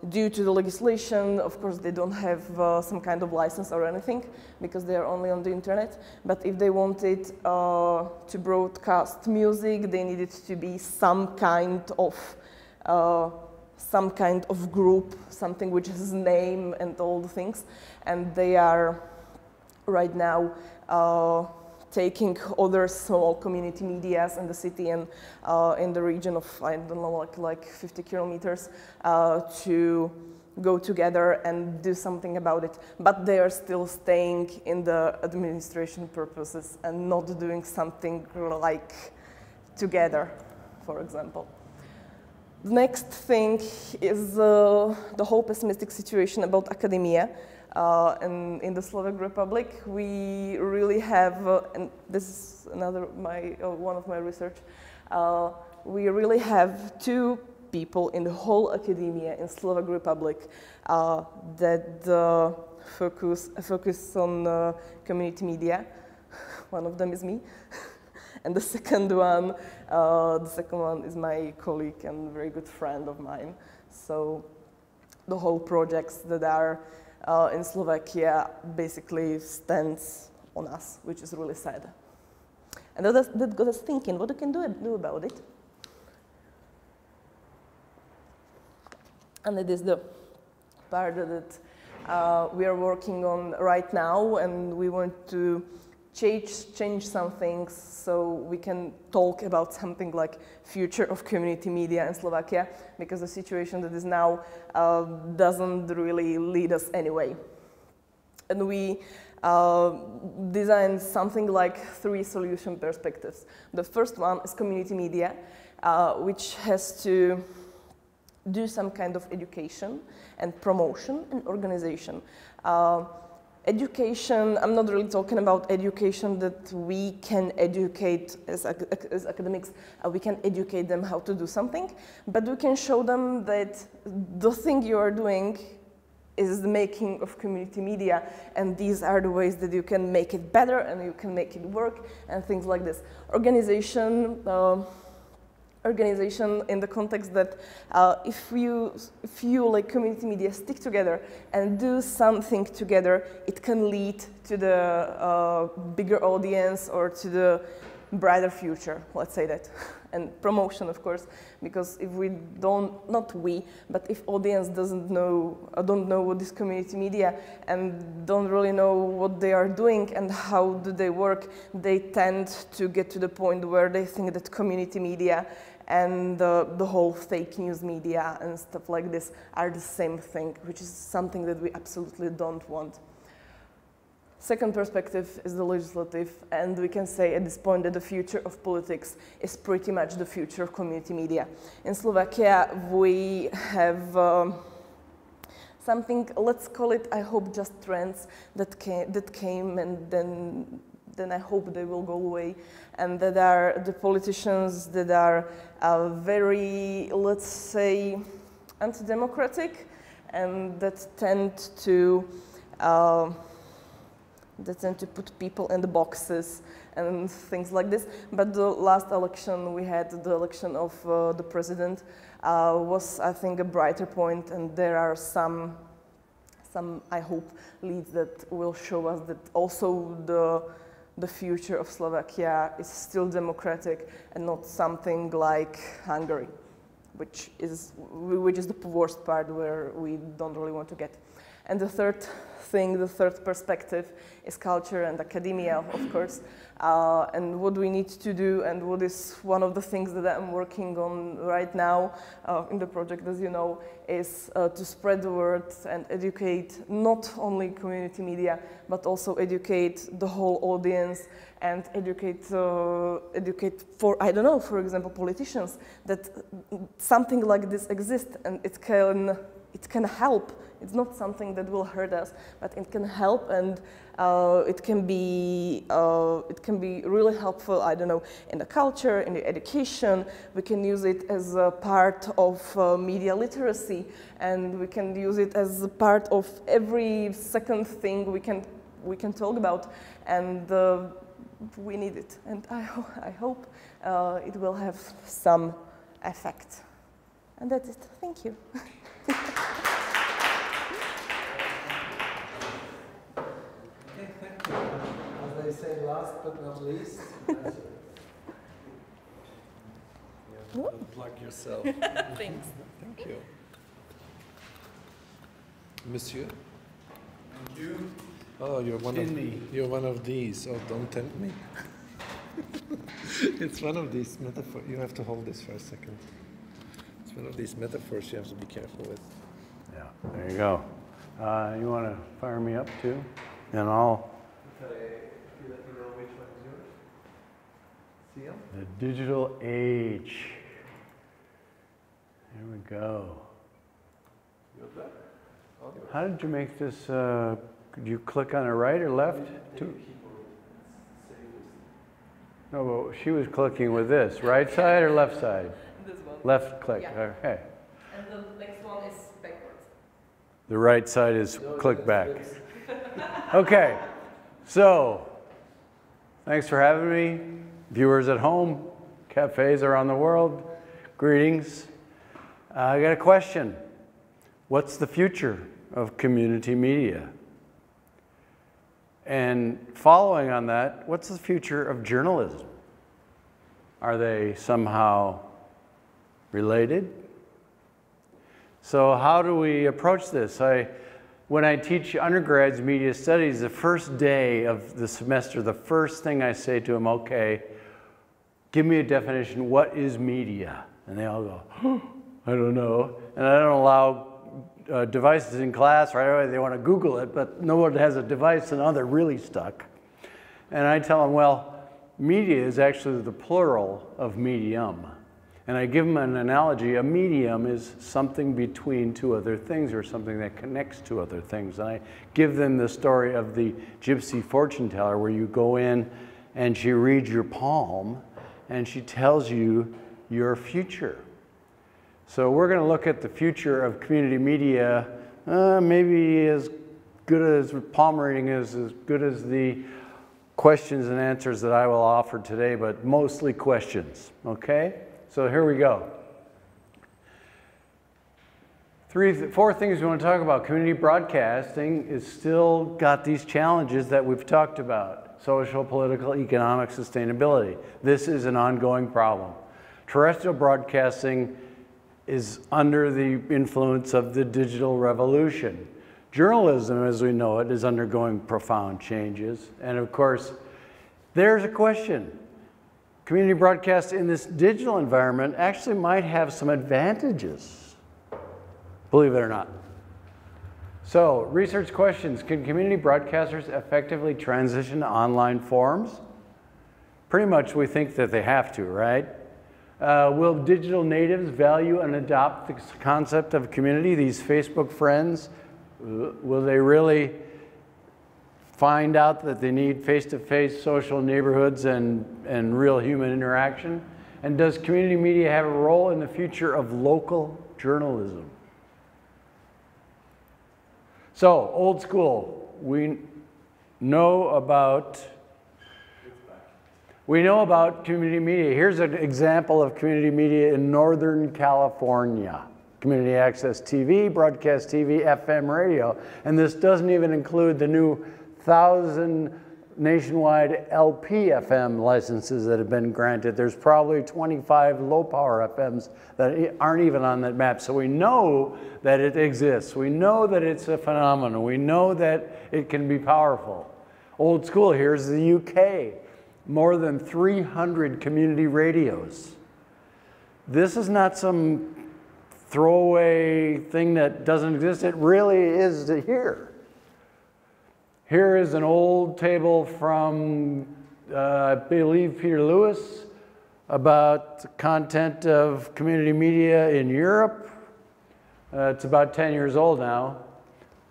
due to the legislation, of course, they don't have some kind of license or anything, because they are only on the internet. But if they wanted to broadcast music, they needed to be some kind of group, something which has a name and all the things. And they are right now taking other small community medias in the city and in the region of, I don't know, like 50 kilometers to go together and do something about it. But they are still staying in the administration purposes and not doing something like together, for example. The next thing is the whole pessimistic situation about academia. In the Slovak Republic, we really have, and this is another one of my research, we really have 2 people in the whole academia in Slovak Republic that focus on community media. One of them is me, and the second one is my colleague and very good friend of mine. So the whole projects that are in Slovakia basically stands on us, which is really sad. And that got us thinking, what we can do about it? And it is the part that we are working on right now, and we want to change some things so we can talk about something like future of community media in Slovakia, because the situation that is now doesn't really lead us anyway. And we designed something like 3 solution perspectives. The first one is community media, which has to do some kind of education and promotion and organization. Education, I'm not really talking about education that we can educate as academics, we can educate them how to do something, but we can show them that the thing you are doing is the making of community media, and these are the ways that you can make it better and you can make it work and things like this. Organization in the context that if you like community media stick together and do something together, it can lead to the bigger audience or to the brighter future, let's say that. And promotion, of course, because if we don't, not we, but if audience don't know what is community media and don't really know what they are doing and how do they work, they tend to get to the point where they think that community media and the whole fake news media and stuff like this are the same thing, which is something that we absolutely don't want. Second perspective is the legislative, and we can say at this point that the future of politics is pretty much the future of community media. In Slovakia, we have something, let's call it, I hope, just trends that came and then I hope they will go away, and that are the politicians that are very, let's say, anti-democratic, and that tend to put people in the boxes and things like this. But the last election we had, the election of the president, was, I think, a brighter point, and there are some, I hope, leads that will show us that also the future of Slovakia is still democratic and not something like Hungary, which is the worst part where we don't really want to get. And the third thing, the third perspective is culture and academia, of course, and what we need to do, and what is one of the things that I'm working on right now in the project, as you know, is to spread the word and educate not only community media, but also educate the whole audience and educate for, I don't know, for example, politicians, that something like this exists and it can help. It's not something that will hurt us, but it can help, and it can be really helpful. I don't know, in the culture, in the education. We can use it as a part of media literacy, and we can use it as a part of every second thing we can talk about, and we need it. And I hope it will have some effect. And that's it. Thank you. As they say, last but not least. You have to plug yourself. Thanks. Thank you. Monsieur? Thank you. Oh, you're one of these. Oh, don't tempt me. It's one of these metaphors. You have to hold this for a second. It's one of these metaphors you have to be careful with. Yeah, there you go. You want to fire me up too? And I'll... Let me know which one is yours. Seal? The digital age. There we go. How did you make this? Could you click on the right or left? No, but she was clicking with this. Right side or left side? This one. Left click. Yeah. Okay. And the next one is backwards. The right side is click back. Okay. So, thanks for having me. Viewers at home, cafes around the world, greetings. I got a question. What's the future of community media? And following on that, what's the future of journalism? Are they somehow related? So how do we approach this? When I teach undergrads media studies, the first day of the semester, the first thing I say to them, okay, give me a definition, what is media? And they all go, I don't know. And I don't allow devices in class, right away they want to Google it, but no one has a device, and now they're really stuck. And I tell them, well, media is actually the plural of medium. And I give them an analogy. A medium is something between two other things, or something that connects two other things. And I give them the story of the gypsy fortune teller, where you go in and she reads your palm and she tells you your future. So we're going to look at the future of community media, maybe as good as palm reading is, as good as the questions and answers that I will offer today, but mostly questions, okay? So here we go. Four things we want to talk about. Community broadcasting is still got these challenges that we've talked about: social, political, economic, sustainability. This is an ongoing problem. Terrestrial broadcasting is under the influence of the digital revolution. Journalism, as we know it, is undergoing profound changes. And of course, there's a question. Community broadcast in this digital environment actually might have some advantages, believe it or not. So, research questions. Can community broadcasters effectively transition to online forums? Pretty much we think that they have to, right? Will digital natives value and adopt the concept of community? These Facebook friends, will they really find out that they need face-to-face social neighborhoods and real human interaction? And does community media have a role in the future of local journalism? So, old school, we know about community media. Here's an example of community media in Northern California. Community access TV, broadcast TV, FM radio. And this doesn't even include the new 1,000 nationwide LP-FM licenses that have been granted. There's probably 25 low-power FMs that aren't even on that map. So we know that it exists. We know that it's a phenomenon. We know that it can be powerful. Old school, here's the UK. More than 300 community radios. This is not some throwaway thing that doesn't exist. It really is here. Here is an old table from, I believe, Peter Lewis about the content of community media in Europe. It's about 10 years old now.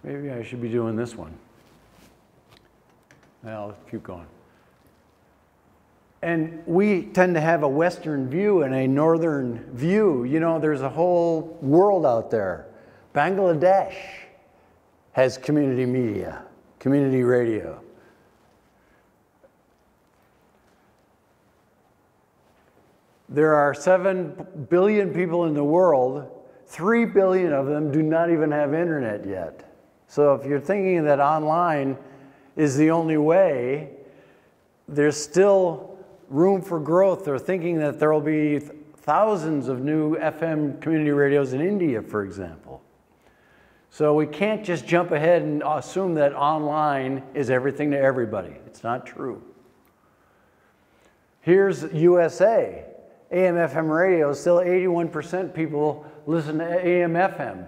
Maybe I should be doing this one. Now, let's keep going. And we tend to have a Western view and a Northern view. You know, there's a whole world out there. Bangladesh has community media, community radio. There are 7 billion people in the world. 3 billion of them do not even have internet yet. So if you're thinking that online is the only way, there's still room for growth. They're thinking that there will be thousands of new FM community radios in India, for example. So we can't just jump ahead and assume that online is everything to everybody. It's not true. Here's USA. AM/FM radio, still 81% people listen to AM/FM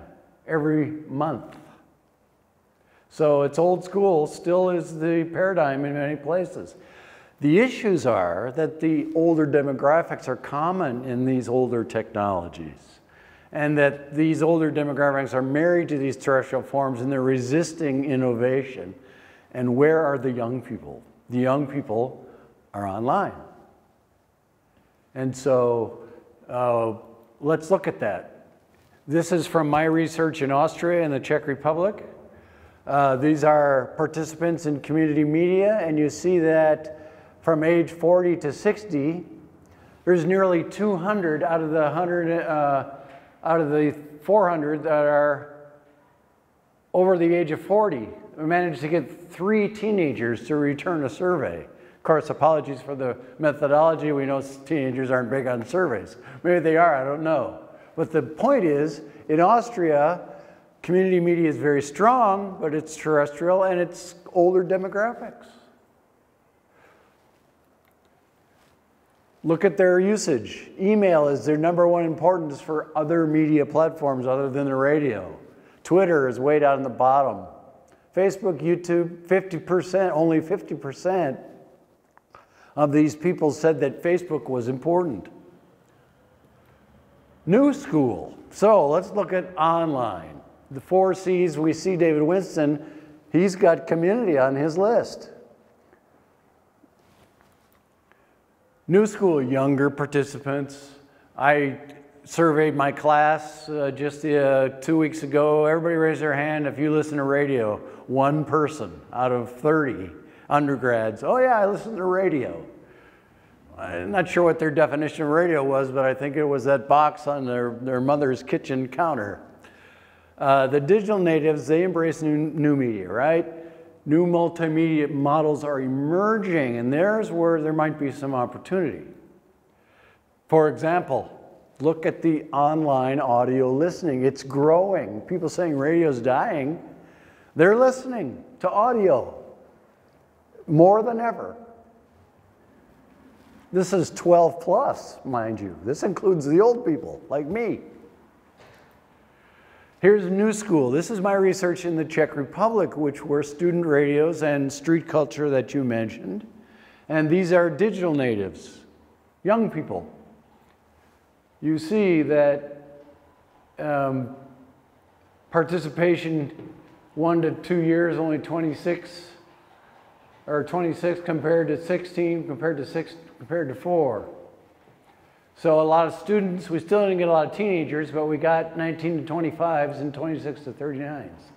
every month. So it's old school, still is the paradigm in many places. The issues are that the older demographics are common in these older technologies, and that these older demographics are married to these terrestrial forms and they're resisting innovation. And where are the young people? The young people are online. And so let's look at that. This is from my research in Austria and the Czech Republic. These are participants in community media, and you see that from age 40 to 60, there's nearly 200 out of the 400 that are over the age of 40. We managed to get 3 teenagers to return a survey. Of course, apologies for the methodology. We know teenagers aren't big on surveys. Maybe they are, I don't know. But the point is, in Austria, community media is very strong, but it's terrestrial and it's older demographics. Look at their usage. Email is their #1 importance for other media platforms other than the radio. Twitter is way down in the bottom. Facebook, YouTube, 50%, only 50% of these people said that Facebook was important. New school. So let's look at online. The 4 C's, we see David Winston, he's got community on his list. New school, younger participants. I surveyed my class just 2 weeks ago. Everybody raised their hand if you listen to radio. 1 person out of 30 undergrads. Oh yeah, I listen to radio. I'm not sure what their definition of radio was, but I think it was that box on their mother's kitchen counter. The digital natives, they embrace new media, right? New multimedia models are emerging, and there's where there might be some opportunity. For example, look at the online audio listening. It's growing. People saying radio's dying, they're listening to audio more than ever. This is 12 plus, mind you. This includes the old people, like me. Here's New School. This is my research in the Czech Republic, which were student radios and street culture that you mentioned. And these are digital natives, young people. You see that participation 1 to 2 years, only 26 compared to 16, compared to 4. So a lot of students, we still didn't get a lot of teenagers, but we got 19 to 25s and 26 to 39s.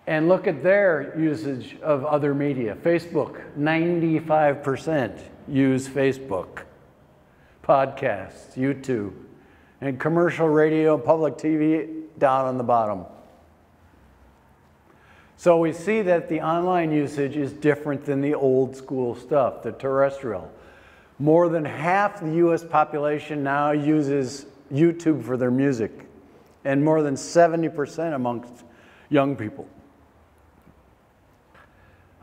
And look at their usage of other media. Facebook, 95% use Facebook. Podcasts, YouTube, and commercial radio, public TV down on the bottom. So we see that the online usage is different than the old school stuff, the terrestrial. More than half the US population now uses YouTube for their music, and more than 70% amongst young people.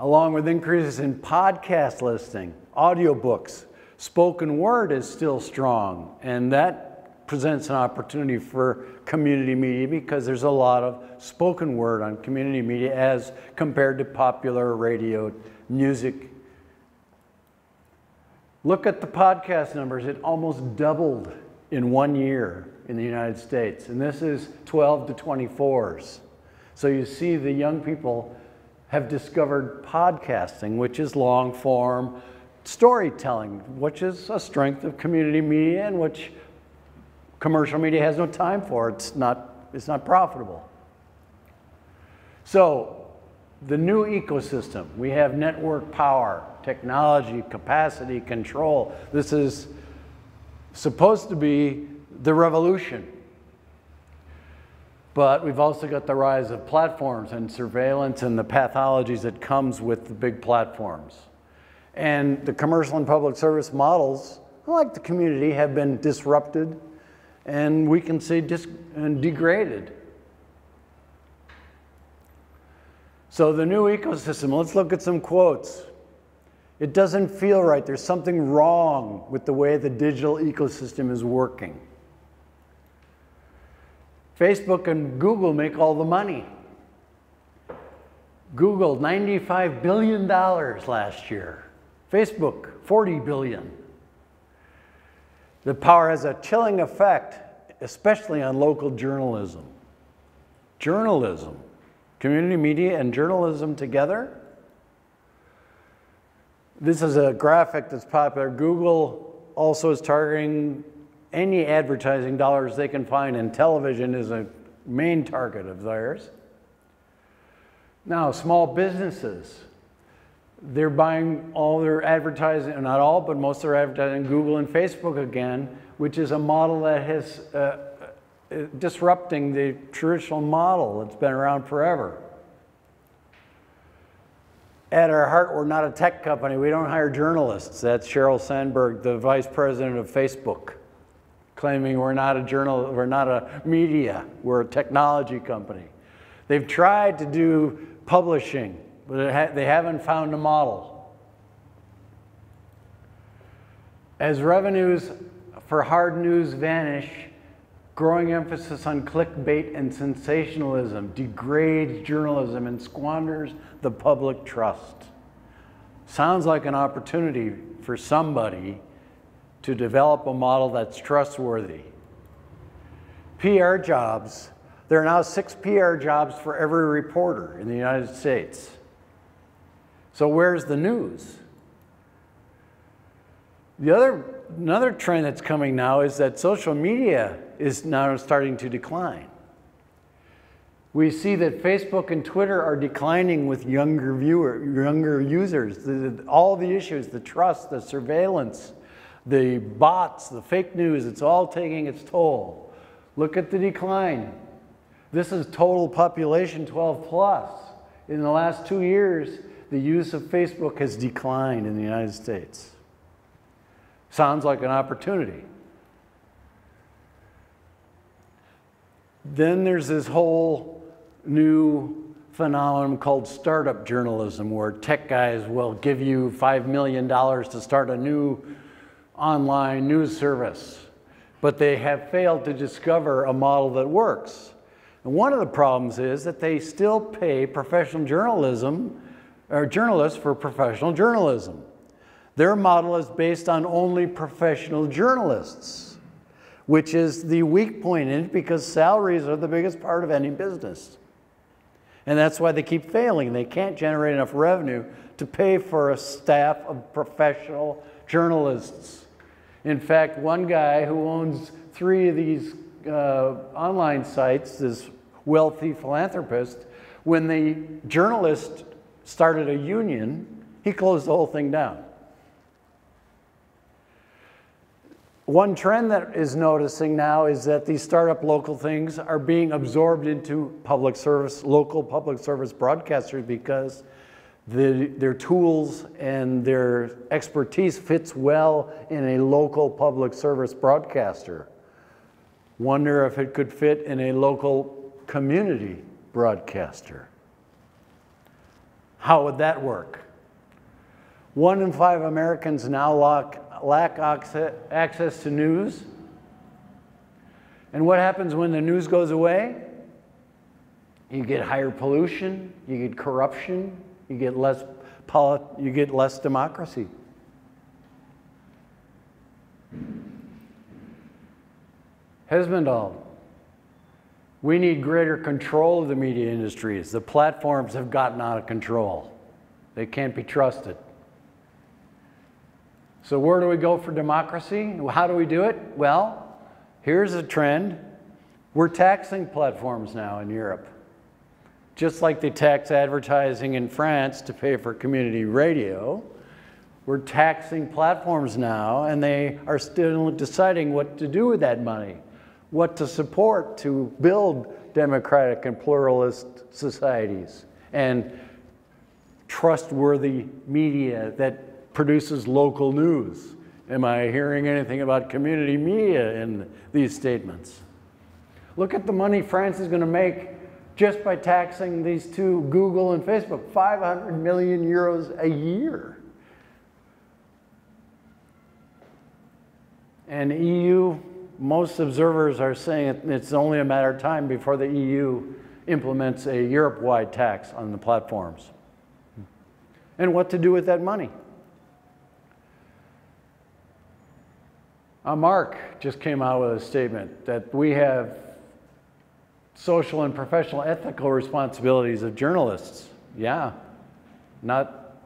Along with increases in podcast listening, audiobooks, spoken word is still strong, and that presents an opportunity for community media because there's a lot of spoken word on community media as compared to popular radio music. Look at the podcast numbers. It almost doubled in 1 year in the United States, and this is 12 to 24s. So you see the young people have discovered podcasting, which is long form storytelling, which is a strength of community media and which commercial media has no time for. It's not profitable. So the new ecosystem, we have network power, technology, capacity, control. This is supposed to be the revolution. But we've also got the rise of platforms and surveillance and the pathologies that comes with the big platforms. And the commercial and public service models, like the community, have been disrupted and we can say degraded. So the new ecosystem, let's look at some quotes. It doesn't feel right. There's something wrong with the way the digital ecosystem is working. Facebook and Google make all the money. Google, $95 billion last year. Facebook, $40 billion. The power has a chilling effect, especially on local journalism. Journalism, community media and journalism together. This is a graphic that's popular. Google also is targeting any advertising dollars they can find, and television is a main target of theirs. Now, small businesses, they're buying all their advertising, not all, but most of their advertising, Google and Facebook again, which is a model that has disrupting the traditional model that's been around forever. At our heart, we're not a tech company. We don't hire journalists. That's Sheryl Sandberg, the vice president of Facebook, claiming we're not a media, we're a technology company. They've tried to do publishing, but they haven't found a model. As revenues for hard news vanish, Growing emphasis on clickbait and sensationalism degrades journalism and squanders the public trust. Sounds like an opportunity for somebody to develop a model that's trustworthy. PR jobs. There are now 6 PR jobs for every reporter in the United States. So where's the news? Another trend that's coming now is that social media is now starting to decline. We see that Facebook and Twitter are declining with younger users. All the issues, the trust, the surveillance, the bots, the fake news, it's all taking its toll. Look at the decline. This is total population 12 plus. In the last 2 years, the use of Facebook has declined in the United States. Sounds like an opportunity. Then there's this whole new phenomenon called startup journalism, where tech guys will give you $5 million to start a new online news service, but they have failed to discover a model that works. And one of the problems is that they still pay professional journalism, or journalists for professional journalism. Their model is based on only professional journalists, which is the weak point in it, because salaries are the biggest part of any business. And that's why they keep failing. They can't generate enough revenue to pay for a staff of professional journalists. In fact, one guy who owns 3 of these online sites, this wealthy philanthropist, when the journalist started a union, he closed the whole thing down. One trend that is noticing now is that these startup local things are being absorbed into public service, local public service broadcasters, because their tools and their expertise fits well in a local public service broadcaster. Wonder if it could fit in a local community broadcaster. How would that work? 1 in 5 Americans now lack access to news. And what happens when the news goes away? You get higher pollution, you get corruption, you get less democracy. Hesmondal. We need greater control of the media industries. The platforms have gotten out of control. They can't be trusted. So where do we go for democracy? How do we do it? Well, here's a trend. We're taxing platforms now in Europe. Just like they tax advertising in France to pay for community radio, we're taxing platforms now, and they are still deciding what to do with that money, what to support to build democratic and pluralist societies, and trustworthy media that produces local news. Am I hearing anything about community media in these statements? Look at the money France is going to make just by taxing these 2, Google and Facebook, 500 million euros a year. And EU, most observers are saying it's only a matter of time before the EU implements a Europe-wide tax on the platforms. And what to do with that money? Mark just came out with a statement that we have social and professional ethical responsibilities of journalists. Yeah, not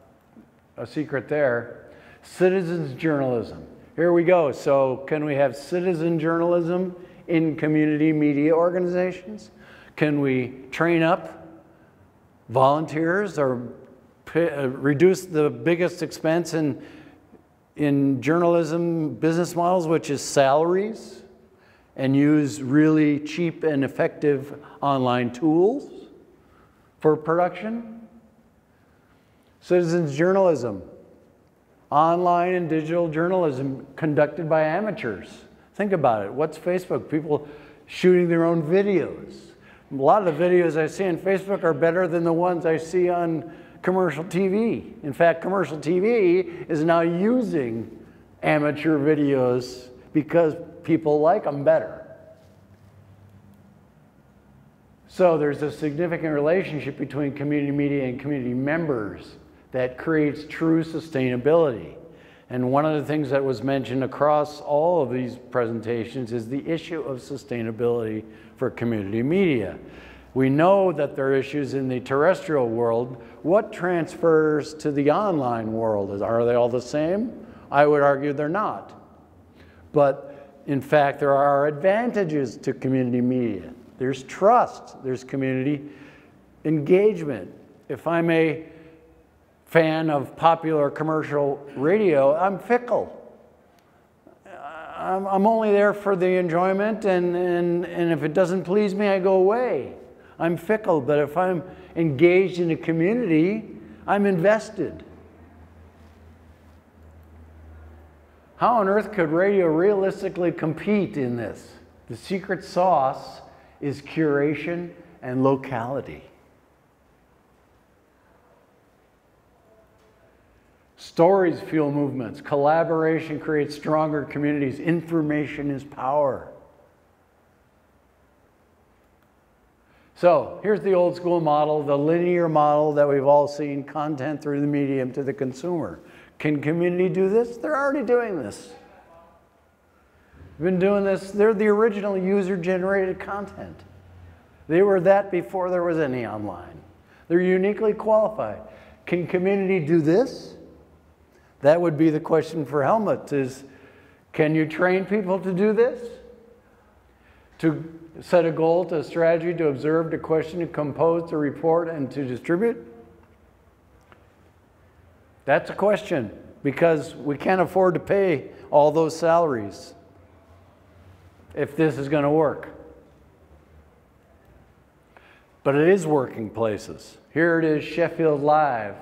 a secret there. Citizens journalism. Here we go. So can we have citizen journalism in community media organizations? Can we train up volunteers or reduce the biggest expense in journalism business models, which is salaries, and use really cheap and effective online tools for production? Citizens journalism, online and digital journalism conducted by amateurs. Think about it. What's Facebook? People shooting their own videos. A lot of the videos I see on Facebook are better than the ones I see on commercial TV. In fact, commercial TV is now using amateur videos because people like them better. So there's a significant relationship between community media and community members that creates true sustainability. And one of the things that was mentioned across all of these presentations is the issue of sustainability for community media. We know that there are issues in the terrestrial world. What transfers to the online world? Are they all the same? I would argue they're not. But in fact, there are advantages to community media. There's trust, there's community engagement. If I'm a fan of popular commercial radio, I'm fickle. I'm only there for the enjoyment, and if it doesn't please me, I go away. I'm fickle, but if I'm engaged in a community, I'm invested. How on earth could radio realistically compete in this? The secret sauce is curation and locality. Stories fuel movements. Collaboration creates stronger communities. Information is power. So here's the old school model, the linear model that we've all seen, content through the medium to the consumer. Can community do this? They're already doing this. They've been doing this. They're the original user-generated content. They were that before there was any online. They're uniquely qualified. Can community do this? That would be the question for Helmut is, can you train people to do this? To set a goal, to a strategy, to observe, to question, to compose, to report, and to distribute? That's a question, because we can't afford to pay all those salaries if this is going to work. But it is working places. Here it is, Sheffield Live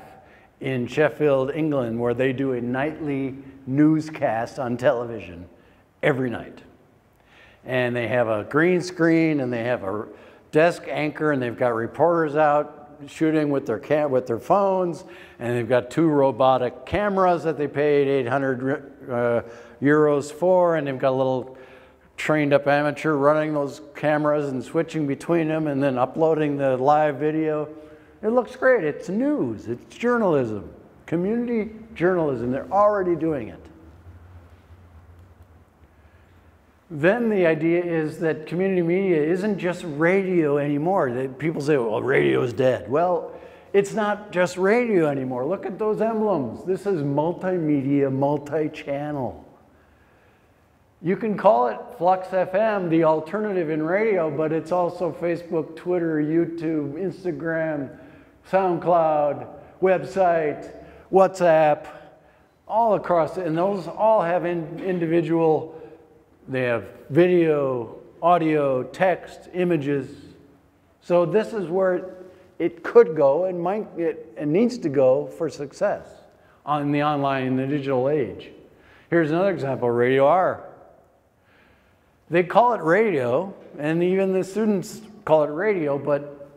in Sheffield, England, where they do a nightly newscast on television every night. And they have a green screen, and they have a desk anchor, and they've got reporters out shooting with their phones, and they've got 2 robotic cameras that they paid 800 euros for, and they've got a little trained up amateur running those cameras and switching between them and then uploading the live video. It looks great. It's news. It's journalism. Community journalism. They're already doing it. Then the idea is that community media isn't just radio anymore. People say, well, radio is dead. Well, it's not just radio anymore. Look at those emblems. This is multimedia, multi-channel. You can call it Flux FM, the alternative in radio, but it's also Facebook, Twitter, YouTube, Instagram, SoundCloud, website, WhatsApp, all across it. And those all have individual, they have video, audio, text, images. So this is where it could go and it needs to go for success on the online and the digital age. Here's another example, Radio R. They call it radio, and even the students call it radio, but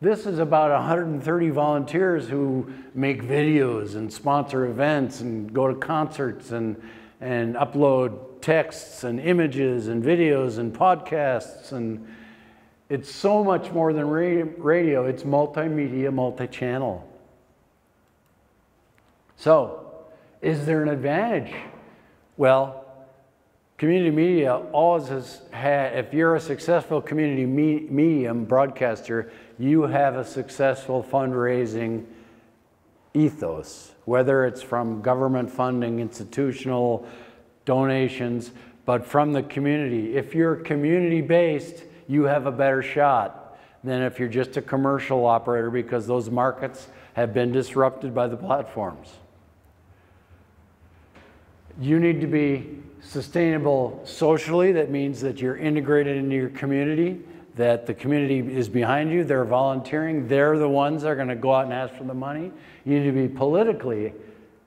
this is about 130 volunteers who make videos and sponsor events and go to concerts and upload texts and images and videos and podcasts, and it's so much more than radio. It's multimedia, multi-channel. So, is there an advantage? Well, community media always has had, if you're a successful community medium broadcaster, you have a successful fundraising ethos, whether it's from government funding, institutional donations, but from the community. If you're community-based, you have a better shot than if you're just a commercial operator, because those markets have been disrupted by the platforms. You need to be sustainable socially. That means that you're integrated into your community, that the community is behind you, they're volunteering, they're the ones that are going to go out and ask for the money. You need to be politically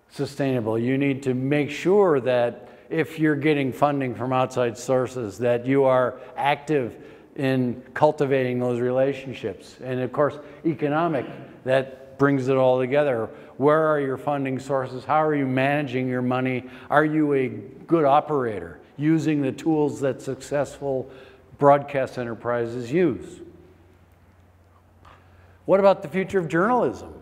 sustainable. You need to make sure that if you're getting funding from outside sources, that you are active in cultivating those relationships. And of course, economic, that brings it all together. Where are your funding sources? How are you managing your money? Are you a good operator using the tools that successful broadcast enterprises use? What about the future of journalism?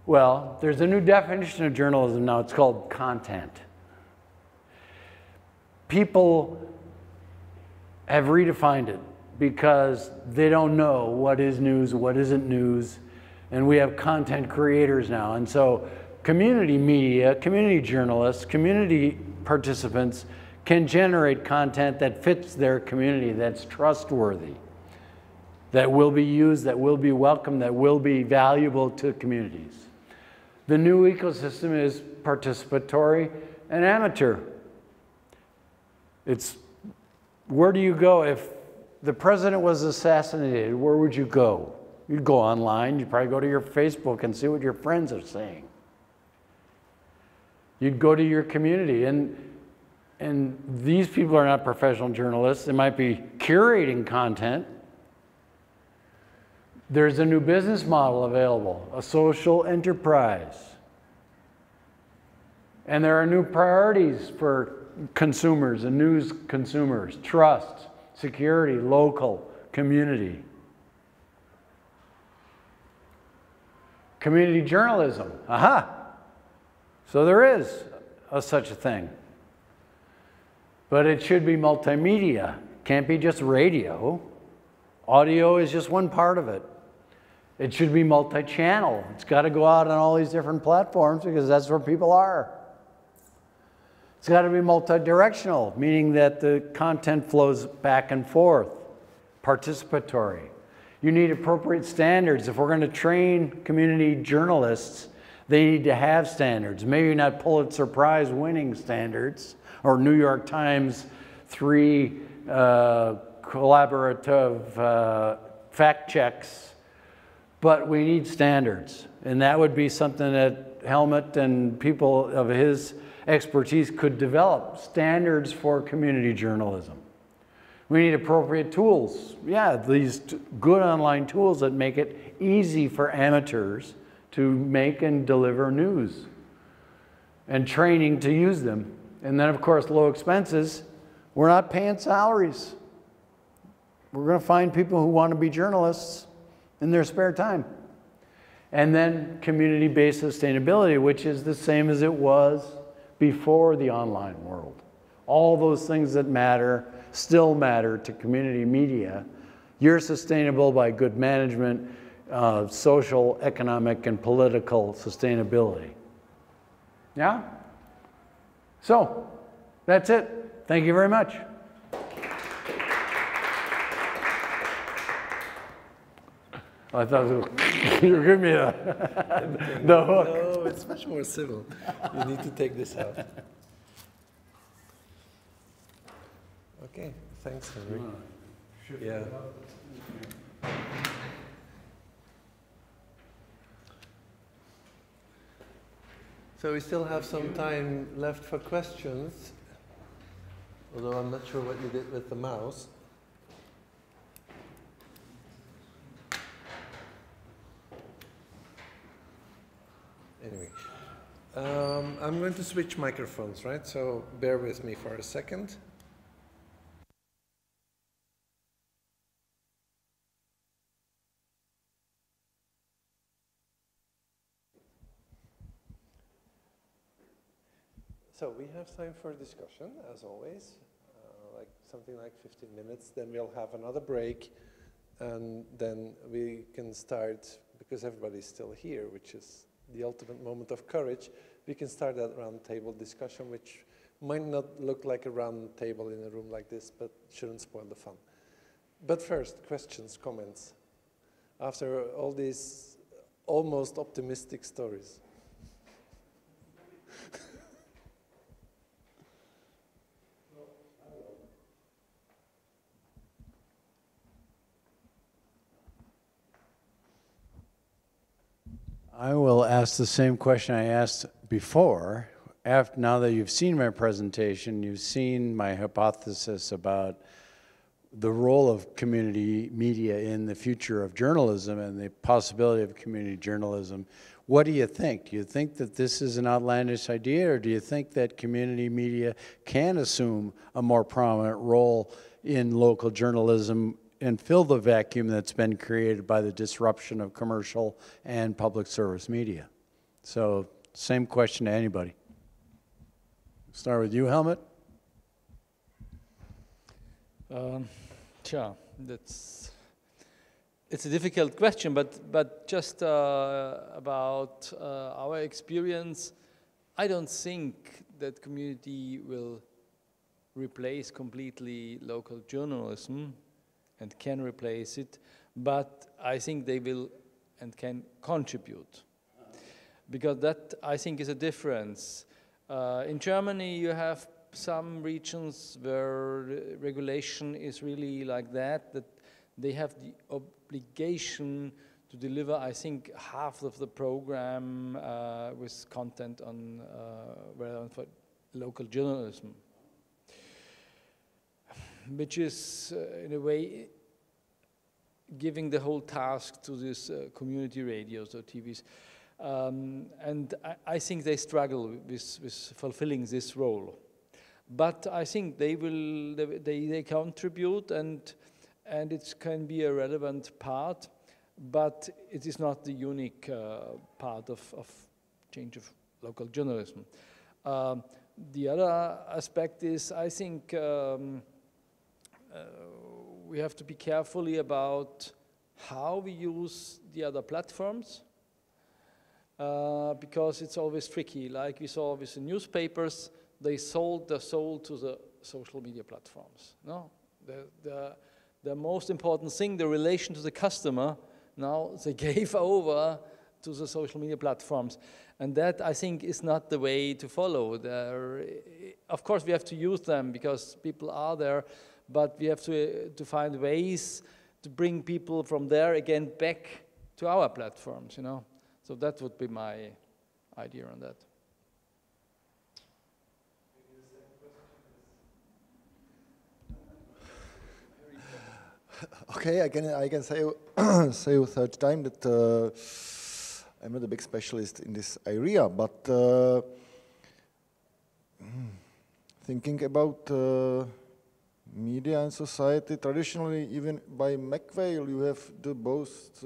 Well, there's a new definition of journalism now. It's called content. People have redefined it because they don't know what is news, what isn't news, and we have content creators now. And so community media, community journalists, community participants can generate content that fits their community, that's trustworthy, that will be used, that will be welcome, that will be valuable to communities. The new ecosystem is participatory and amateur. It's, where do you go if the president was assassinated? Where would you go? You'd go online, you'd probably go to your Facebook and see what your friends are saying. You'd go to your community, and these people are not professional journalists. They might be curating content. There's a new business model available, a social enterprise. And there are new priorities for consumers and news consumers: trust, security, local, community. Community journalism, aha! So there is such a thing. But it should be multimedia, can't be just radio. Audio is just one part of it. It should be multi-channel. It's got to go out on all these different platforms because that's where people are. It's got to be multi-directional, meaning that the content flows back and forth, participatory. You need appropriate standards. If we're going to train community journalists, they need to have standards. Maybe not Pulitzer Prize winning standards or New York Times 3 collaborative fact checks, but we need standards. And that would be something that Helmut and people of his expertise could develop, standards for community journalism. We need appropriate tools. Yeah, these good online tools that make it easy for amateurs to make and deliver news, and training to use them. And then, of course, low expenses. We're not paying salaries. We're going to find people who want to be journalists in their spare time. And then community-based sustainability, which is the same as it was before the online world. All those things that matter still matter to community media. You're sustainable by good management, social, economic, and political sustainability. Yeah? So, that's it. Thank you very much. I thought you were giving me the hook. No, it's much more civil. You need to take this out. Okay, thanks, Henry. Yeah. So we still have some time left for questions, although I'm not sure what you did with the mouse. Anyway, I'm going to switch microphones, right? So bear with me for a second. So we have time for discussion, as always, like something like 15 minutes. Then we'll have another break, and then we can start, because everybody's still here, which is the ultimate moment of courage, we can start that roundtable discussion, which might not look like a round table in a room like this, but shouldn't spoil the fun. But first, questions, comments, after all these almost optimistic stories. I will ask the same question I asked before. Now that you've seen my presentation, you've seen my hypothesis about the role of community media in the future of journalism and the possibility of community journalism. What do you think? Do you think that this is an outlandish idea, or do you think that community media can assume a more prominent role in local journalism and fill the vacuum that's been created by the disruption of commercial and public service media. So same question to anybody. Start with you, Helmut. Sure, it's a difficult question, but just about our experience, I don't think that community will replace completely local journalism and can replace it, but I think they will and can contribute. Because that, I think, is a difference. In Germany, you have some regions where regulation is really like that they have the obligation to deliver, I think, half of the program with content on relevant for local journalism, which is, in a way, giving the whole task to these community radios or TVs. And I think they struggle with fulfilling this role. But I think they contribute, and it can be a relevant part, but it is not the unique part of change of local journalism. The other aspect is, I think, we have to be carefully about how we use the other platforms, because it's always tricky. Like we saw with the newspapers, they sold their soul to the social media platforms. No, the most important thing, the relation to the customer, now they gave over to the social media platforms. And that, I think, is not the way to follow. Of course, we have to use them because people are there, but we have to find ways to bring people from there again back to our platforms, you know. So that would be my idea on that. Okay, I can say say a third time that I'm not a big specialist in this area, but thinking about media and society, traditionally, even by McVeigh, you have the both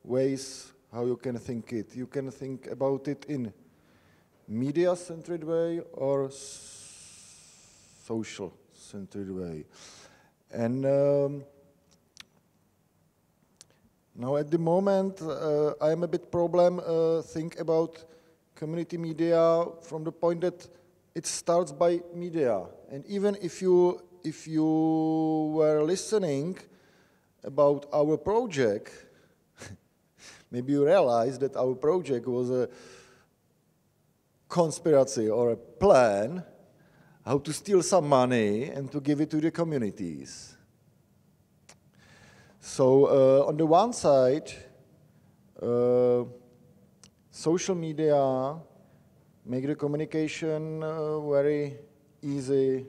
ways how you can think it. You can think about it in media-centered way or social-centered way. And now at the moment, I am a bit problem think about community media from the point that it starts by media. And even if you were listening about our project, maybe you realize that our project was a conspiracy or a plan how to steal some money and to give it to the communities. So on the one side, social media make the communication very easy,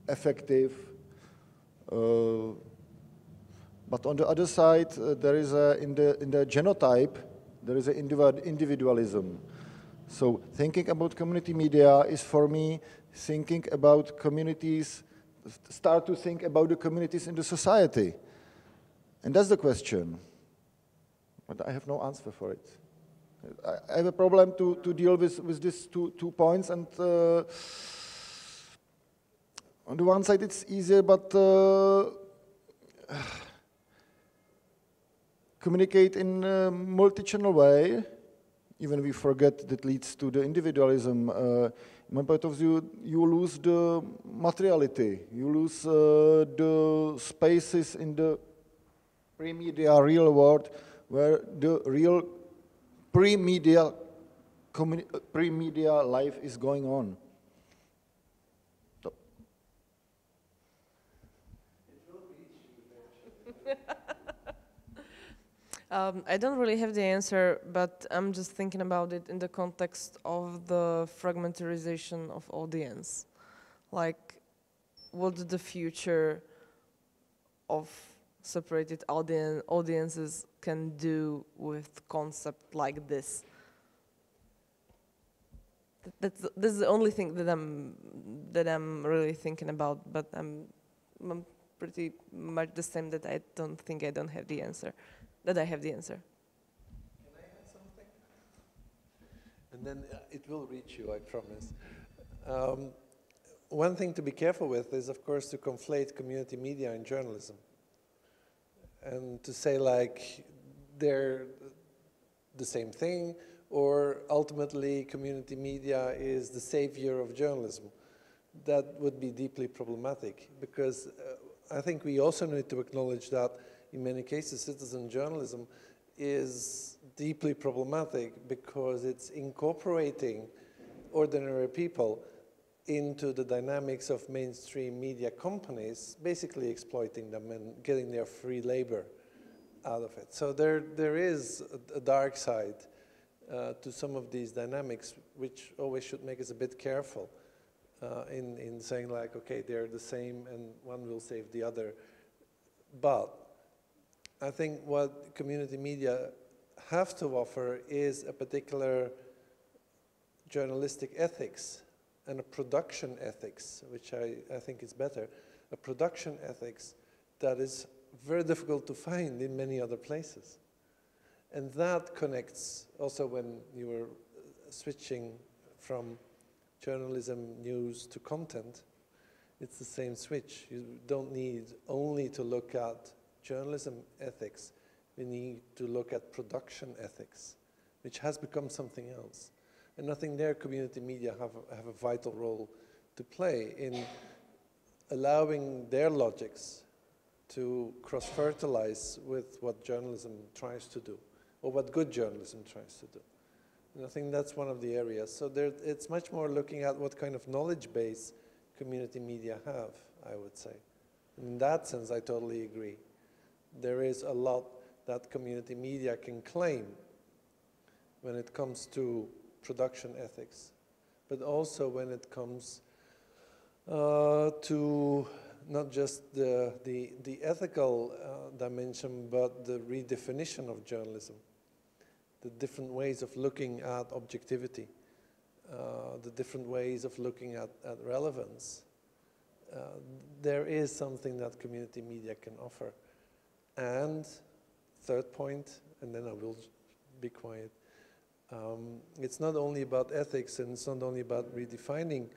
effective. But on the other side, there is in the genotype, there is an individualism. So thinking about community media is for me thinking about communities, start to think about the communities in the society. And that's the question. But I have no answer for it. I have a problem to deal with these two points, and on the one side it's easier, but communicate in a multi-channel way, even we forget that leads to the individualism. In my point of view, you lose the materiality, you lose the spaces in the pre-media real world where the real pre-media life is going on. So. I don't really have the answer, but I'm just thinking about it in the context of the fragmentarization of audience. Like, what the future of separated audiences can do with concept like this. This is the only thing that I'm really thinking about, but I'm pretty much the same, that I don't think I don't have the answer, that I have the answer. Can I add something? And then it will reach you, I promise. One thing to be careful with is, of course, to conflate community media and journalism. And to say, like, they're the same thing, or ultimately community media is the savior of journalism. That would be deeply problematic, because I think we also need to acknowledge that in many cases citizen journalism is deeply problematic because it's incorporating ordinary people into the dynamics of mainstream media companies, basically exploiting them and getting their free labor out of it. So there is a dark side to some of these dynamics, which always should make us a bit careful in saying, like, okay, they're the same and one will save the other. But I think what community media have to offer is a particular journalistic ethics and a production ethics, which I think is better, a production ethics that is very difficult to find in many other places. And that connects also when you were switching from journalism, news to content. It's the same switch. You don't need only to look at journalism ethics. We need to look at production ethics, which has become something else. And I think there community media have a vital role to play in allowing their logics to cross-fertilize with what journalism tries to do, or what good journalism tries to do. And I think that's one of the areas. So it's much more looking at what kind of knowledge base community media have, I would say. In that sense, I totally agree. There is a lot that community media can claim when it comes to production ethics, but also when it comes to not just the ethical dimension, but the redefinition of journalism, the different ways of looking at objectivity, the different ways of looking at relevance. There is something that community media can offer. And third point, and then I will be quiet, it's not only about ethics and it's not only about redefining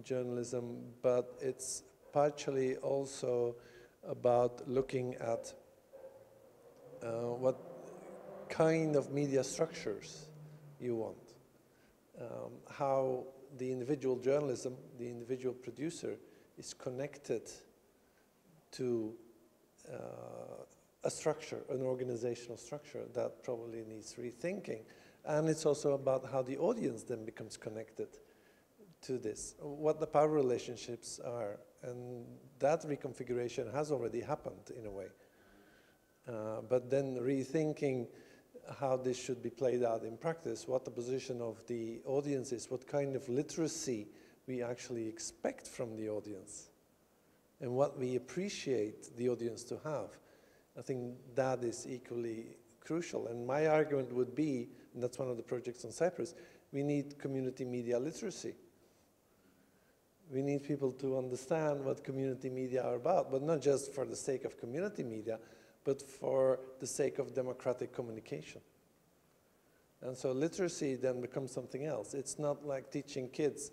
journalism, but it's partially also about looking at what kind of media structures you want, how the individual journalism, the individual producer is connected to a structure, an organizational structure that probably needs rethinking. And it's also about how the audience then becomes connected to this, what the power relationships are. And that reconfiguration has already happened in a way. But then rethinking how this should be played out in practice, what the position of the audience is, what kind of literacy we actually expect from the audience, and what we appreciate the audience to have. I think that is equally crucial. And my argument would be, and that's one of the projects on Cyprus, we need community media literacy. We need people to understand what community media are about, but not just for the sake of community media, but for the sake of democratic communication. And so literacy then becomes something else. It's not like teaching kids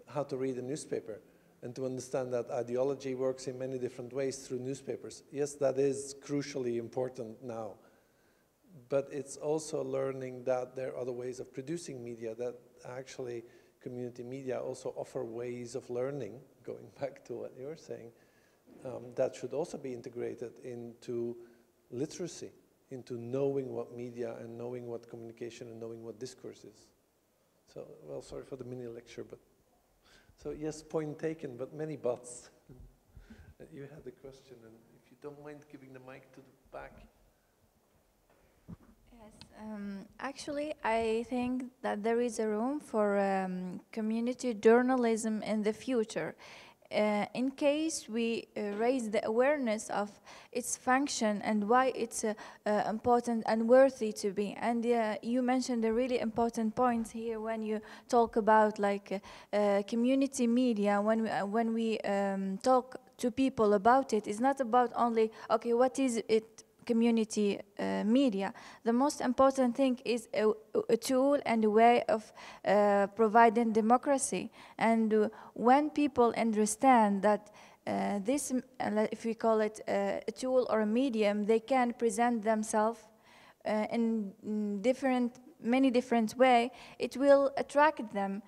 how to read a newspaper and to understand that ideology works in many different ways through newspapers. Yes, that is crucially important now. But it's also learning that there are other ways of producing media, that actually community media also offer ways of learning, going back to what you were saying, that should also be integrated into literacy, into knowing what media and knowing what communication and knowing what discourse is. So, well, sorry for the mini lecture, but so yes, point taken, but many buts. You had the question, and if you don't mind giving the mic to the back. Yes, actually, I think that there is a room for community journalism in the future. In case we raise the awareness of its function and why it's important and worthy to be. And you mentioned a really important point here when you talk about like community media. When we talk to people about it is not about only, okay, what is it, community media. The most important thing is a tool and a way of providing democracy. And when people understand that this, if we call it a tool or a medium, they can present themselves in many different ways, it will attract them.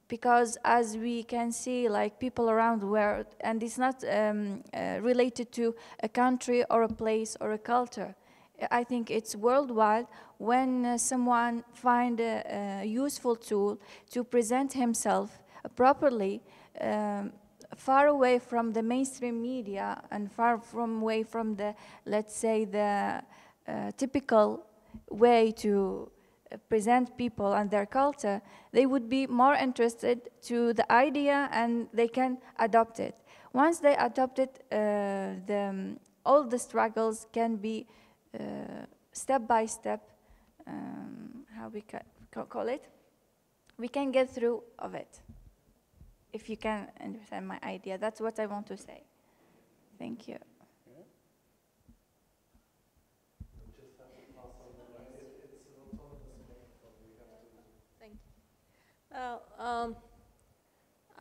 Because as we can see, like people around the world, and it's not related to a country or a place or a culture. I think it's worldwide. When someone finds a useful tool to present himself properly, far away from the mainstream media and far away from the, let's say, the typical way to present people and their culture, they would be more interested to the idea and they can adopt it. Once they adopt it, all the struggles can be step by step, how we call it, we can get through of it. If you can understand my idea, that's what I want to say. Thank you.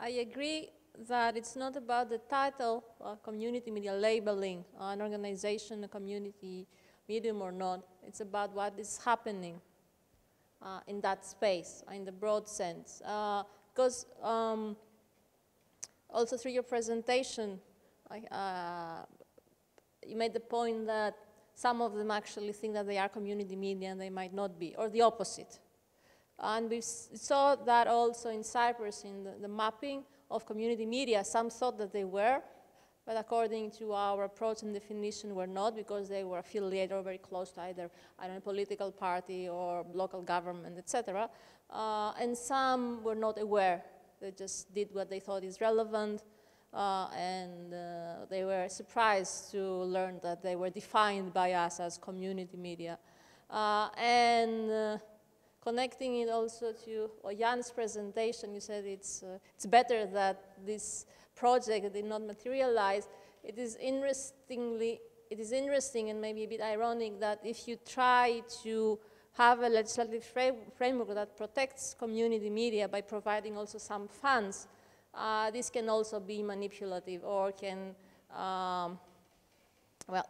I agree that it's not about the title, community media labeling, an organization, a community medium or not. It's about what is happening in that space, in the broad sense. Because also through your presentation, you made the point that some of them actually think that they are community media and they might not be, or the opposite. And we saw that also in Cyprus in the mapping of community media. Some thought that they were, but according to our approach and definition were not, because they were affiliated or very close to either, I don't know, political party or local government, etc. And some were not aware. They just did what they thought is relevant, and they were surprised to learn that they were defined by us as community media. Connecting it also to Jan's presentation, you said it's better that this project did not materialize. It is interesting and maybe a bit ironic that if you try to have a legislative framework that protects community media by providing also some funds, this can also be manipulative or can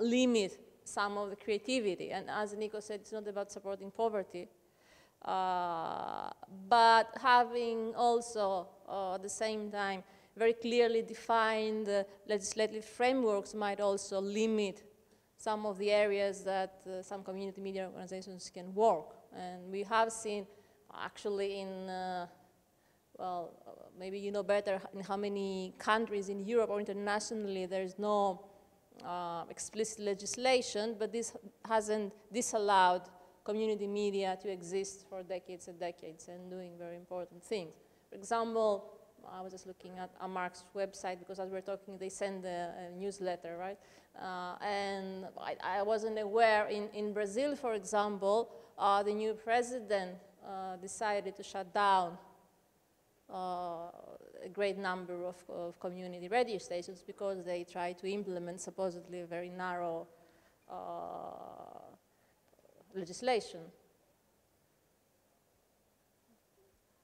limit some of the creativity. And as Nico said, it's not about supporting poverty. But having also, at the same time, very clearly defined legislative frameworks might also limit some of the areas that some community media organizations can work. And we have seen, actually, in, maybe you know better in how many countries in Europe or internationally there is no explicit legislation, but this hasn't disallowed community media to exist for decades and decades and doing very important things. For example, I was just looking at Amarc's website because as we're talking, they send a newsletter, right? And I wasn't aware, in Brazil, for example, the new president decided to shut down a great number of community radio stations because they tried to implement supposedly a very narrow legislation.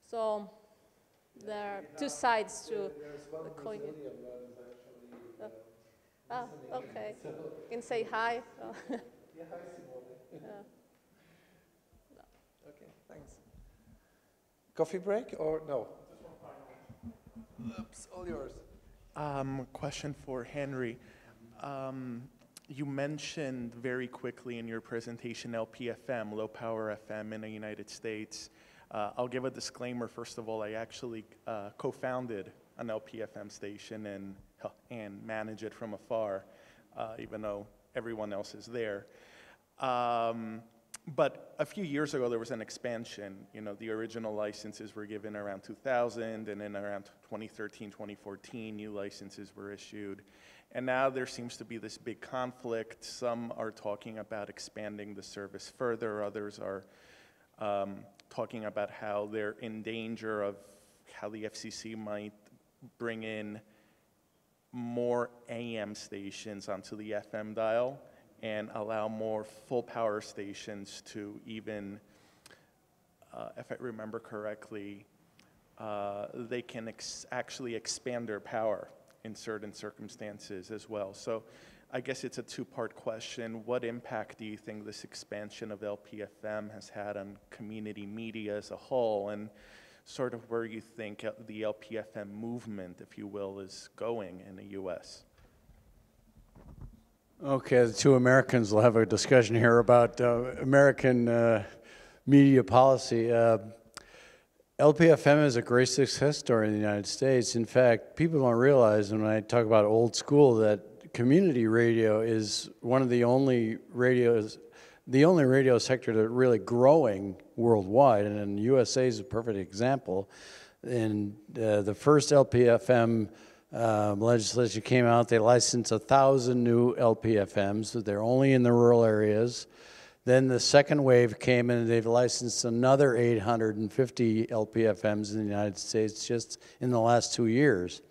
So there are two sides to the coin. Oh, okay. You can say hi. Oh. Yeah, hi, Simone. Okay, thanks. Coffee break or no? Oops, all yours. Question for Henry. You mentioned very quickly in your presentation LPFM, low power FM in the United States. I'll give a disclaimer. First of all, I actually co-founded an LPFM station and manage it from afar, even though everyone else is there. But a few years ago, there was an expansion. You know, the original licenses were given around 2000, and then around 2013, 2014, new licenses were issued. And now there seems to be this big conflict. Some are talking about expanding the service further. Others are talking about how they're in danger of how the FCC might bring in more AM stations onto the FM dial and allow more full power stations to even, if I remember correctly, they can actually expand their power in certain circumstances as well. So I guess it's a two-part question. What impact do you think this expansion of LPFM has had on community media as a whole, and sort of where you think the LPFM movement, if you will, is going in the US? Okay, the two Americans will have a discussion here about American media policy. LPFM is a great success story in the United States. In fact, people don't realize when I talk about old school that community radio is one of the only radio sector that's really growing worldwide, and in the USA is a perfect example. And the first LPFM legislation came out, they licensed 1,000 new LPFMs, so they're only in the rural areas. Then the second wave came in and they've licensed another 850 LPFMs in the United States just in the last 2 years.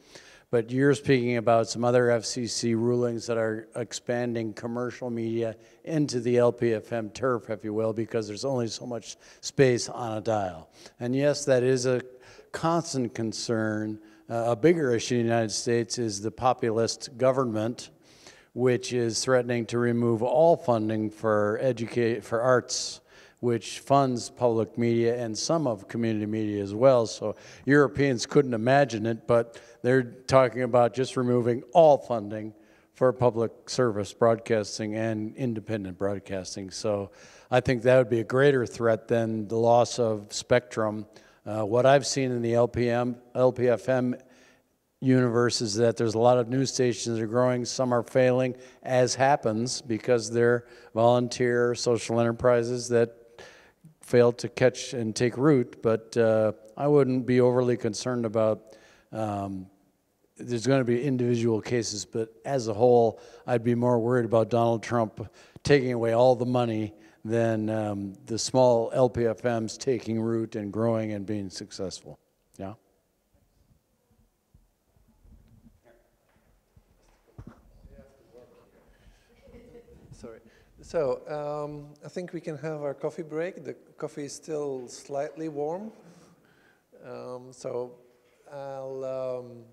But you're speaking about some other FCC rulings that are expanding commercial media into the LPFM turf, if you will, because there's only so much space on a dial. And yes, that is a constant concern. A bigger issue in the United States is the populist government, which is threatening to remove all funding for arts, which funds public media and some of community media as well. So Europeans couldn't imagine it, but they're talking about just removing all funding for public service broadcasting and independent broadcasting. So I think that would be a greater threat than the loss of spectrum. What I've seen in the LPFM universe is that there's a lot of news stations that are growing, some are failing, as happens because they're volunteer social enterprises that fail to catch and take root. But I wouldn't be overly concerned about, there's going to be individual cases, but as a whole, I'd be more worried about Donald Trump taking away all the money than the small LPFMs taking root and growing and being successful. Yeah? Sorry. So I think we can have our coffee break. The coffee is still slightly warm. So I'll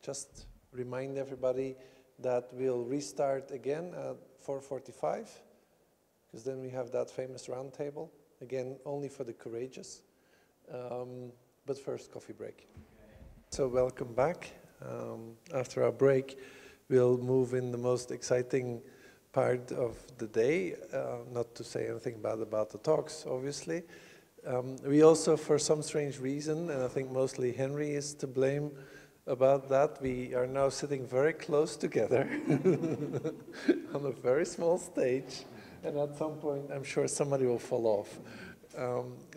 just remind everybody that we'll restart again at 4:45, because then we have that famous roundtable, again, only for the courageous. But first, coffee break. So welcome back. After our break, we'll move in the most exciting part of the day, not to say anything bad about the talks, obviously. We also, for some strange reason, and I think mostly Henry is to blame about that, we are now sitting very close together on a very small stage, and at some point I'm sure somebody will fall off.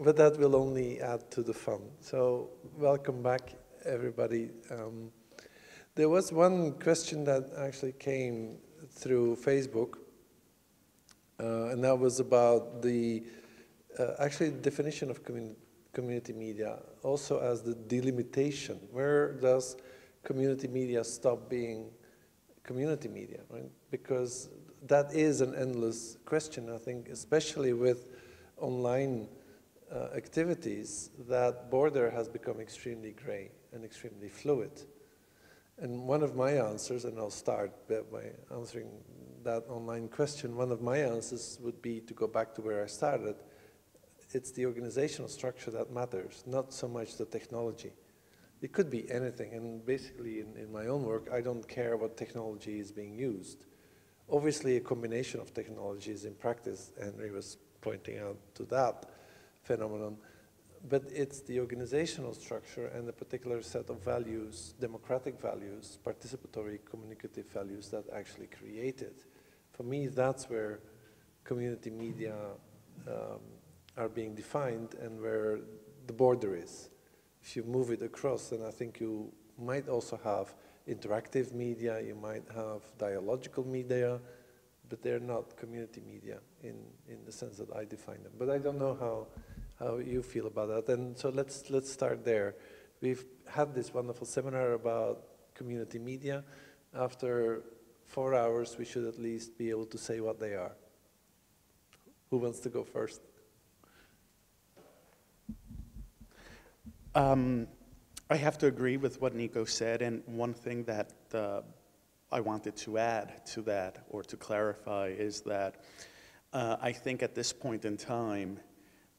But that will only add to the fun. So welcome back, everybody. There was one question that actually came through Facebook, and that was about the actually the definition of community media, also as the delimitation. Where does community media stop being community media, right? Because that is an endless question, I think, especially with online activities, that border has become extremely gray and extremely fluid. And one of my answers, and I'll start by answering that online question, one of my answers would be to go back to where I started. It's the organizational structure that matters, not so much the technology. It could be anything, and basically in my own work, I don't care what technology is being used. Obviously, a combination of technologies in practice, Henry was pointing out to that phenomenon, but it's the organizational structure and the particular set of values, democratic values, participatory, communicative values that actually create it. For me, that's where community media are being defined and where the border is. If you move it across, then I think you might also have interactive media, you might have dialogical media, but they're not community media in the sense that I define them. But I don't know how you feel about that. And so let's start there. We've had this wonderful seminar about community media. after 4 hours, we should at least be able to say what they are. Who wants to go first? I have to agree with what Nico said, and one thing that I wanted to add to that, or to clarify, is that I think at this point in time,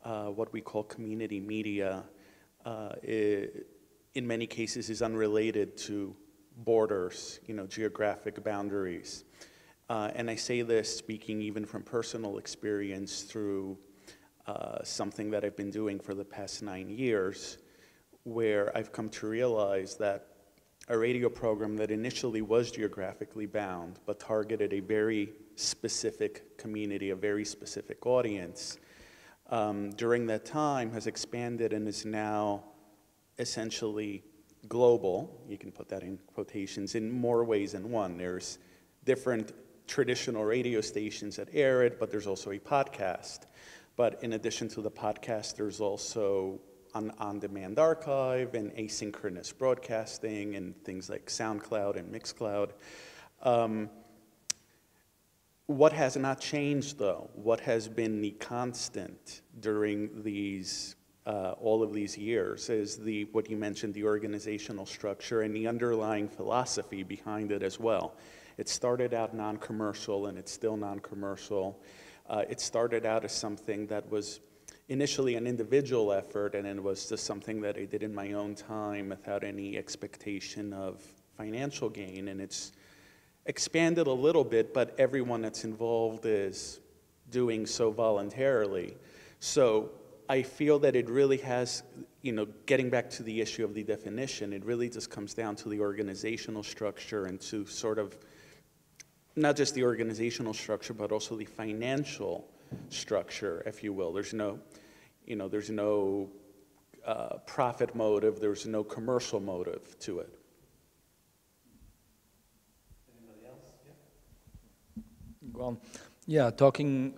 what we call community media, in many cases is unrelated to borders, geographic boundaries. And I say this speaking even from personal experience through something that I've been doing for the past 9 years, where I've come to realize that a radio program that initially was geographically bound, but targeted a very specific community, a very specific audience, during that time has expanded and is now essentially global. You can put that in quotations, in more ways than one. There's different traditional radio stations that air it, but there's also a podcast. But in addition to the podcast, there's also an on-demand archive and asynchronous broadcasting and things like SoundCloud and Mixcloud. What has not changed, though, what has been the constant during these all of these years is what you mentioned, the organizational structure and the underlying philosophy behind it as well. It started out non-commercial, and it's still non-commercial. It started out as something that was initially an individual effort, and it was just something that I did in my own time without any expectation of financial gain, and it's expanded a little bit, but everyone that's involved is doing so voluntarily. So I feel that it really has, getting back to the issue of the definition, it really just comes down to the organizational structure and to sort of, not just the organizational structure, but also the financial structure, if you will. There's no, there's no profit motive, there's no commercial motive to it. Anybody else? Yeah. Well, yeah, talking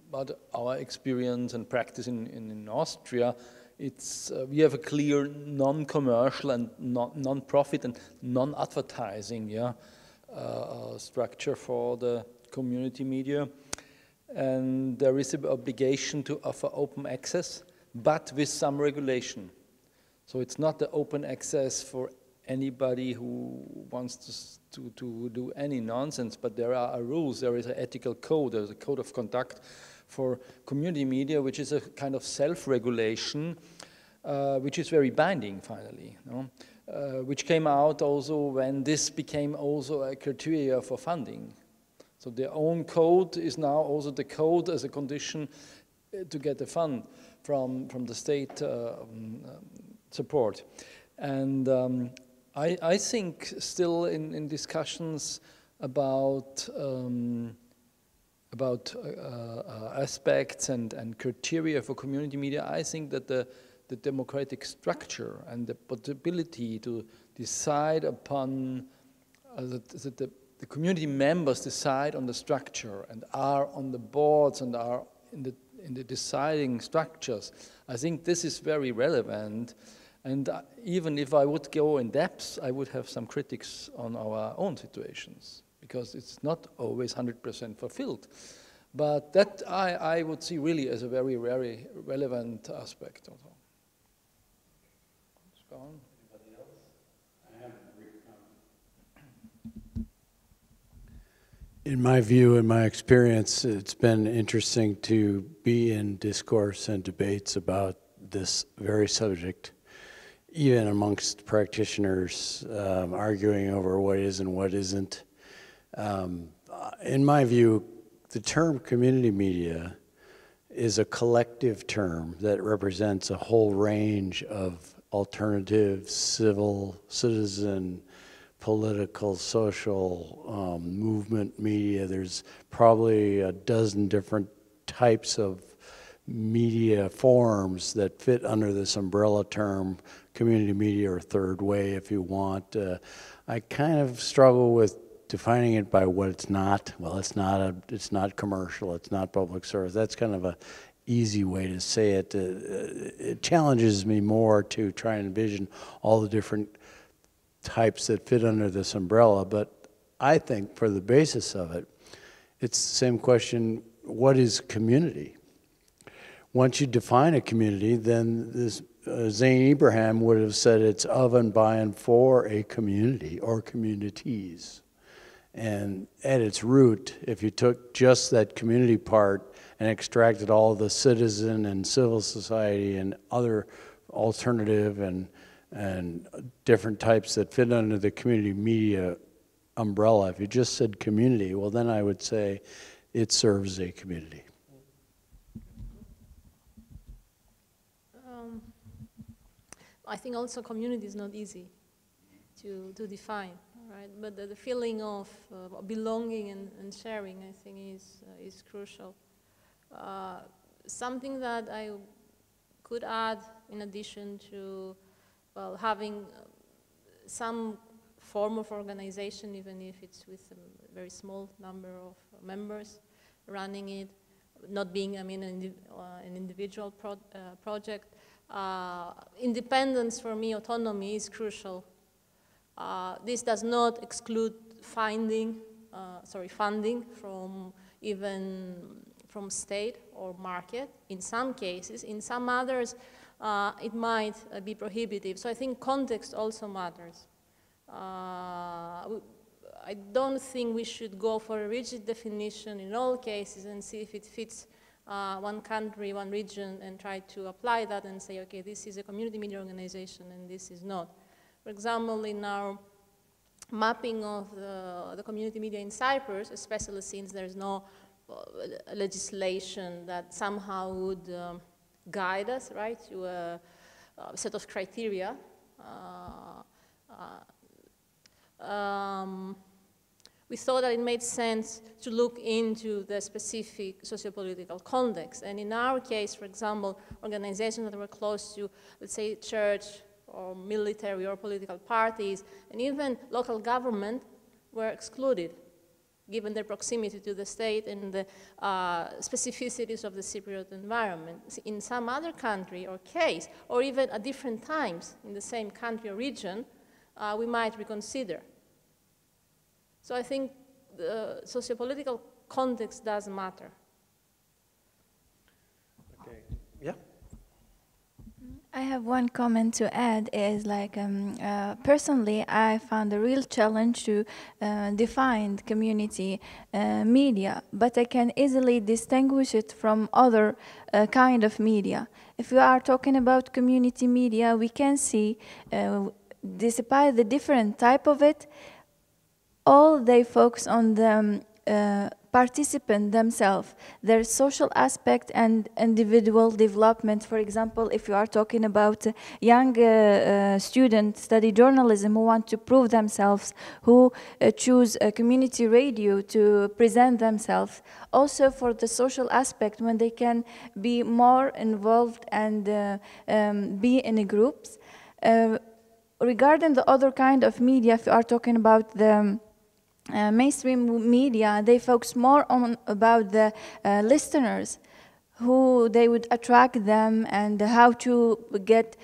about our experience and practice in Austria, we have a clear non-commercial and non-profit and non-advertising structure for the community media. And there is an obligation to offer open access, but with some regulation. So it's not the open access for anybody who wants to do any nonsense, but there are rules. There is an ethical code. There's a code of conduct for community media, which is a kind of self-regulation, which is very binding, finally, which came out also when this became also a criteria for funding. So their own code is now also the code as a condition to get the fund from the state support. And I think still in discussions about aspects and criteria for community media, I think that the democratic structure and the possibility to decide upon the community members decide on the structure and are on the boards and are in the deciding structures. I think this is very relevant. And even if I would go in depth, I would have some critics on our own situations, because it's not always 100% fulfilled. But that I would see really as a very, very relevant aspect. Also. Let's go on. Anybody else? I have a brief comment. In my view, in my experience, it's been interesting to be in discourse and debates about this very subject, even amongst practitioners arguing over what is and what isn't. In my view, the term community media is a collective term that represents a whole range of alternative, civil, citizen, political, social movement media. There's probably a dozen different types of media forms that fit under this umbrella term, community media or third way, if you want. I kind of struggle with defining it by what it's not. Well, it's not commercial, it's not public service. That's kind of a easy way to say it. It challenges me more to try and envision all the different types that fit under this umbrella, but I think, for the basis of it, it's the same question, what is community? Once you define a community, then this Zain Ibrahim would have said it's of and by and for a community or communities. And at its root, if you took just that community part and extracted all the citizen and civil society and other alternative and different types that fit under the community media umbrella, if you just said community, well, then I would say it serves a community. I think also community is not easy to define, right? But the feeling of belonging and sharing, I think, is crucial. Something that I could add in addition to, well, having some form of organization, even if it's with a very small number of members running it, not being, I mean, an individual project. Independence for me, autonomy is crucial. This does not exclude funding from from state or market in some cases. In some others, it might be prohibitive. So I think context also matters. I don't think we should go for a rigid definition in all cases and see if it fits one country, one region, and try to apply that and say, okay, this is a community media organization and this is not. For example, in our mapping of the community media in Cyprus, especially since there's no legislation that somehow would guide us, right, to a set of criteria, we thought that it made sense to look into the specific sociopolitical context. And in our case, for example, organizations that were close to, let's say, church or military or political parties, and even local government were excluded, given their proximity to the state and the specificities of the Cypriot environment. In some other country or case, or even at different times in the same country or region, we might reconsider. So I think the sociopolitical context does matter. Okay. Yeah. I have one comment to add is like, personally, I found a real challenge to define community media, but I can easily distinguish it from other kind of media. If we are talking about community media, we can see, despite the different type of it, all they focus on the participant themselves, their social aspect and individual development. For example, if you are talking about young students study journalism who want to prove themselves, who choose a community radio to present themselves. Also for the social aspect, when they can be more involved and be in groups. Regarding the other kind of media, if you are talking about the mainstream media, they focus more on about the listeners, who they would attract them and how to get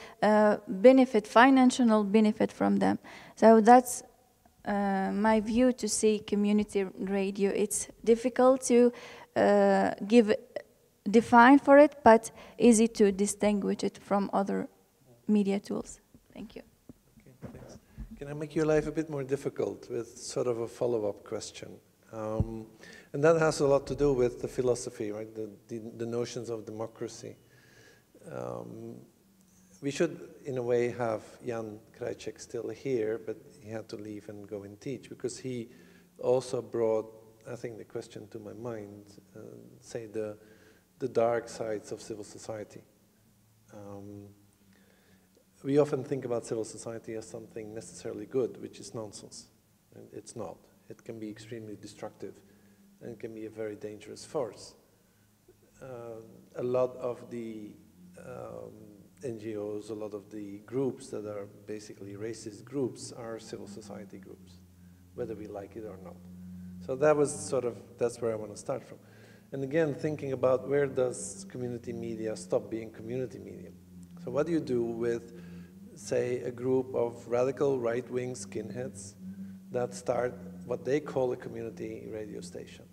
benefit, financial benefit from them. So that's my view to see community radio. It's difficult to define for it, but easy to distinguish it from other media tools. Thank you. Can I make your life a bit more difficult with sort of a follow-up question? And that has a lot to do with the philosophy, right? The notions of democracy. We should, in a way, have Jan Křeček still here, but he had to leave and go and teach, because he also brought, I think, the question to my mind, say the dark sides of civil society. We often think about civil society as something necessarily good, which is nonsense. And it's not. It can be extremely destructive and it can be a very dangerous force. A lot of the NGOs, a lot of the groups that are basically racist groups are civil society groups, whether we like it or not. So that was sort of, that's where I want to start from. And again, thinking about where does community media stop being community media? So what do you do with, say, a group of radical right-wing skinheads that start what they call a community radio station?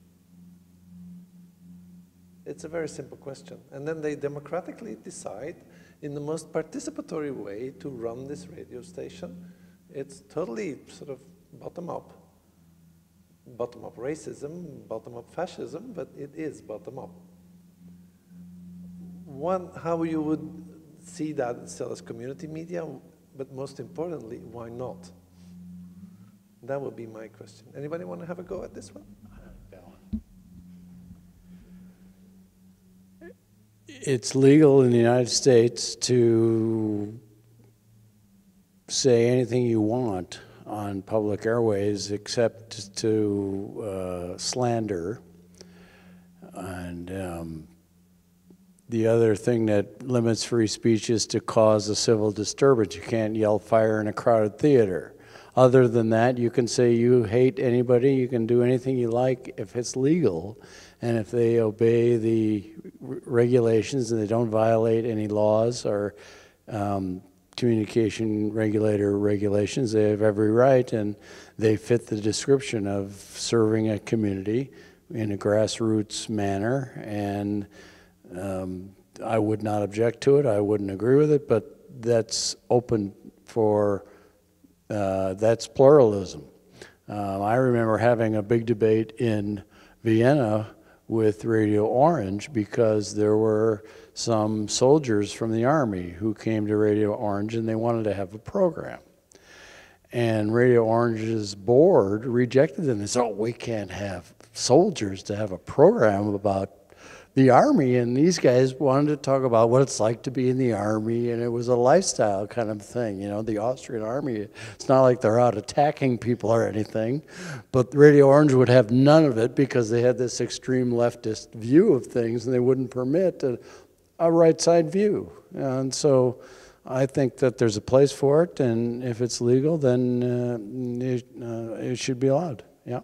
It's a very simple question. And then they democratically decide in the most participatory way to run this radio station. It's totally sort of bottom-up racism, bottom-up fascism, but it is bottom-up. How you would see that still as community media, but most importantly, why not? That would be my question. Anybody want to have a go at this one? It's legal in the United States to say anything you want on public airways except to slander. And the other thing that limits free speech is to cause a civil disturbance. You can't yell fire in a crowded theater. Other than that, you can say you hate anybody, you can do anything you like if it's legal, and if they obey the regulations and they don't violate any laws or communication regulator regulations, they have every right, and they fit the description of serving a community in a grassroots manner. And I would not object to it, I wouldn't agree with it, but that's open for, that's pluralism. I remember having a big debate in Vienna with Radio Orange because there were some soldiers from the Army who came to Radio Orange and they wanted to have a program. And Radio Orange's board rejected them. They said, oh, we can't have soldiers to have a program about the Army. And these guys wanted to talk about what it's like to be in the Army, and it was a lifestyle kind of thing. You know, the Austrian Army, it's not like they're out attacking people or anything, but Radio Orange would have none of it because they had this extreme leftist view of things, and they wouldn't permit a right side view. And so I think that there's a place for it, and if it's legal, then it should be allowed. Yeah.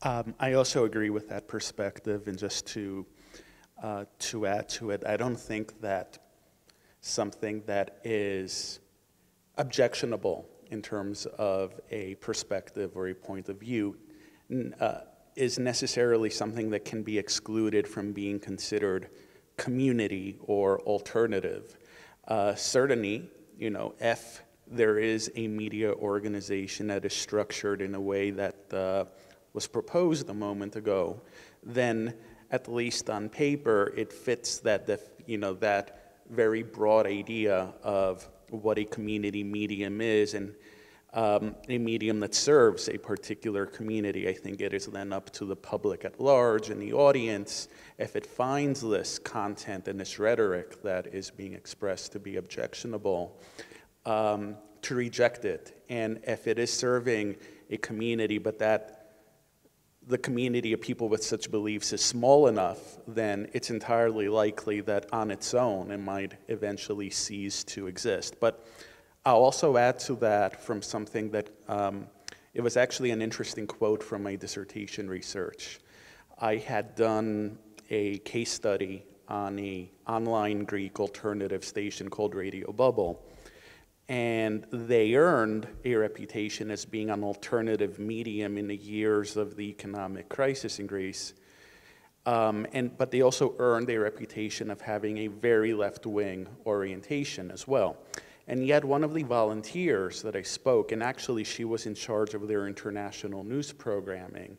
I also agree with that perspective, and just to add to it, I don't think that something that is objectionable in terms of a perspective or a point of view is necessarily something that can be excluded from being considered community or alternative. Certainly, you know, if there is a media organization that is structured in a way that was proposed a moment ago, then at least on paper it fits that that very broad idea of what a community medium is, and a medium that serves a particular community. I think it is then up to the public at large and the audience, if it finds this content and this rhetoric that is being expressed to be objectionable, to reject it. And if it is serving a community, but that the community of people with such beliefs is small enough, then it's entirely likely that on its own it might eventually cease to exist. But I'll also add to that from something that, it was actually an interesting quote from my dissertation research. I had done a case study on an online Greek alternative station called Radio Bubble. And they earned a reputation as being an alternative medium in the years of the economic crisis in Greece. But they also earned a reputation of having a very left-wing orientation as well. And yet one of the volunteers that I spoke, and actually she was in charge of their international news programming,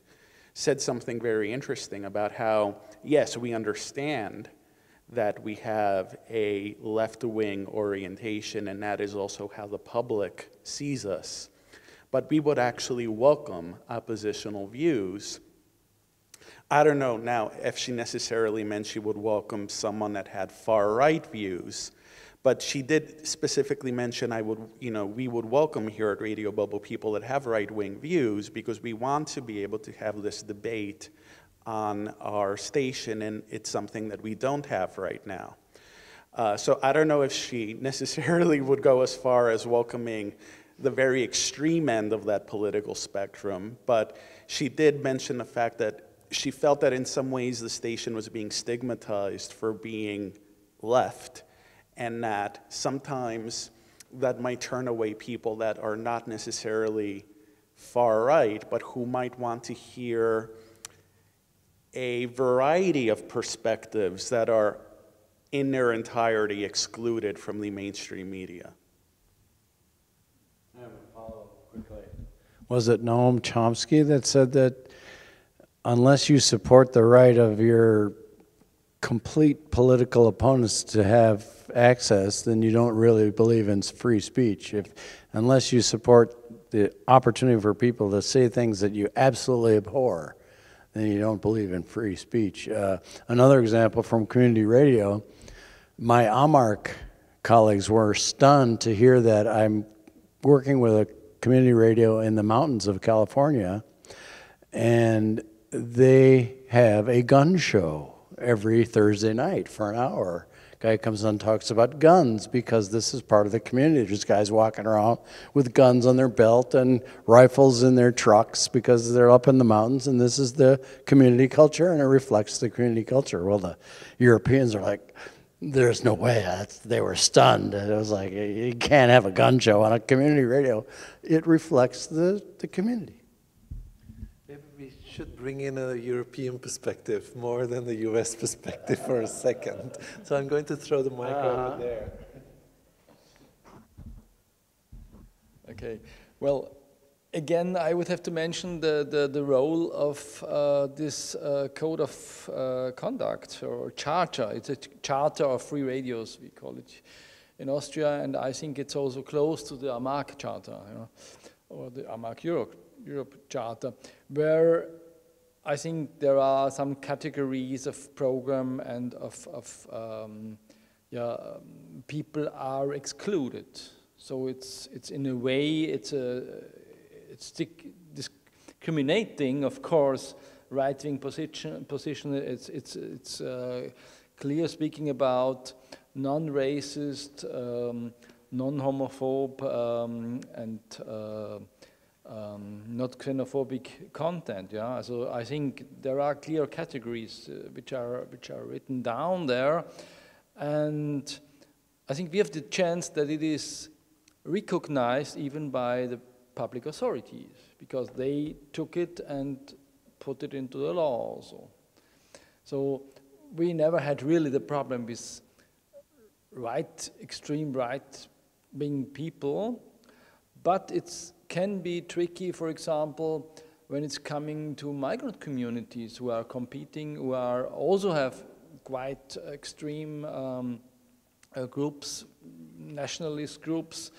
said something very interesting about how, yes, we understand that we have a left-wing orientation, and that is also how the public sees us. But we would actually welcome oppositional views. I don't know now if she necessarily meant she would welcome someone that had far-right views, but she did specifically mention we would welcome here at Radio Bubble people that have right-wing views, because we want to be able to have this debate on our station, and it's something that we don't have right now. So I don't know if she necessarily would go as far as welcoming the very extreme end of that political spectrum, but she did mention the fact that she felt that in some ways the station was being stigmatized for being left, and that sometimes that might turn away people that are not necessarily far right, but who might want to hear a variety of perspectives that are in their entirety excluded from the mainstream media. I have a follow-up quickly. Was it Noam Chomsky that said that unless you support the right of your complete political opponents to have access, then you don't really believe in free speech? Unless you support the opportunity for people to say things that you absolutely abhor, then you don't believe in free speech. Another example from community radio, my Amark colleagues were stunned to hear that I'm working with a community radio in the mountains of California, and they have a gun show every Thursday night for an hour. Guy comes on and talks about guns because this is part of the community. There's guys walking around with guns on their belt and rifles in their trucks because they're up in the mountains, and this is the community culture, and it reflects the community culture. Well, the Europeans are like, there's no way. They were stunned. It was like, you can't have a gun show on a community radio. It reflects the community. Maybe we should bring in a European perspective more than the US perspective for a second. So I'm going to throw the mic over there. Okay. Well, again, I would have to mention the role of this code of conduct or charter. It's a charter of free radios, we call it in Austria, and I think it's also close to the AMAC charter, you know, or the AMAC Europe charter, where I think there are some categories of program and people are excluded. So it's in a way it's discriminating, of course, right-wing position. It's clear speaking about non-racist, non-homophobe, and not xenophobic content. Yeah, so I think there are clear categories which are written down there, and I think we have the chance that it is recognized even by the public authorities, because they took it and put it into the law also. So we never had really the problem with extreme right-wing people, but it can be tricky, for example, when it's coming to migrant communities who are competing, who are also have quite extreme groups, nationalist groups,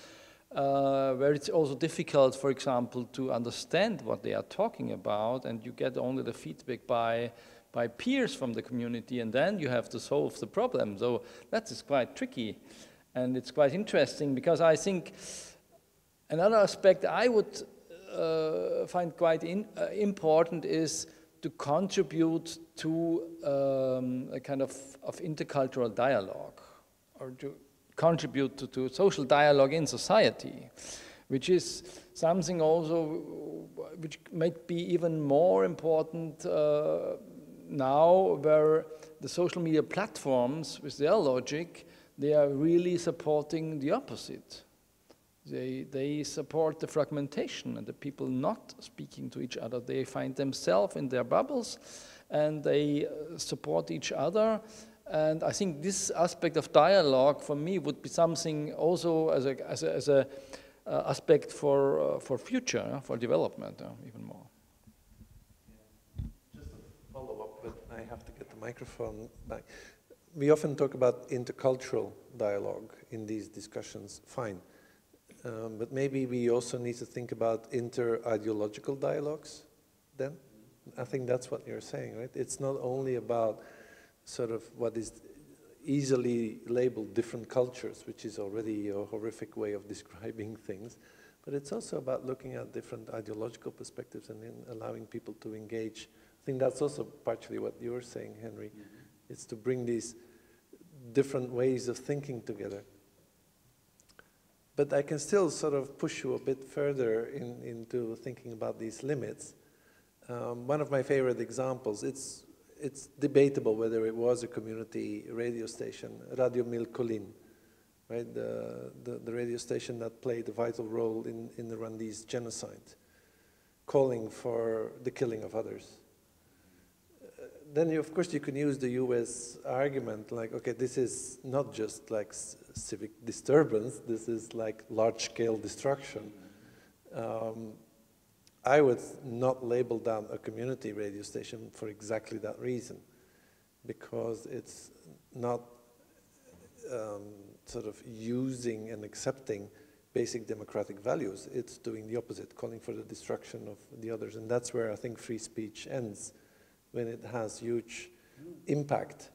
where it's also difficult, for example, to understand what they are talking about, and you get only the feedback by peers from the community, and then you have to solve the problem. So that is quite tricky, and it's quite interesting, because I think another aspect I would find quite important is to contribute to a kind of intercultural dialogue, or to contribute to social dialogue in society, which is something also which might be even more important now, where the social media platforms, with their logic, they are really supporting the opposite. They support the fragmentation and the people not speaking to each other. They find themselves in their bubbles, and they support each other. And I think this aspect of dialogue for me would be something also as a aspect for future, for development, even more. Just a follow-up, but I have to get the microphone back. We often talk about intercultural dialogue in these discussions, fine. But maybe we also need to think about inter-ideological dialogues then? I think that's what you're saying, right? It's not only about sort of what is easily labeled different cultures, which is already a horrific way of describing things, but it's also about looking at different ideological perspectives and then allowing people to engage. I think that's also partially what you're saying, Henry. Mm-hmm. It's to bring these different ways of thinking together. But I can still sort of push you a bit further into thinking about these limits. One of my favorite examples, it's debatable whether it was a community radio station, Radio Milkolin, right? The radio station that played a vital role in the Rwandese genocide, calling for the killing of others. Then, of course, you can use the US argument like, okay, this is not just like civic disturbance, this is like large-scale destruction. I would not label that a community radio station for exactly that reason, because it's not sort of using and accepting basic democratic values. It's doing the opposite, calling for the destruction of the others. And that's where I think free speech ends, when it has huge impact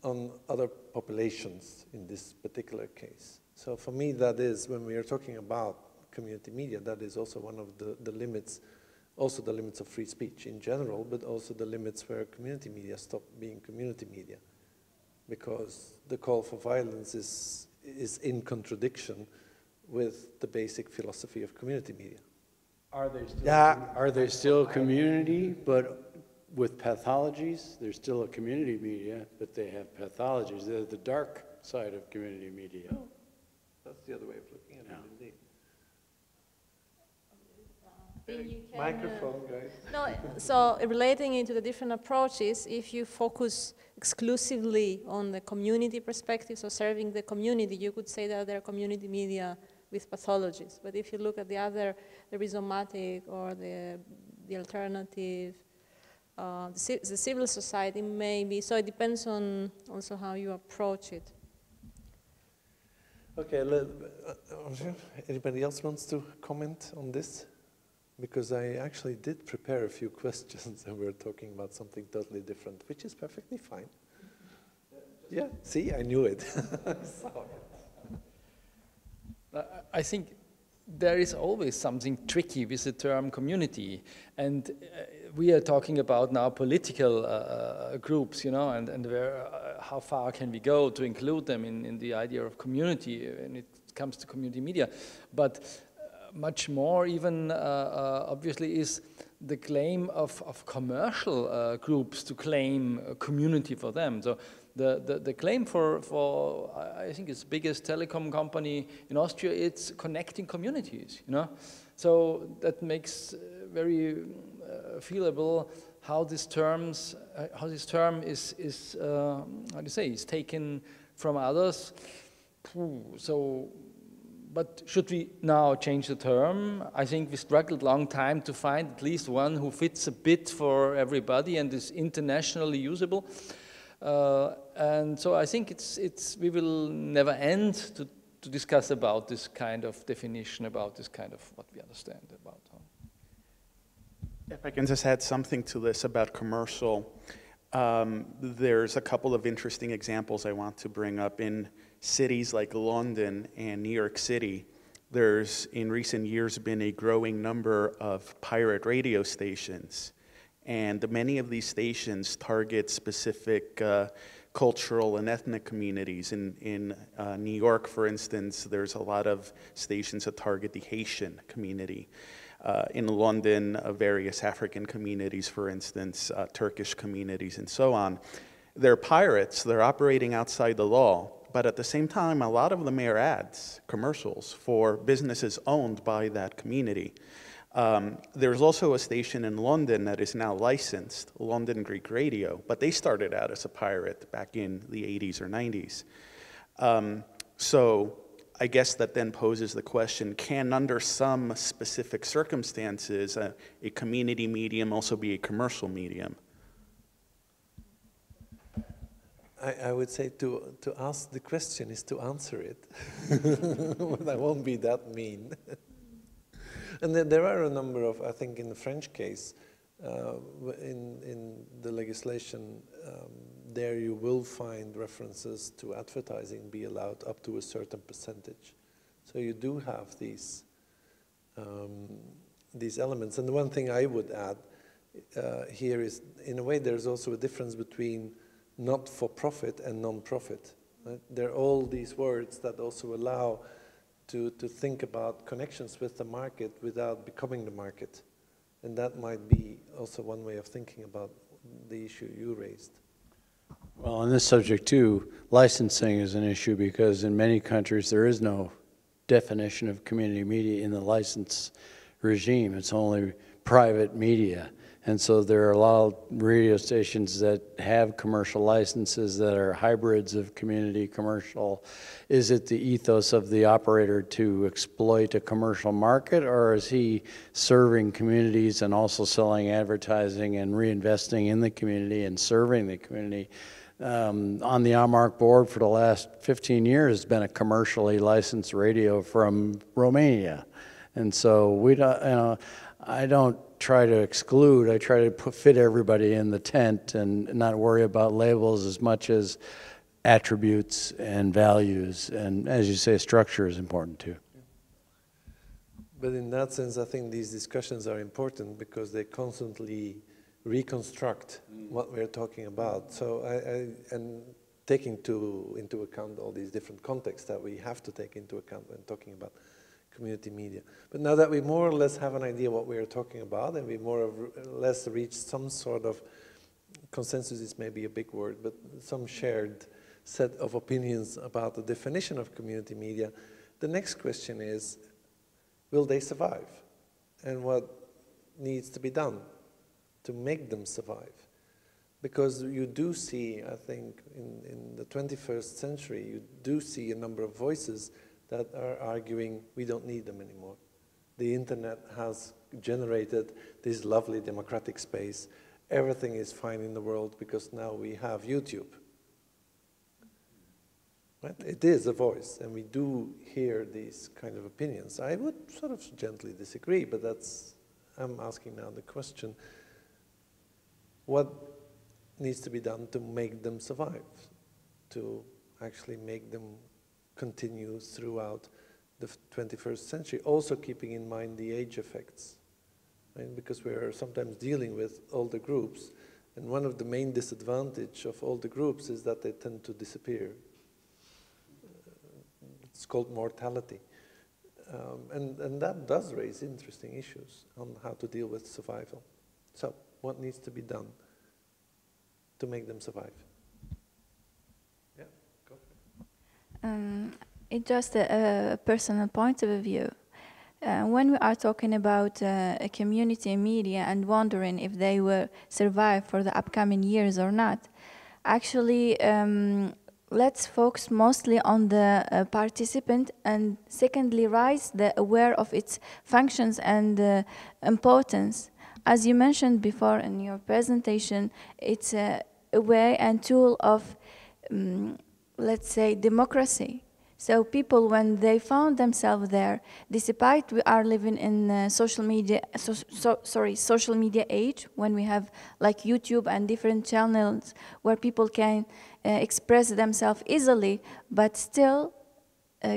on other populations in this particular case. So for me, that is, when we are talking about community media, that is also one of the limits, also the limits of free speech in general, but also the limits where community media stop being community media, because the call for violence is in contradiction with the basic philosophy of community media. Are they still community, but with pathologies? They're still a community media, but they have pathologies. They're the dark side of community media. Oh, that's the other way of looking at it, indeed. Microphone, guys. No, so relating into the different approaches, if you focus exclusively on the community perspective, so serving the community, you could say that they're community media with pathologies. But if you look at the other, the rhizomatic or the alternative, the civil society maybe, so it depends on also how you approach it. Okay, anybody else wants to comment on this? Because I actually did prepare a few questions and we're talking about something totally different, which is perfectly fine. Yeah, see, I knew it. I think there is always something tricky with the term community, and we are talking about now political groups, you know, and where, how far can we go to include them in the idea of community when it comes to community media. But much more even obviously is the claim of commercial groups to claim a community for them. So the claim for I think it's the biggest telecom company in Austria, it's connecting communities, you know. So that makes very feelable how this term is how do you say, is taken from others. So, but should we now change the term? I think we struggled a long time to find at least one who fits a bit for everybody and is internationally usable. And so I think we will never end to discuss about this kind of definition, about this kind of what we understand about. If I can just add something to this about commercial, there's a couple of interesting examples I want to bring up. In cities like London and New York City, there's in recent years been a growing number of pirate radio stations. And many of these stations target specific cultural and ethnic communities. In New York, for instance, there's a lot of stations that target the Haitian community. In London, various African communities, for instance, Turkish communities, and so on. They're pirates, they're operating outside the law, but at the same time, a lot of them air ads, commercials, for businesses owned by that community. There's also a station in London that is now licensed, London Greek Radio, but they started out as a pirate back in the 80s or 90s. So I guess that then poses the question, can under some specific circumstances a community medium also be a commercial medium? I would say to ask the question is to answer it. I won't be that mean. And then there are a number of, I think in the French case, in the legislation, there you will find references to advertising be allowed up to a certain percentage. So you do have these elements. And the one thing I would add here is, in a way, there's also a difference between not-for-profit and non-profit. Right? There are all these words that also allow to think about connections with the market without becoming the market. And that might be also one way of thinking about the issue you raised. Well, on this subject too, licensing is an issue because in many countries there is no definition of community media in the license regime. It's only private media. And so there are a lot of radio stations that have commercial licenses that are hybrids of community commercial. Is it the ethos of the operator to exploit a commercial market, or is he serving communities and also selling advertising and reinvesting in the community and serving the community? On the Amarc board for the last 15 years has been a commercially licensed radio from Romania. And so we don't, you know, I don't try to exclude, I try to fit everybody in the tent and not worry about labels as much as attributes and values. And as you say, structure is important too. But in that sense, I think these discussions are important because they constantly reconstruct what we're talking about. So and taking into account all these different contexts that we have to take into account when talking about community media. But now that we more or less have an idea what we are talking about and we more or less reach some sort of consensus, is maybe a big word, but some shared set of opinions about the definition of community media, the next question is, will they survive? And what needs to be done to make them survive? Because you do see, I think, in the 21st century, you do see a number of voices that are arguing we don't need them anymore. The internet has generated this lovely democratic space. Everything is fine in the world because now we have YouTube. Right? It is a voice, and we do hear these kind of opinions. I would sort of gently disagree, but that's, I'm asking now the question, what needs to be done to make them survive, to actually make them continue throughout the 21st century, also keeping in mind the age effects, right? Because we are sometimes dealing with older groups, and one of the main disadvantages of older groups is that they tend to disappear. It's called mortality. And that does raise interesting issues on how to deal with survival. So, what needs to be done to make them survive? Yeah, go for it. It's just a personal point of view. When we are talking about a community media and wondering if they will survive for the upcoming years or not, actually, let's focus mostly on the participant, and secondly, raise the aware of its functions and importance. As you mentioned before in your presentation, it's a way and tool of, let's say, democracy. So people, when they found themselves there, despite we are living in social media age, when we have like YouTube and different channels where people can express themselves easily, but still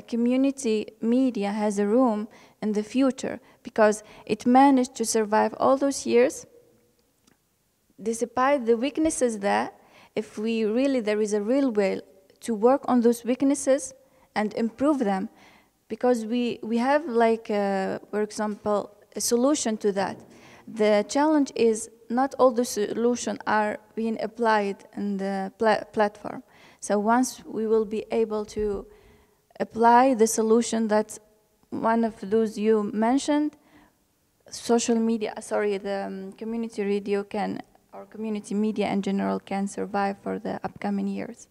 community media has a room in the future because it managed to survive all those years despite the weaknesses there. If we really, there is a real will to work on those weaknesses and improve them, because we have like, for example, a solution to that. The challenge is not all the solutions are being applied in the platform. So once we will be able to apply the solution that one of those you mentioned, social media, the community radio can, or community media in general can survive for the upcoming years.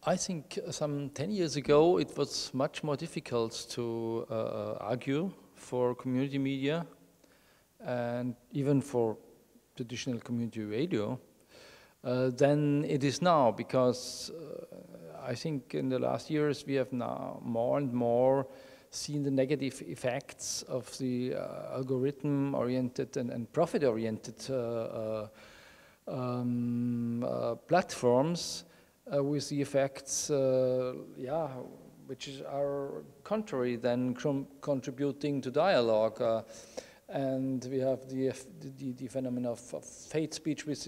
I think some 10 years ago it was much more difficult to argue for community media and even for traditional community radio than it is now, because I think in the last years we have now more and more seen the negative effects of the algorithm-oriented and profit-oriented platforms, with the effects, which are contrary than contributing to dialogue. And we have the phenomenon of hate speech, which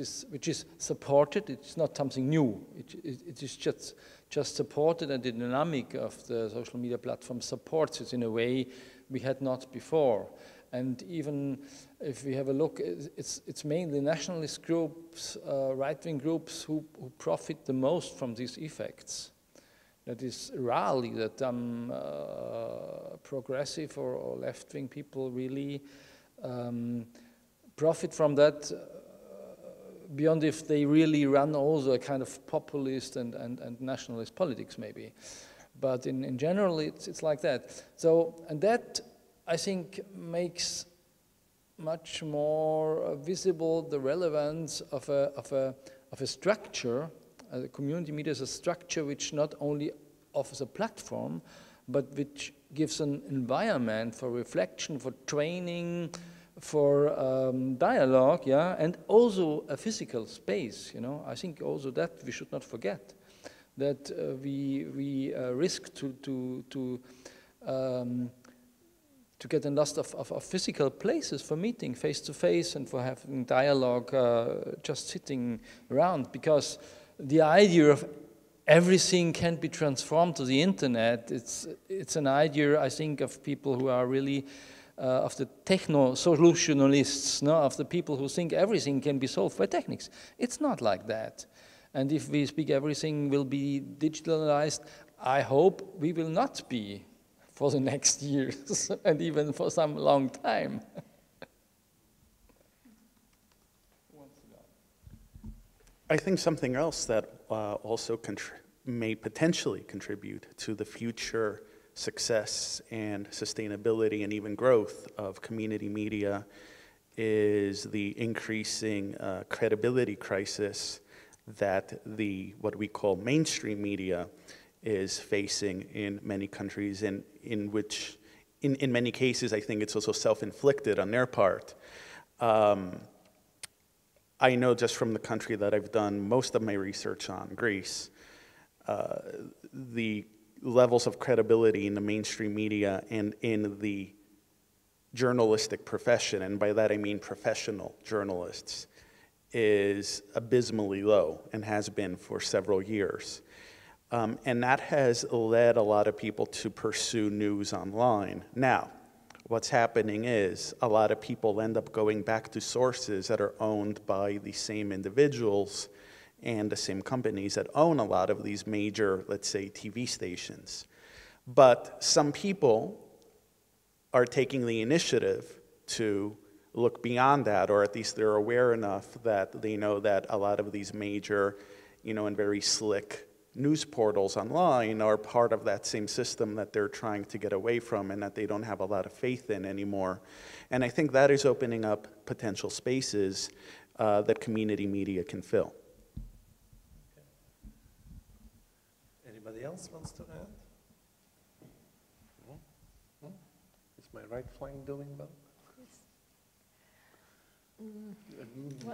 is supported. It's not something new. It is just supported, and the dynamic of the social media platform supports it in a way we had not before. And even if we have a look, it's mainly nationalist groups, right-wing groups who profit the most from these effects. That is rarely that progressive or left-wing people really profit from that beyond if they really run also a kind of populist and nationalist politics maybe. But in general, it's like that. So, and that, I think, makes much more visible the relevance of a structure. The community media is a structure which not only offers a platform, but which gives an environment for reflection, for training, for dialogue, yeah, and also a physical space. You know, I think also that we should not forget that we risk to get a loss of physical places for meeting face to face and for having dialogue, just sitting around, because the idea of everything can be transformed to the internet, it's an idea, I think, of people who are really of the techno-solutionalists, no? Of the people who think everything can be solved by techniques. It's not like that. And if we speak everything will be digitalized, I hope we will not be for the next years and even for some long time. I think something else that also may potentially contribute to the future success and sustainability and even growth of community media is the increasing credibility crisis that what we call mainstream media is facing in many countries, and in which, in many cases, I think it's also self-inflicted on their part. I know just from the country that I've done most of my research on, Greece, the levels of credibility in the mainstream media and in the journalistic profession, and by that I mean professional journalists, is abysmally low and has been for several years. And that has led a lot of people to pursue news online. Now, what's happening is a lot of people end up going back to sources that are owned by the same individuals and the same companies that own a lot of these major, let's say, TV stations. But some people are taking the initiative to look beyond that, or at least they're aware enough that they know that a lot of these major, and very slick news portals online are part of that same system that they're trying to get away from and that they don't have a lot of faith in anymore. And I think that is opening up potential spaces that community media can fill. Anybody else wants to add? No? Is my right flank doing well?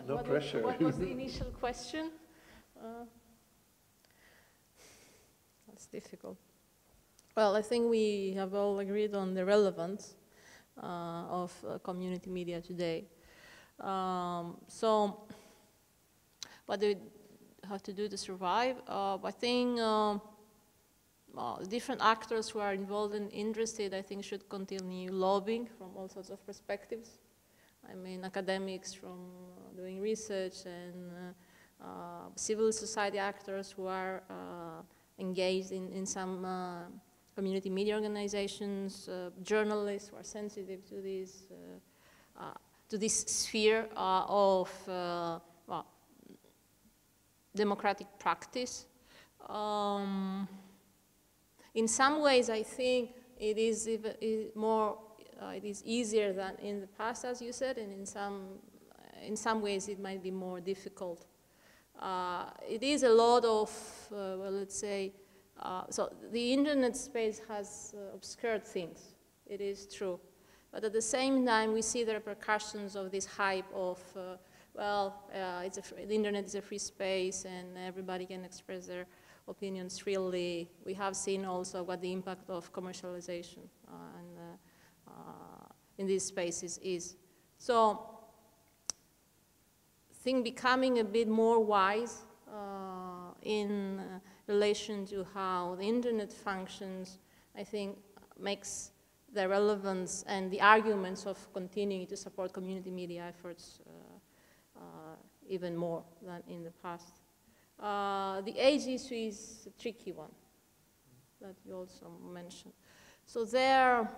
No pressure. What was the initial question? That's difficult. Well, I think we have all agreed on the relevance of community media today. So, what do we have to do to survive? I think different actors who are involved and interested, I think, should continue lobbying from all sorts of perspectives. I mean, academics from doing research and civil society actors who are engaged in some community media organizations, journalists who are sensitive to this sphere of democratic practice. In some ways, I think it is it is easier than in the past, as you said, and in some ways it might be more difficult. It is a lot of, well, let's say, so the internet space has obscured things. It is true. But at the same time, we see the repercussions of this hype of, the internet is a free space and everybody can express their opinions freely. We have seen also what the impact of commercialization in these spaces is. So, I think becoming a bit more wise in relation to how the internet functions, I think makes the relevance and the arguments of continuing to support community media efforts even more than in the past. The age issue is a tricky one that you also mentioned. So there,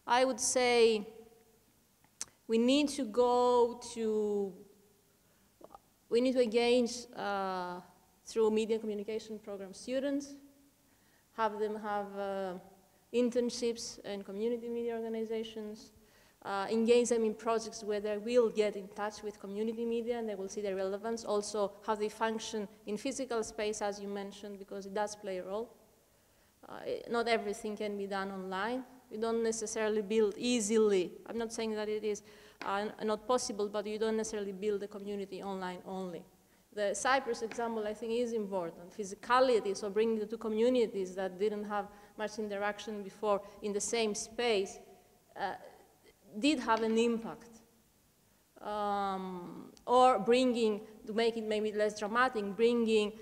I would say we need to engage through media communication program students, have them have internships in community media organizations, engage them in projects where they will get in touch with community media and they will see their relevance. Also, how they function in physical space, as you mentioned, because it does play a role. Not everything can be done online. You don't necessarily build easily. I'm not saying that it is not possible, but you don't necessarily build a community online only. The Cyprus example, I think, is important. Physicality, so bringing the two communities that didn't have much interaction before in the same space, did have an impact. Or bringing, to make it maybe less dramatic, bringing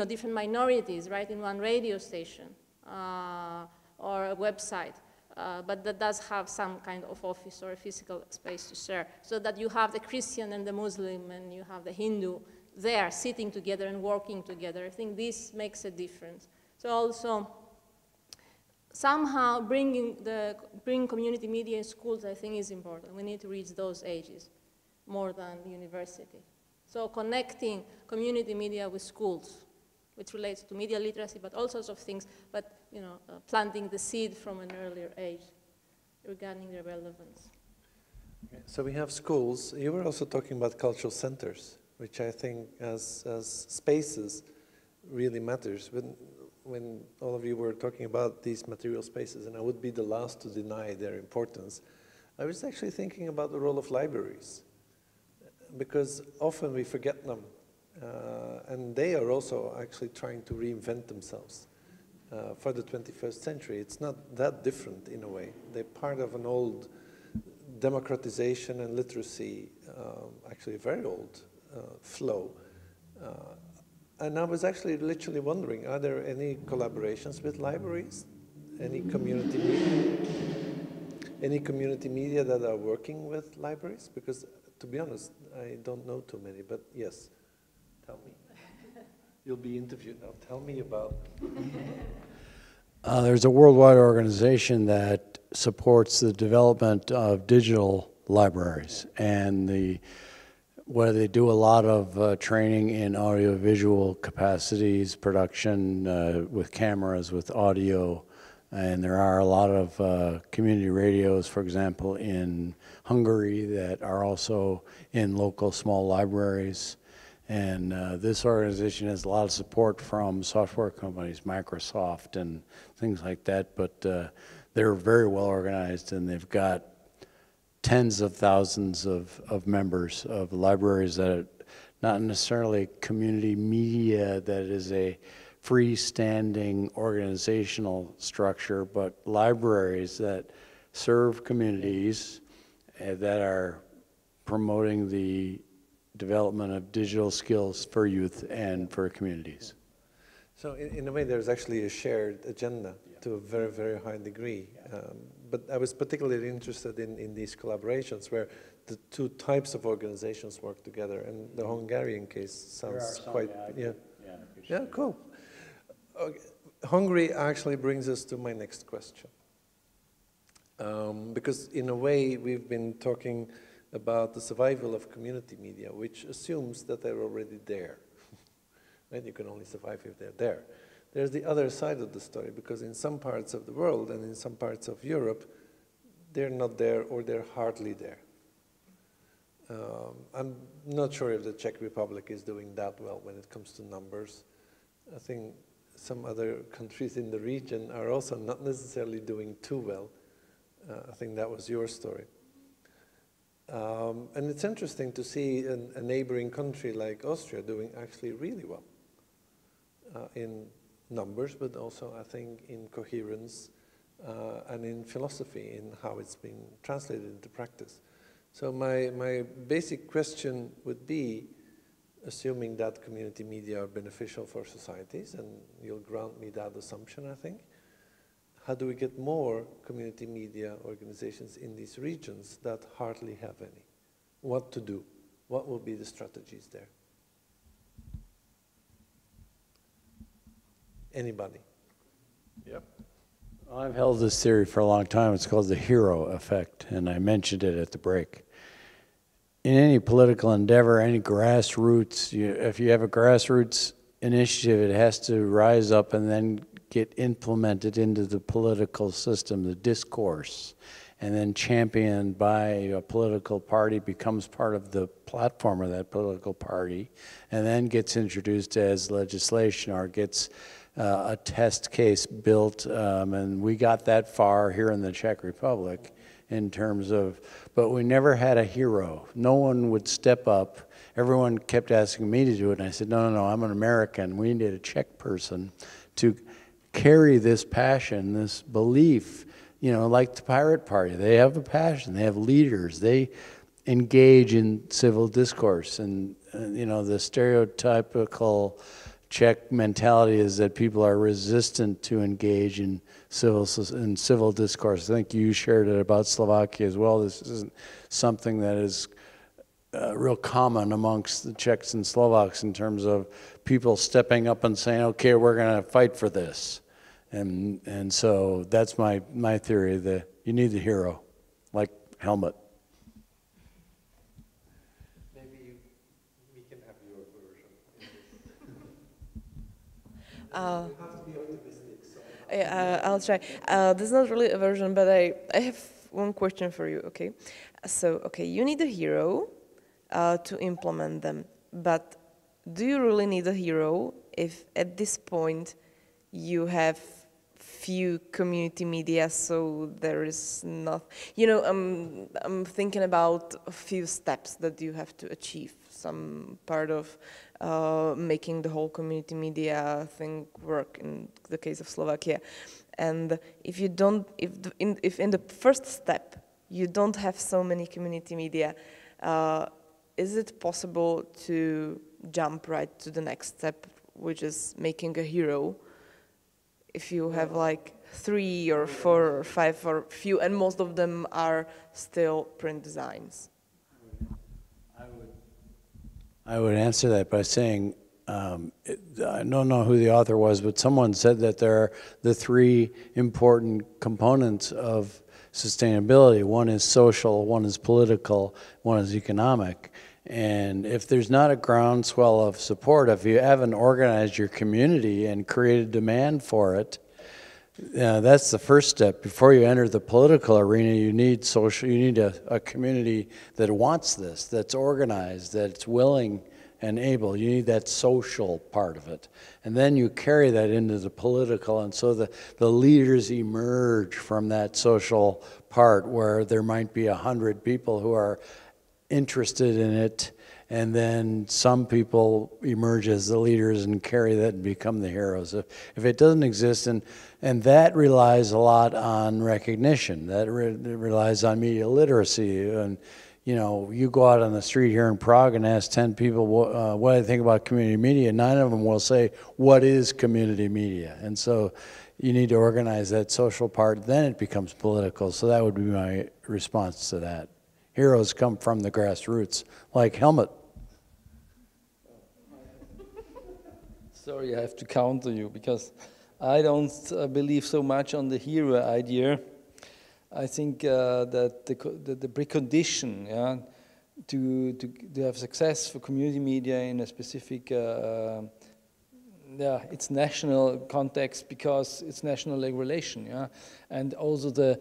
different minorities right in one radio station or a website. But that does have some kind of office or a physical space to share, so that you have the Christian and the Muslim and you have the Hindu there sitting together and working together. I think this makes a difference. So also, somehow bring community media in schools, I think, is important. We need to reach those ages more than university. So connecting community media with schools, which relates to media literacy, but all sorts of things, but planting the seed from an earlier age regarding their relevance. Okay, so we have schools. You were also talking about cultural centers, which I think as spaces really matters. When all of you were talking about these material spaces, and I would be the last to deny their importance, I was actually thinking about the role of libraries, because often we forget them. And they are also actually trying to reinvent themselves for the 21st century. It's not that different in a way. They're part of an old democratization and literacy, actually a very old flow. And I was actually literally wondering, are there any collaborations with libraries? Any community media that are working with libraries? Because to be honest, I don't know too many, but yes. Tell me. You'll be interviewed now. Tell me about. There's a worldwide organization that supports the development of digital libraries, and where they do a lot of training in audiovisual capacities, production with cameras, with audio, and there are a lot of community radios, for example, in Hungary that are also in local small libraries. And this organization has a lot of support from software companies, Microsoft and things like that, but they're very well organized, and they've got tens of thousands of members of libraries that are not necessarily community media that is a freestanding organizational structure, but libraries that serve communities that are promoting the development of digital skills for youth and for communities. So in a way, there's actually a shared agenda to a very, very high degree. But I was particularly interested in these collaborations where the two types of organizations work together. And the Hungarian case sounds quite, yeah, cool. Okay. Hungary actually brings us to my next question. Because in a way, we've been talking about the survival of community media, which assumes that they're already there. Right? You can only survive if they're there. There's the other side of the story, because in some parts of the world and in some parts of Europe, they're not there or they're hardly there. I'm not sure if the Czech Republic is doing that well when it comes to numbers. I think some other countries in the region are also not necessarily doing too well. I think that was your story. And it's interesting to see a neighboring country like Austria doing actually really well in numbers, but also I think in coherence and in philosophy, in how it's being translated into practice. So my basic question would be, assuming that community media are beneficial for societies, and you'll grant me that assumption, I think, how do we get more community media organizations in these regions that hardly have any? What to do? What will be the strategies there? Anybody? Yep. I've held this theory for a long time. It's called the hero effect, and I mentioned it at the break. In any political endeavor, any grassroots, if you have a grassroots initiative, it has to rise up and then get implemented into the political system, the discourse, and then championed by a political party, becomes part of the platform of that political party, and then gets introduced as legislation or gets a test case built, and we got that far here in the Czech Republic in terms of, but we never had a hero. No one would step up. Everyone kept asking me to do it, and I said, no, no, no, I'm an American. We need a Czech person to carry this passion, this belief, you know, like the Pirate Party. They have a passion, they have leaders, they engage in civil discourse, and you know, the stereotypical Czech mentality is that people are resistant to engage in civil discourse. I think you shared it about Slovakia as well. This isn't something that is real common amongst the Czechs and Slovaks in terms of people stepping up and saying, okay, we're going to fight for this. And so that's my theory, that you need the hero, like Helmut. Maybe we can have your version. You have to be optimistic. So. Yeah, I'll try. This is not really a version, but I have one question for you, okay? So, okay, you need a hero to implement them, but do you really need a hero if at this point you have few community media, so there is not, you know, I'm thinking about a few steps that you have to achieve, some part of making the whole community media thing work in the case of Slovakia. And if you don't, if in the first step you don't have so many community media, is it possible to jump right to the next step, which is making a hero? If you have like 3 or 4 or 5 or few, and most of them are still print designs. I would answer that by saying, I don't know who the author was, but someone said that there are the 3 important components of sustainability. One is social, one is political, one is economic. And if there's not a groundswell of support, if you haven't organized your community and created demand for it, that's the first step. Before you enter the political arena, you need social. You need a community that wants this, that's organized, that's willing and able. You need that social part of it. And then you carry that into the political, and so the leaders emerge from that social part where there might be 100 people who are interested in it, and then some people emerge as the leaders and carry that and become the heroes. If it doesn't exist, and that relies a lot on recognition, that relies on media literacy. And you know, you go out on the street here in Prague and ask 10 people what do they think about community media, 9 of them will say, what is community media? And so you need to organize that social part, then it becomes political. So that would be my response to that. Heroes come from the grassroots, like Helmut. Sorry, I have to counter you, because I don't believe so much on the hero idea. I think that the precondition, yeah, to have success for community media in a specific it's national context, because it's national regulation, yeah, and also the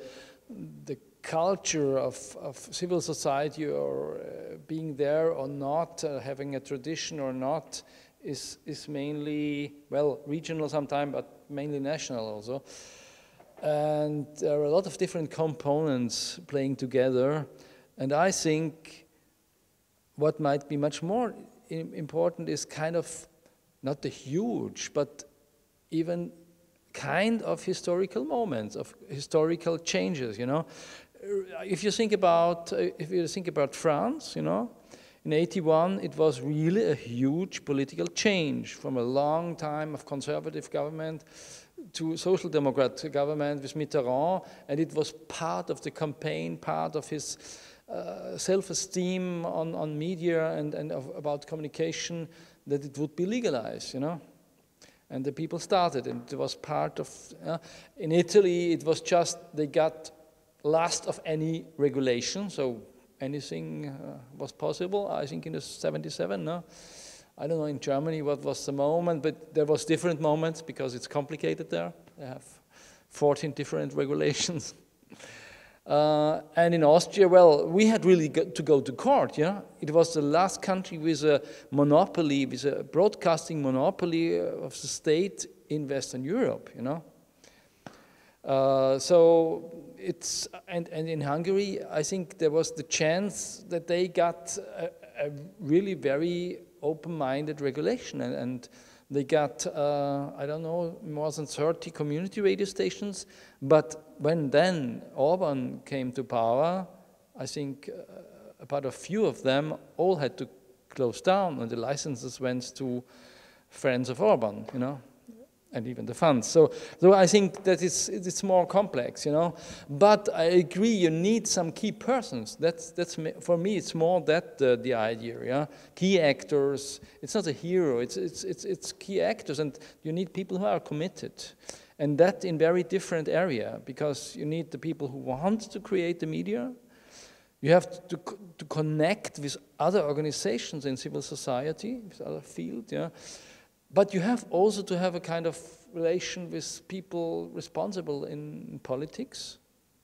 culture of civil society, or being there or not, having a tradition or not, is mainly, well, regional sometimes, but mainly national also. And there are a lot of different components playing together, and I think what might be much more important is kind of not the huge, but even kind of historical moments, of historical changes, you know. If you think about France, you know, in '81 it was really a huge political change from a long time of conservative government to Social Democrat government with Mitterrand, and it was part of the campaign, part of his self-esteem on media and about communication, that it would be legalized, you know. And the people started, and it was part of, in Italy, it was just, they got last of any regulation, so anything was possible, I think in the 77, no? I don't know in Germany what was the moment, but there was different moments because it's complicated there. They have 14 different regulations. And in Austria, well, we had really to go to court, yeah? It was the last country with a monopoly, with a broadcasting monopoly of the state in Western Europe, you know? So it's, and in Hungary, I think there was the chance that they got a really very open-minded regulation, and they got, I don't know, more than 30 community radio stations, but when then Orban came to power, I think about a few of them all had to close down, and the licenses went to friends of Orban, you know, and even the funds. So I think that it's more complex, you know. But I agree, you need some key persons. That's for me, it's more that the idea, yeah. Key actors. It's not a hero. It's key actors, and you need people who are committed, and that in very different area, because you need the people who want to create the media. You have to connect with other organizations in civil society, with other fields, yeah. But you have also to have a kind of relation with people responsible in politics,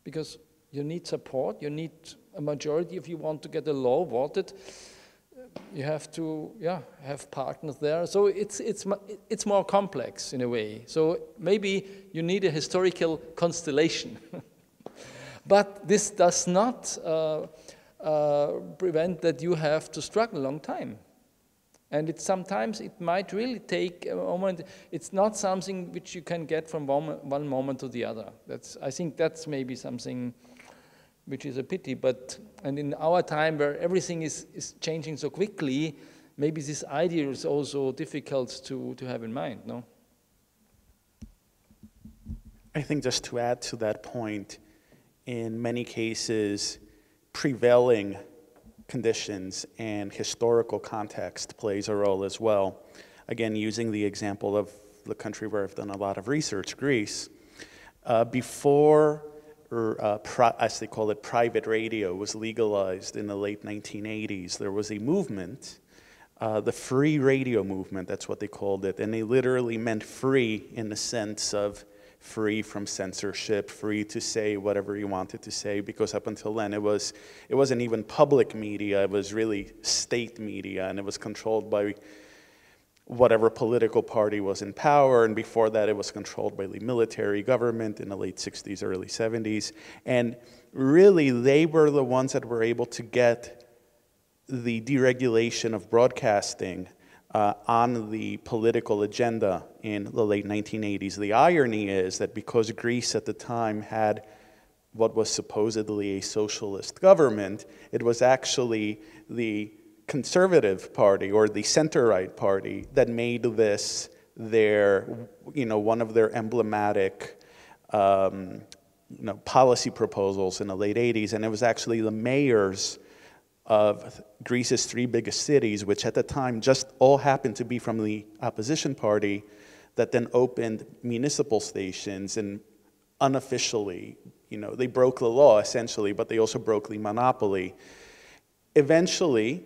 because you need support, you need a majority if you want to get a law voted. You have to, yeah, have partners there. So it's more complex in a way. So maybe you need a historical constellation. But this does not prevent that you have to struggle a long time. And sometimes it might really take a moment. It's not something which you can get from one moment to the other. I think that's maybe something which is a pity. And in our time where everything is changing so quickly, maybe this idea is also difficult to have in mind, no? I think just to add to that point, in many cases, prevailing conditions and historical context plays a role as well. Again, using the example of the country where I've done a lot of research, Greece, before, as they call it, private radio was legalized in the late 1980s, there was a movement, the free radio movement, that's what they called it, and they literally meant free in the sense of free from censorship, free to say whatever you wanted to say, because up until then it wasn't even public media, it was really state media, and it was controlled by whatever political party was in power, and before that it was controlled by the military government in the late 60s, early 70s, and really they were the ones that were able to get the deregulation of broadcasting on the political agenda in the late 1980s. The irony is that because Greece at the time had what was supposedly a socialist government, it was actually the conservative party or the center-right party that made this their, one of their emblematic policy proposals in the late 80s, and it was actually the mayors of Greece's 3 biggest cities, which at the time just all happened to be from the opposition party, that then opened municipal stations, and unofficially, they broke the law essentially, but they also broke the monopoly. Eventually,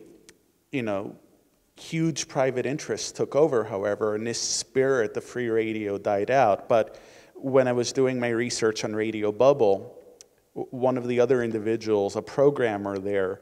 huge private interests took over, however, and this spirit of free radio died out. But when I was doing my research on Radio Bubble, one of the other individuals, a programmer there,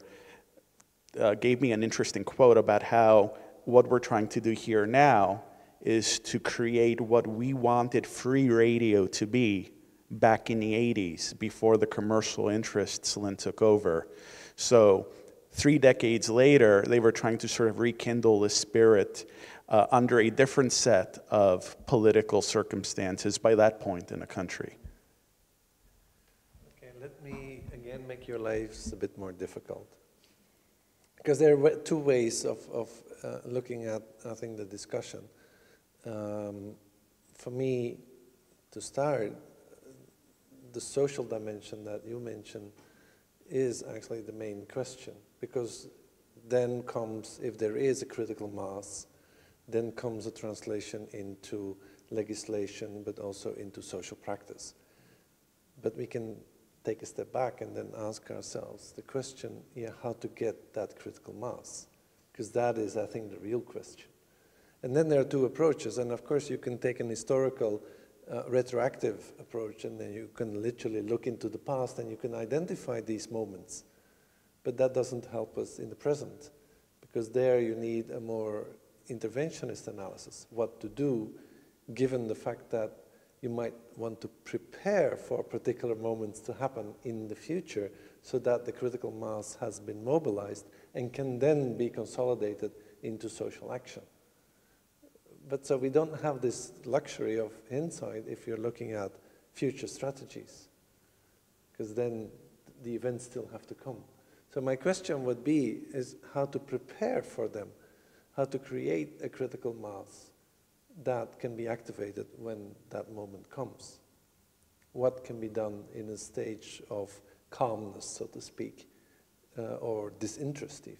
gave me an interesting quote about how what we're trying to do here now is to create what we wanted free radio to be back in the 80s, before the commercial interests then took over. So 3 decades later, they were trying to sort of rekindle the spirit under a different set of political circumstances by that point in the country. Okay, let me again make your lives a bit more difficult. Because there are 2 ways of looking at, I think, the discussion. For me, to start, the social dimension that you mentioned is actually the main question, because then comes, if there is a critical mass, then comes a translation into legislation, but also into social practice. But we can take a step back and then ask ourselves the question, how to get that critical mass? Because that is, I think, the real question. And then there are two approaches, and of course you can take an historical retroactive approach, and then you can literally look into the past and you can identify these moments. But that doesn't help us in the present, because there you need a more interventionist analysis, what to do given the fact that you might want to prepare for particular moments to happen in the future so that the critical mass has been mobilized and can then be consolidated into social action. But so we don't have this luxury of hindsight if you're looking at future strategies, because then the events still have to come. So my question would be is how to prepare for them, how to create a critical mass that can be activated when that moment comes. What can be done in a stage of calmness, so to speak, or disinterest even?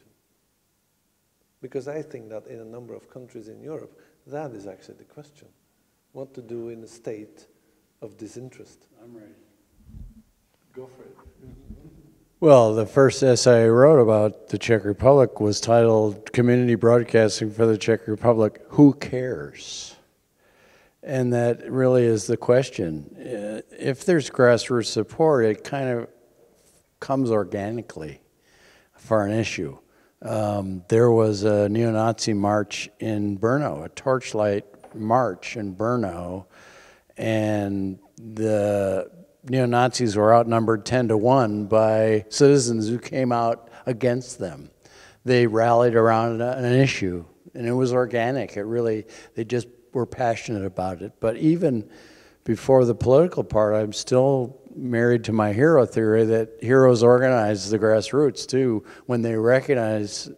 Because I think that in a number of countries in Europe, that is actually the question. What to do in a state of disinterest. I'm ready. Go for it. Well, the first essay I wrote about the Czech Republic was titled Community Broadcasting for the Czech Republic, Who Cares? And that really is the question. If there's grassroots support, it kind of comes organically for an issue. There was a neo-Nazi march in Brno, a torchlight march in Brno, and the neo-Nazis were outnumbered 10-1 by citizens who came out against them. They rallied around an issue, and it was organic. It really, they just were passionate about it. But even before the political part, I'm still married to my hero theory that heroes organize the grassroots too. When they recognize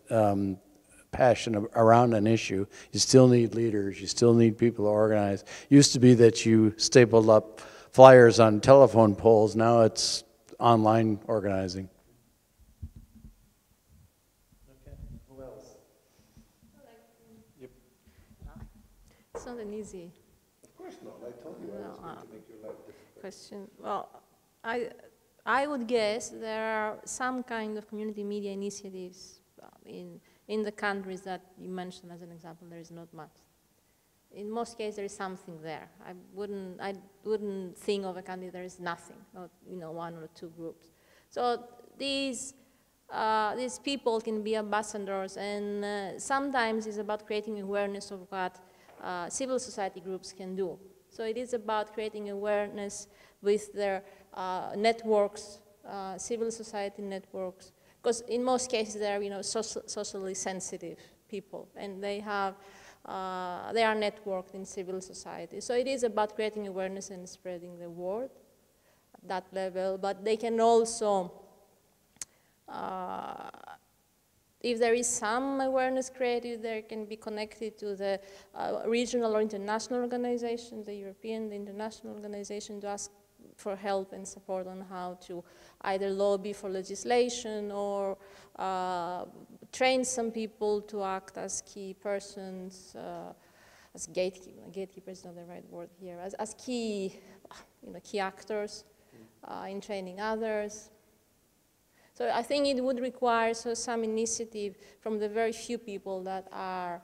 passion around an issue, you still need leaders, you still need people to organize. Used to be that you stapled up flyers on telephone poles, now it's online organizing. Okay, who else? Yep. It's not an easy. Of course not, I told you I was going to make your life difficult. Question. Well, I would guess there are some kind of community media initiatives in the countries that you mentioned as an example. There is not much. In most cases, there is something there. I wouldn't think of a country there is nothing, not one or two groups. So these people can be ambassadors, and sometimes it's about creating awareness of what civil society groups can do. So it is about creating awareness with their networks, civil society networks, because in most cases they are socially sensitive people, and they are networked in civil society. So it is about creating awareness and spreading the word at that level, but they can also, if there is some awareness created, they can be connected to the regional or international organization, the European, the international organization, to ask for help and support on how to either lobby for legislation or train some people to act as key persons, as gatekeepers is not the right word here, as key, key actors in training others. So I think it would require some initiative from the very few people that are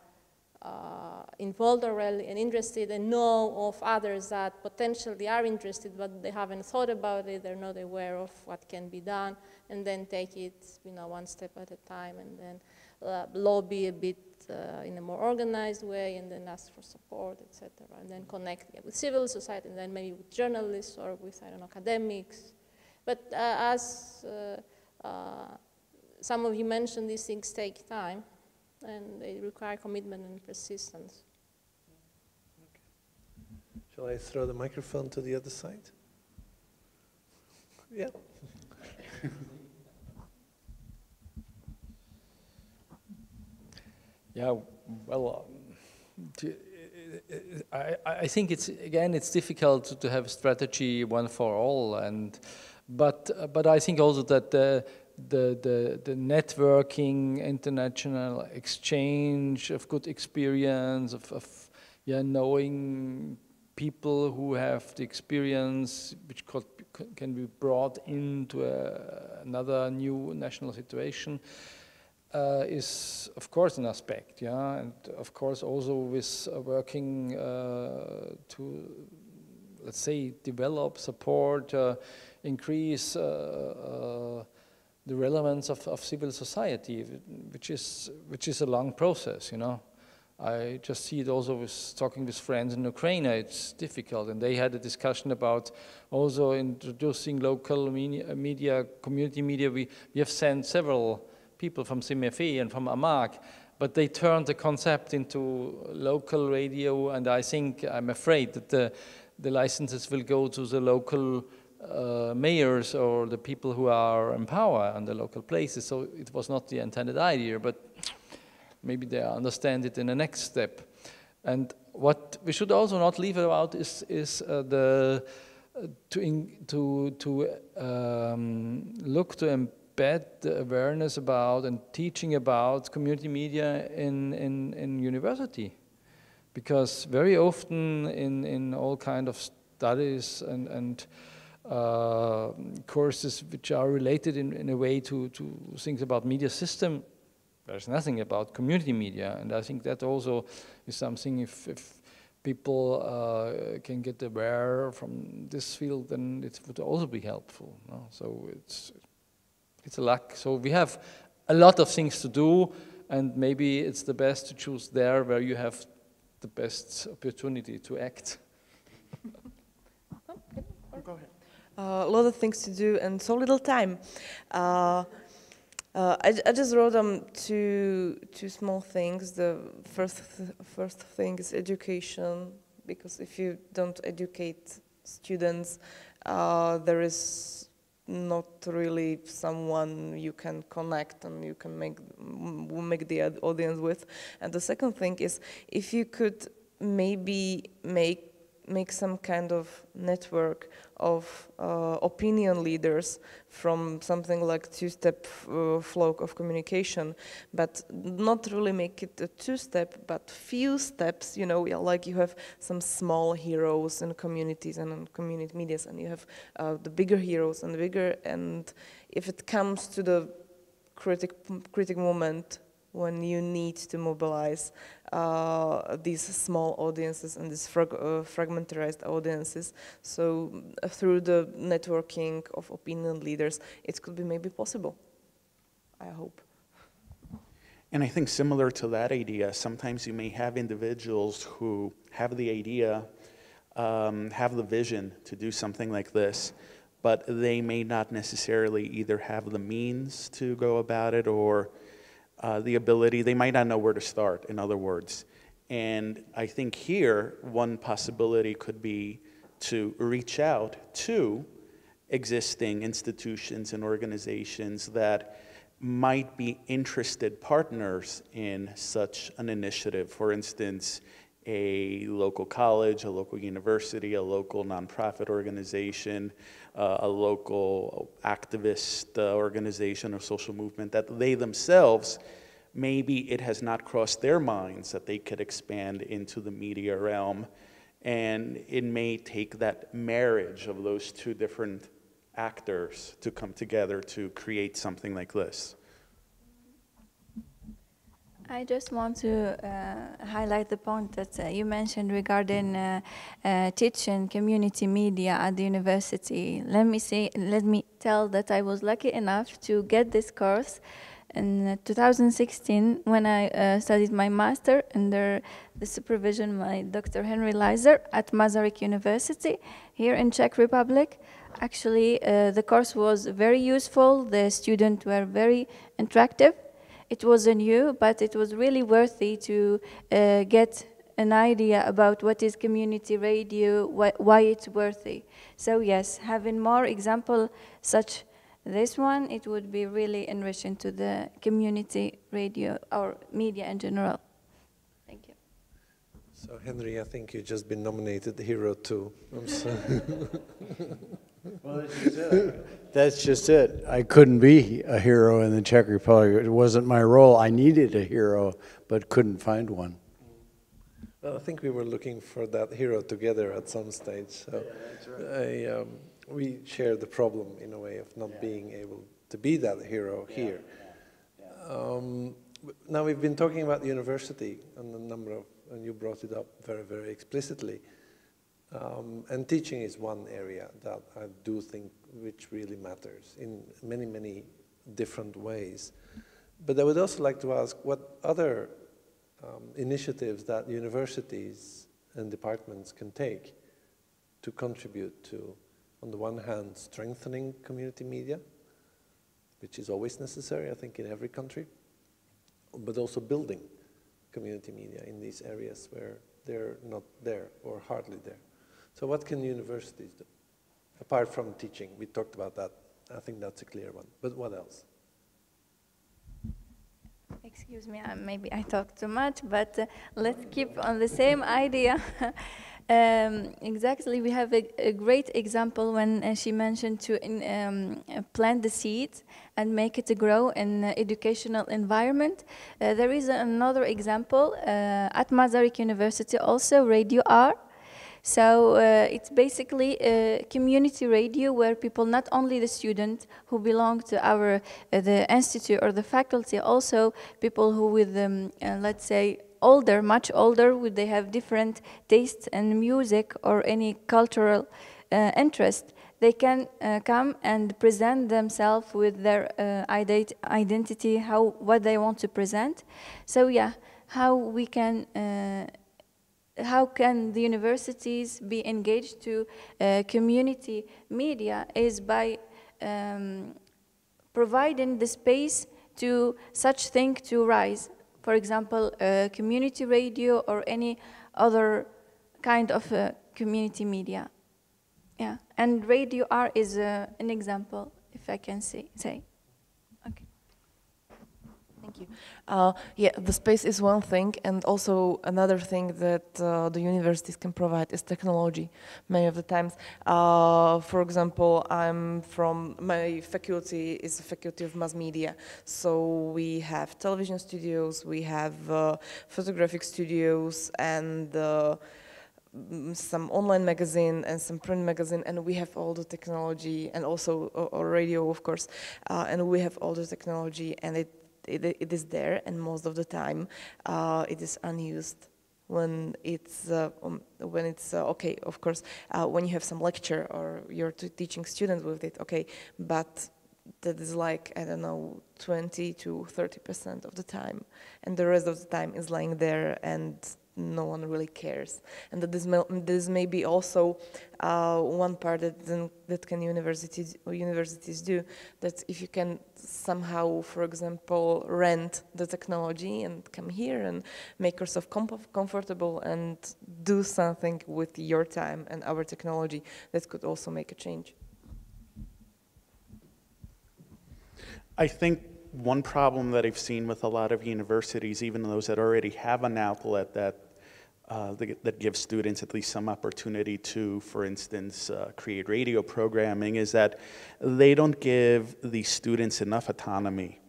involved already and interested and know of others that potentially are interested, but they haven't thought about it, they're not aware of what can be done, and then take it one step at a time, and then lobby a bit in a more organized way, and then ask for support, etc., and then connect with civil society, and then maybe with journalists or with, I don't know, academics. But as some of you mentioned, these things take time, and they require commitment and persistence. Okay. Shall I throw the microphone to the other side? Yeah. Yeah, well, I think it's difficult to have a strategy one for all, but I think also that the networking, international exchange of good experience, of knowing people who have the experience which can be brought into another new national situation is of course an aspect, and of course also with working to, let's say, develop, support, increase the relevance of civil society, which is a long process, I just see it also with talking with friends in Ukraine. It's difficult, and they had a discussion about also introducing local media, community media. We have sent several people from CMFE and from AMAG, but they turned the concept into local radio, and I'm afraid that the licenses will go to the local mayors or the people who are in power on the local places. So it was not the intended idea, but maybe they understand it in the next step. And what we should also not leave out is to look to embed the awareness about and teaching about community media in university, because very often in all kind of studies and courses which are related in a way to things about media system, there's nothing about community media, and I think that also is something if people can get aware from this field, then it would also be helpful. No? So it's a lack. So we have a lot of things to do, and maybe it's the best to choose there where you have the best opportunity to act. Go ahead. A lot of things to do and so little time. I just wrote two small things. The first thing is education, because if you don't educate students, there is not really someone you can connect and you can make the audience with. And the second thing is, if you could maybe make some kind of network of opinion leaders from something like two-step flow of communication, but not really make it a two-step, but few steps, like you have some small heroes in communities and in community medias, and you have the bigger heroes and bigger, and if it comes to the critic moment, when you need to mobilize these small audiences and these fragmentarized audiences. So through the networking of opinion leaders, it could be maybe possible, I hope. And I think similar to that idea, sometimes you may have individuals who have the idea, have the vision to do something like this, but they may not necessarily either have the means to go about it or the ability, they might not know where to start, in other words. And I think here, one possibility could be to reach out to existing institutions and organizations that might be interested partners in such an initiative. For instance, a local college, a local university, a local nonprofit organization, a local activist organization or social movement, that they themselves, maybe it has not crossed their minds that they could expand into the media realm, and it may take that marriage of those two different actors to come together to create something like this. I just want to highlight the point that you mentioned regarding teaching community media at the university. Let me tell that I was lucky enough to get this course in 2016 when I studied my master under the supervision of my Dr. Henry Loeser at Masaryk University here in Czech Republic. Actually, the course was very useful. The students were very interactive. It was new, but it was really worthy to get an idea about what is community radio, why it's worthy. So yes, having more examples such this one, it would be really enriching to the community radio or media in general. Thank you. So Henry, I think you've just been nominated the hero too. I'm sorry. Well, that's just it. I couldn't be a hero in the Czech Republic. It wasn't my role. I needed a hero, but couldn't find one. Well, I think we were looking for that hero together at some stage. So yeah, that's right. We share the problem in a way of not being able to be that hero here. Now we've been talking about the university and and you brought it up very, very explicitly. And teaching is one area that I do think which really matters in many, many different ways. But I would also like to ask what other initiatives that universities and departments can take to contribute to, on the one hand, strengthening community media, which is always necessary, I think, in every country, but also building community media in these areas where they're not there or hardly there. So what can universities do? Apart from teaching, we talked about that. I think that's a clear one. But what else? Excuse me, maybe I talk too much, but let's keep on the same idea. Exactly, we have a great example when she mentioned to plant the seeds and make it grow in an educational environment. There is another example at Masaryk University, also Radio R. So it's basically a community radio where people, not only the students who belong to the institute or the faculty, also people who with, let's say, older, much older, they have different tastes in music or any cultural interest, they can come and present themselves with their identity, what they want to present. So yeah, how can the universities be engaged to community media is by providing the space to such thing to rise. For example, community radio or any other kind of community media. Yeah, and Radio R is an example, if I can say. Okay. Thank you. Yeah, the space is one thing, and also another thing that the universities can provide is technology. Many of the times, for example, my faculty is a faculty of mass media, so we have television studios, we have photographic studios, and some online magazine and some print magazine, and we have all the technology, and also radio, of course, and we have all the technology, and it is there, and most of the time it is unused when it's okay, of course, when you have some lecture or you're teaching students with it, okay, but that is like, I don't know, 20 to 30% of the time, and the rest of the time is lying there and no one really cares. And that this may be also one part that can universities do, that if you can somehow, for example, rent the technology and come here and make yourself comfortable and do something with your time and our technology, that could also make a change. I think one problem that I've seen with a lot of universities, even those that already have an outlet that gives students at least some opportunity to, for instance, create radio programming, is that they don't give the students enough autonomy.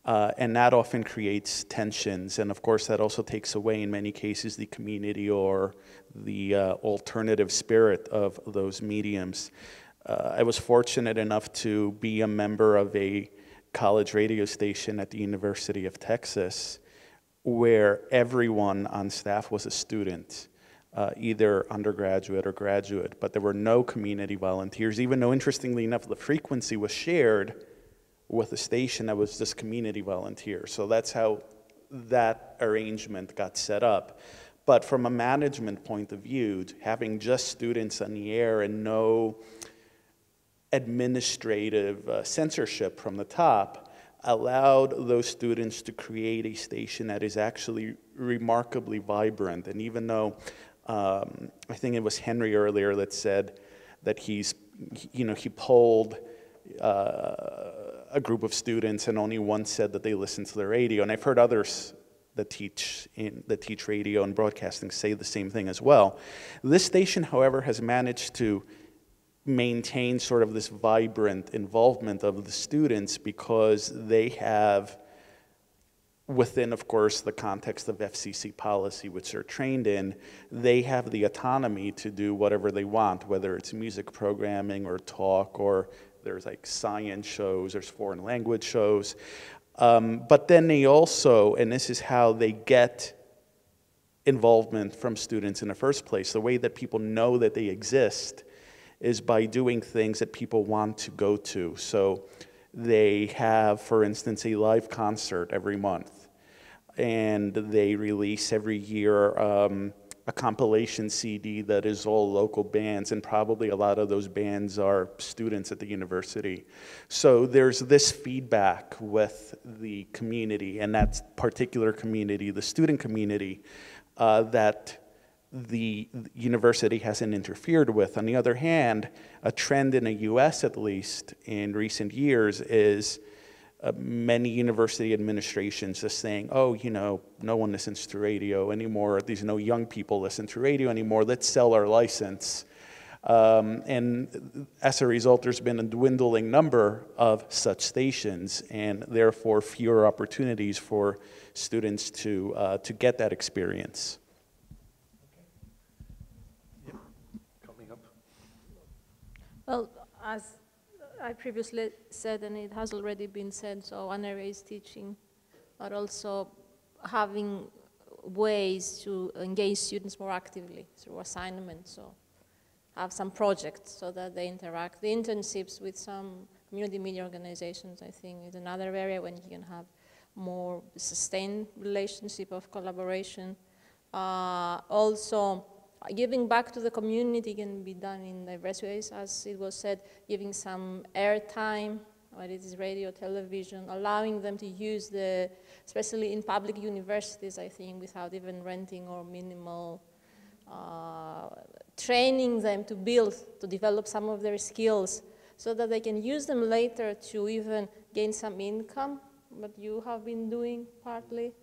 And that often creates tensions. And of course, that also takes away, in many cases, the community or the alternative spirit of those mediums. I was fortunate enough to be a member of a college radio station at the University of Texas, where everyone on staff was a student, either undergraduate or graduate, but there were no community volunteers, even though, interestingly enough, the frequency was shared with a station that was just community volunteers. So that's how that arrangement got set up. But from a management point of view, having just students on the air and no administrative censorship from the top allowed those students to create a station that is actually remarkably vibrant. And even though, I think it was Henry earlier that said that he polled a group of students and only one said that they listened to the radio. And I've heard others that teach radio and broadcasting say the same thing as well. This station, however, has managed to maintain sort of this vibrant involvement of the students because they have, within, of course, the context of FCC policy, which they're trained in, they have the autonomy to do whatever they want, whether it's music programming or talk, or there's like science shows, there's foreign language shows. But then they also, and this is how they get involvement from students in the first place, the way that people know that they exist is by doing things that people want to go to. So they have, for instance, a live concert every month, and they release every year a compilation CD that is all local bands, and probably a lot of those bands are students at the university. So there's this feedback with the community, and that particular community, the student community, that the university hasn't interfered with. On the other hand, a trend in the US, at least in recent years, is many university administrations just saying, oh, you know, no one listens to radio anymore. There's no young people listen to radio anymore. Let's sell our license. And as a result, there's been a dwindling number of such stations, and therefore fewer opportunities for students to get that experience. Well, as I previously said, and it has already been said, so one area is teaching, but also having ways to engage students more actively through assignments, so have some projects so that they interact. The internships with some community media organizations, I think, is another area when you can have more sustained relationship of collaboration. Also, giving back to the community can be done in diverse ways, as it was said, giving some airtime, whether it is radio, television, allowing them to use the, especially in public universities, I think, without even renting or minimal, training them to build, to develop some of their skills so that they can use them later to even gain some income, what you have been doing partly.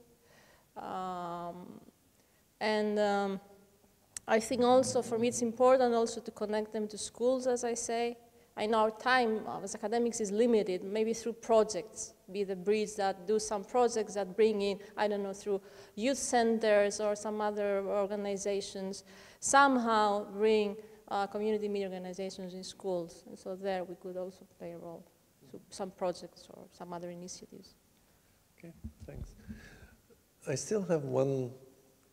I think also for me it's important also to connect them to schools, as I say. I know our time as academics is limited, maybe through projects, be the bridge that do some projects that bring in, I don't know, through youth centers or some other organizations, somehow bring community media organizations in schools. And so there we could also play a role through some projects or some other initiatives. Okay, thanks. I still have one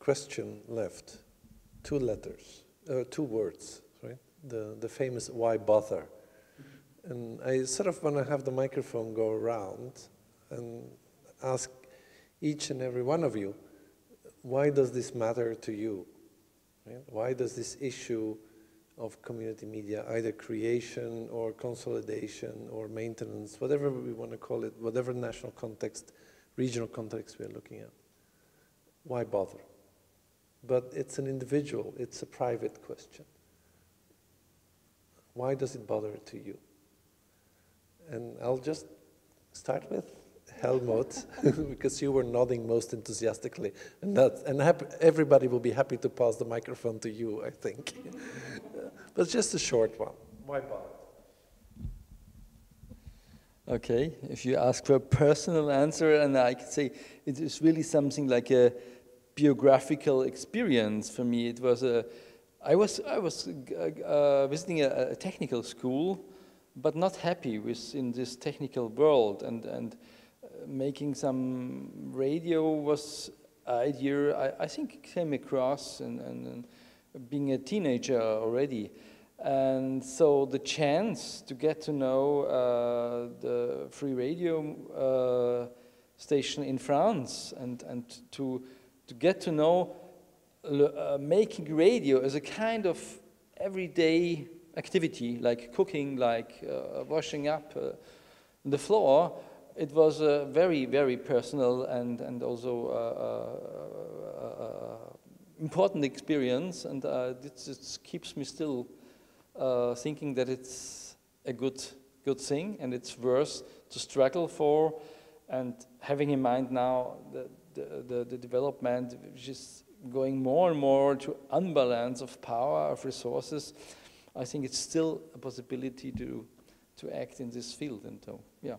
question left. Two letters, two words, right? The famous why bother. And I sort of want to have the microphone go around and ask each and every one of you, why does this matter to you? Right? Why does this issue of community media, either creation or consolidation or maintenance, whatever we want to call it, whatever national context, regional context we are looking at, why bother? But it's an individual, it's a private question. Why does it bother to you? And I'll just start with Helmut, because you were nodding most enthusiastically, and everybody will be happy to pass the microphone to you, I think. But just a short one. Why bother? Okay, if you ask for a personal answer, and I could say it is really something like a biographical experience for me. It was I was visiting a technical school, but not happy in this technical world, and making some radio was an idea I think came across and being a teenager already. And so the chance to get to know the free radio station in France and to get to know making radio as a kind of everyday activity, like cooking, like washing up the floor, it was a very, very personal and also important experience, and it keeps me still thinking that it's a good thing, and it's worth to struggle for, and having in mind now the the development, which is going more and more to unbalance of power, of resources, I think it's still a possibility to act in this field. And so, yeah.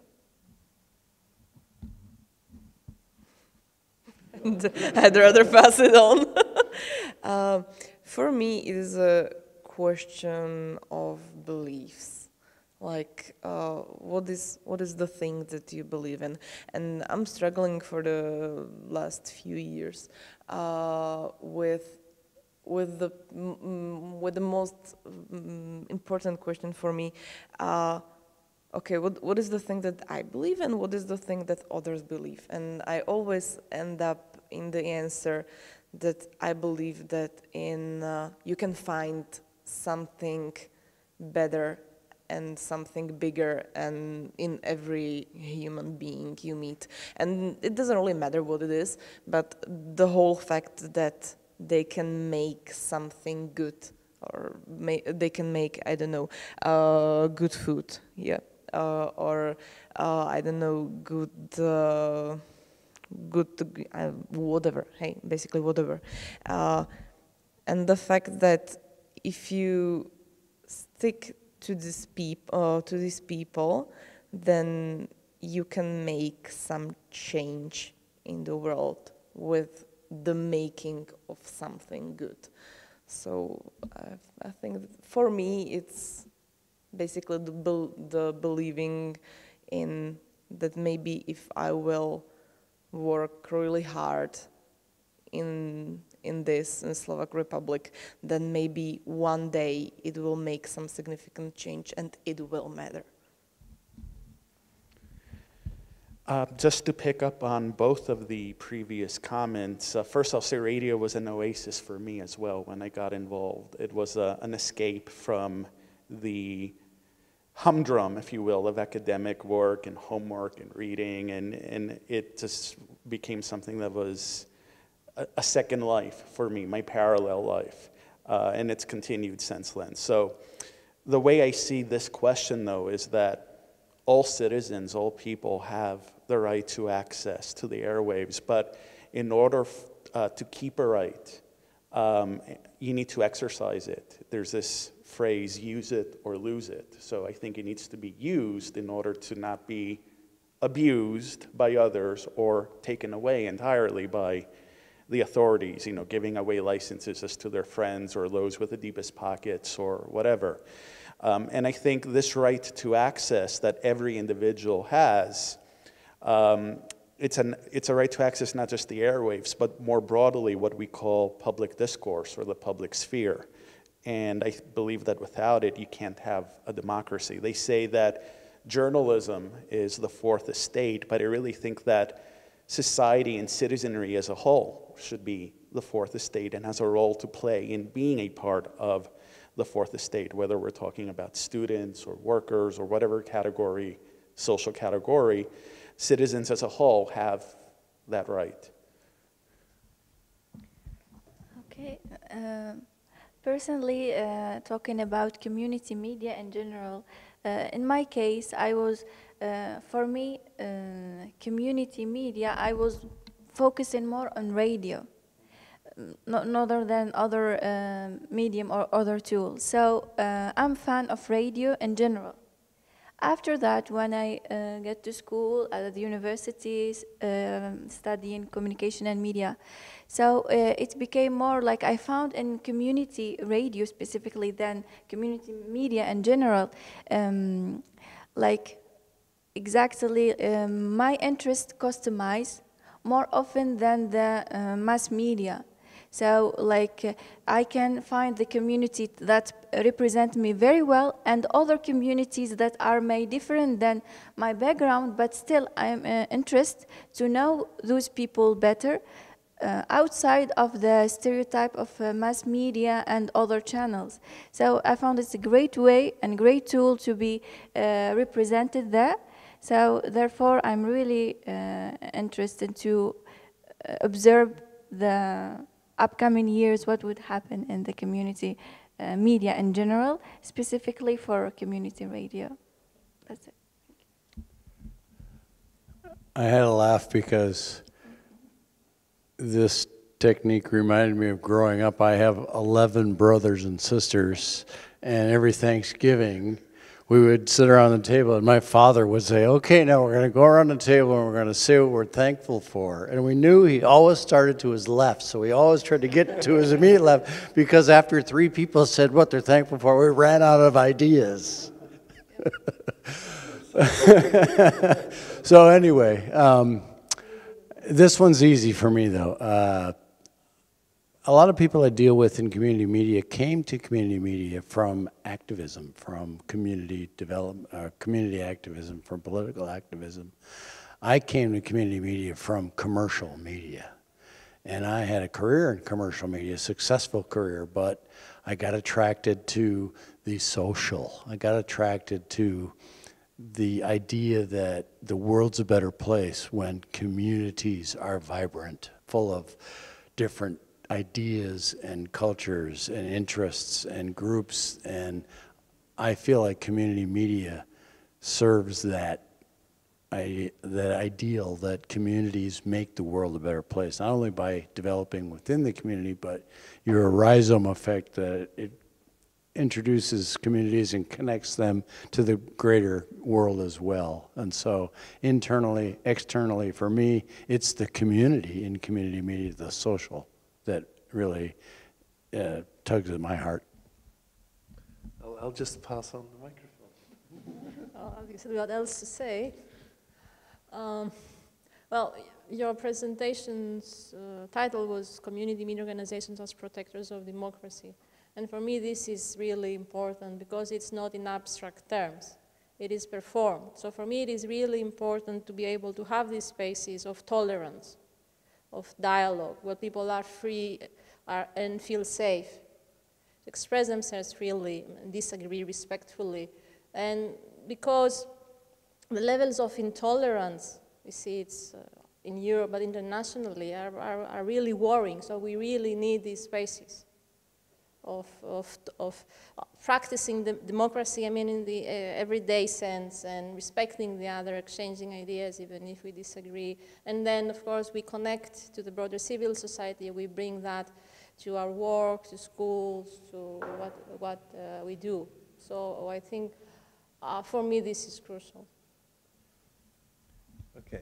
I'd rather pass it on. For me, it is a question of beliefs. Like, what is the thing that you believe in? And I'm struggling for the last few years with the most important question for me. Okay, what is the thing that I believe in? What is the thing that others believe? And I always end up in the answer that I believe that you can find something better and something bigger and in every human being you meet. And it doesn't really matter what it is, but the whole fact that they can make something good, or they can make, I don't know, good food, yeah, or I don't know, good whatever. Hey, basically whatever. And the fact that if you stick to these people, then you can make some change in the world with the making of something good. So I think that for me it's basically the believing in that maybe if I will work really hard in Slovak Republic, then maybe one day it will make some significant change and it will matter. Just to pick up on both of the previous comments, first I'll say radio was an oasis for me as well when I got involved. It was an escape from the humdrum, if you will, of academic work and homework and reading, and it just became something that was a second life for me, my parallel life, and it's continued since then. So the way I see this question, though, is that all citizens, all people have the right to access to the airwaves, but in order to keep a right, you need to exercise it. There's this phrase, use it or lose it. So I think it needs to be used in order to not be abused by others or taken away entirely by the authorities, you know, giving away licenses as to their friends or those with the deepest pockets or whatever. And I think this right to access that every individual has, it's a right to access not just the airwaves, but more broadly what we call public discourse or the public sphere. And I believe that without it, you can't have a democracy. They say that journalism is the fourth estate, but I really think that society and citizenry as a whole should be the fourth estate and has a role to play in being a part of the fourth estate, whether we're talking about students or workers or whatever category, social category, citizens as a whole have that right. Okay. Personally, talking about community media in general, in my case, I was, for me, community media, I was focusing more on radio, not other than other medium or other tools. So I'm a fan of radio in general. After that, when I get to school at the universities, studying communication and media, so it became more like I found in community radio specifically than community media in general, like exactly my interest customized more often than the mass media. So like I can find the community that represent me very well and other communities that are made different than my background, but still I'm interested to know those people better outside of the stereotype of mass media and other channels. So I found it's a great way and great tool to be represented there. So therefore I'm really interested to observe the upcoming years, what would happen in the community media in general, specifically for community radio. That's it. I had a laugh because this technique reminded me of growing up. I have 11 brothers and sisters, and every Thanksgiving we would sit around the table, and my father would say, okay, now we're going to go around the table and we're going to say what we're thankful for. And we knew he always started to his left, so we always tried to get to his immediate left, because after 3 people said what they're thankful for, we ran out of ideas. So anyway, this one's easy for me, though. A lot of people I deal with in community media came to community media from activism, from community development, community activism, from political activism. I came to community media from commercial media. And I had a career in commercial media, a successful career, but I got attracted to the social. I got attracted to the idea that the world's a better place when communities are vibrant, full of different ideas and cultures and interests and groups, and I feel like community media serves that ideal that communities make the world a better place, not only by developing within the community, but your rhizome effect that it introduces communities and connects them to the greater world as well. And so internally, externally, for me, it's the community in community media, the social, that really tugs at my heart. I'll just pass on the microphone. Obviously, what else to say? Well, your presentation's title was Community Media Organizations as Protectors of Democracy. And for me, this is really important because it's not in abstract terms. It is performed. So for me, it is really important to be able to have these spaces of tolerance, of dialogue, where people are free and feel safe, to express themselves freely, disagree respectfully. And because the levels of intolerance, we see it's in Europe, but internationally, are really worrying. So we really need these spaces of practicing democracy, I mean, in the everyday sense, and respecting the other, exchanging ideas, even if we disagree. And then, of course, we connect to the broader civil society. We bring that to our work, to schools, to what we do. So I think, for me, this is crucial. Okay,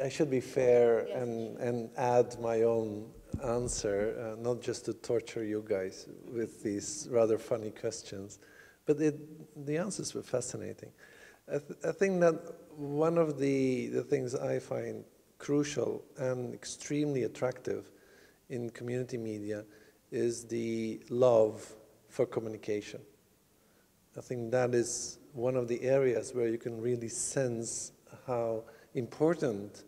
I should be fair, yes, and add my own answer, not just to torture you guys with these rather funny questions, but the answers were fascinating. I think that one of the things I find crucial and extremely attractive in community media is the love for communication. I think that is one of the areas where you can really sense how important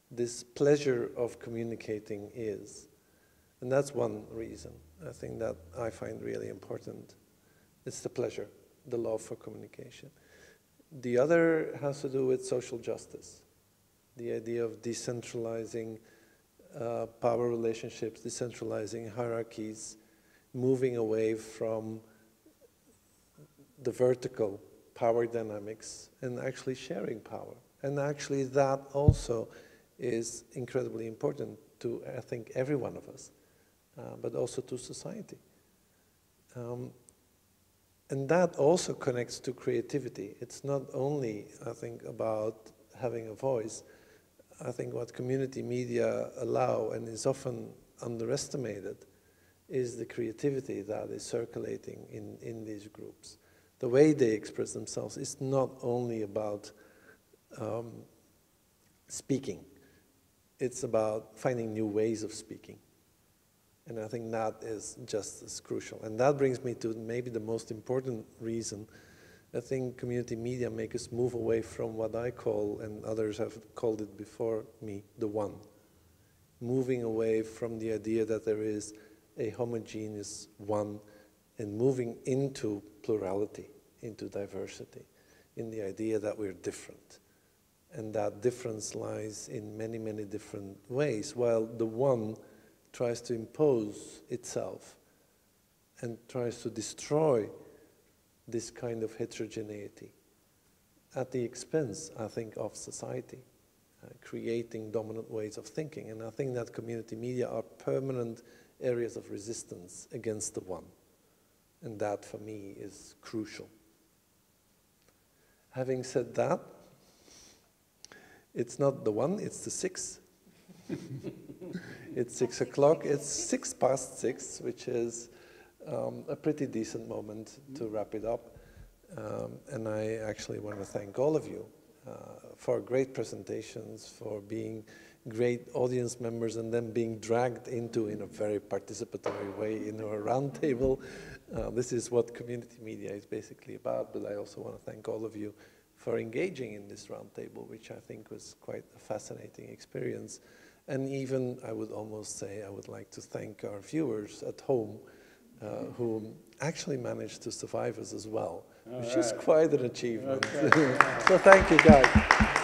this pleasure of communicating is. And that's one reason I think that I find really important. It's the pleasure, the love for communication. The other has to do with social justice, the idea of decentralizing power relationships, decentralizing hierarchies, moving away from the vertical power dynamics and actually sharing power. And actually that also is incredibly important to, I think, every one of us, but also to society. And that also connects to creativity. It's not only, I think, about having a voice. I think what community media allow, and is often underestimated, is the creativity that is circulating in these groups. The way they express themselves is not only about speaking. It's about finding new ways of speaking. And I think that is just as crucial. And that brings me to maybe the most important reason. I think community media make us move away from what I call, and others have called it before me, the one. Moving away from the idea that there is a homogeneous one, and moving into plurality, into diversity, in the idea that we're different. And that difference lies in many, many different ways, while the one tries to impose itself and tries to destroy this kind of heterogeneity at the expense, I think, of society, creating dominant ways of thinking. And I think that community media are permanent areas of resistance against the one. And that, for me, is crucial. Having said that, it's not the one, it's the 6. It's 6 o'clock. It's 6 past 6, which is a pretty decent moment to wrap it up. And I actually want to thank all of you for great presentations, for being great audience members, and then being dragged into, in a very participatory way, into a roundtable. This is what community media is basically about, but I also want to thank all of you for engaging in this roundtable, which I think was quite a fascinating experience. And even, I would almost say, I would like to thank our viewers at home who actually managed to survive us as well, which is quite an achievement. So thank you, guys.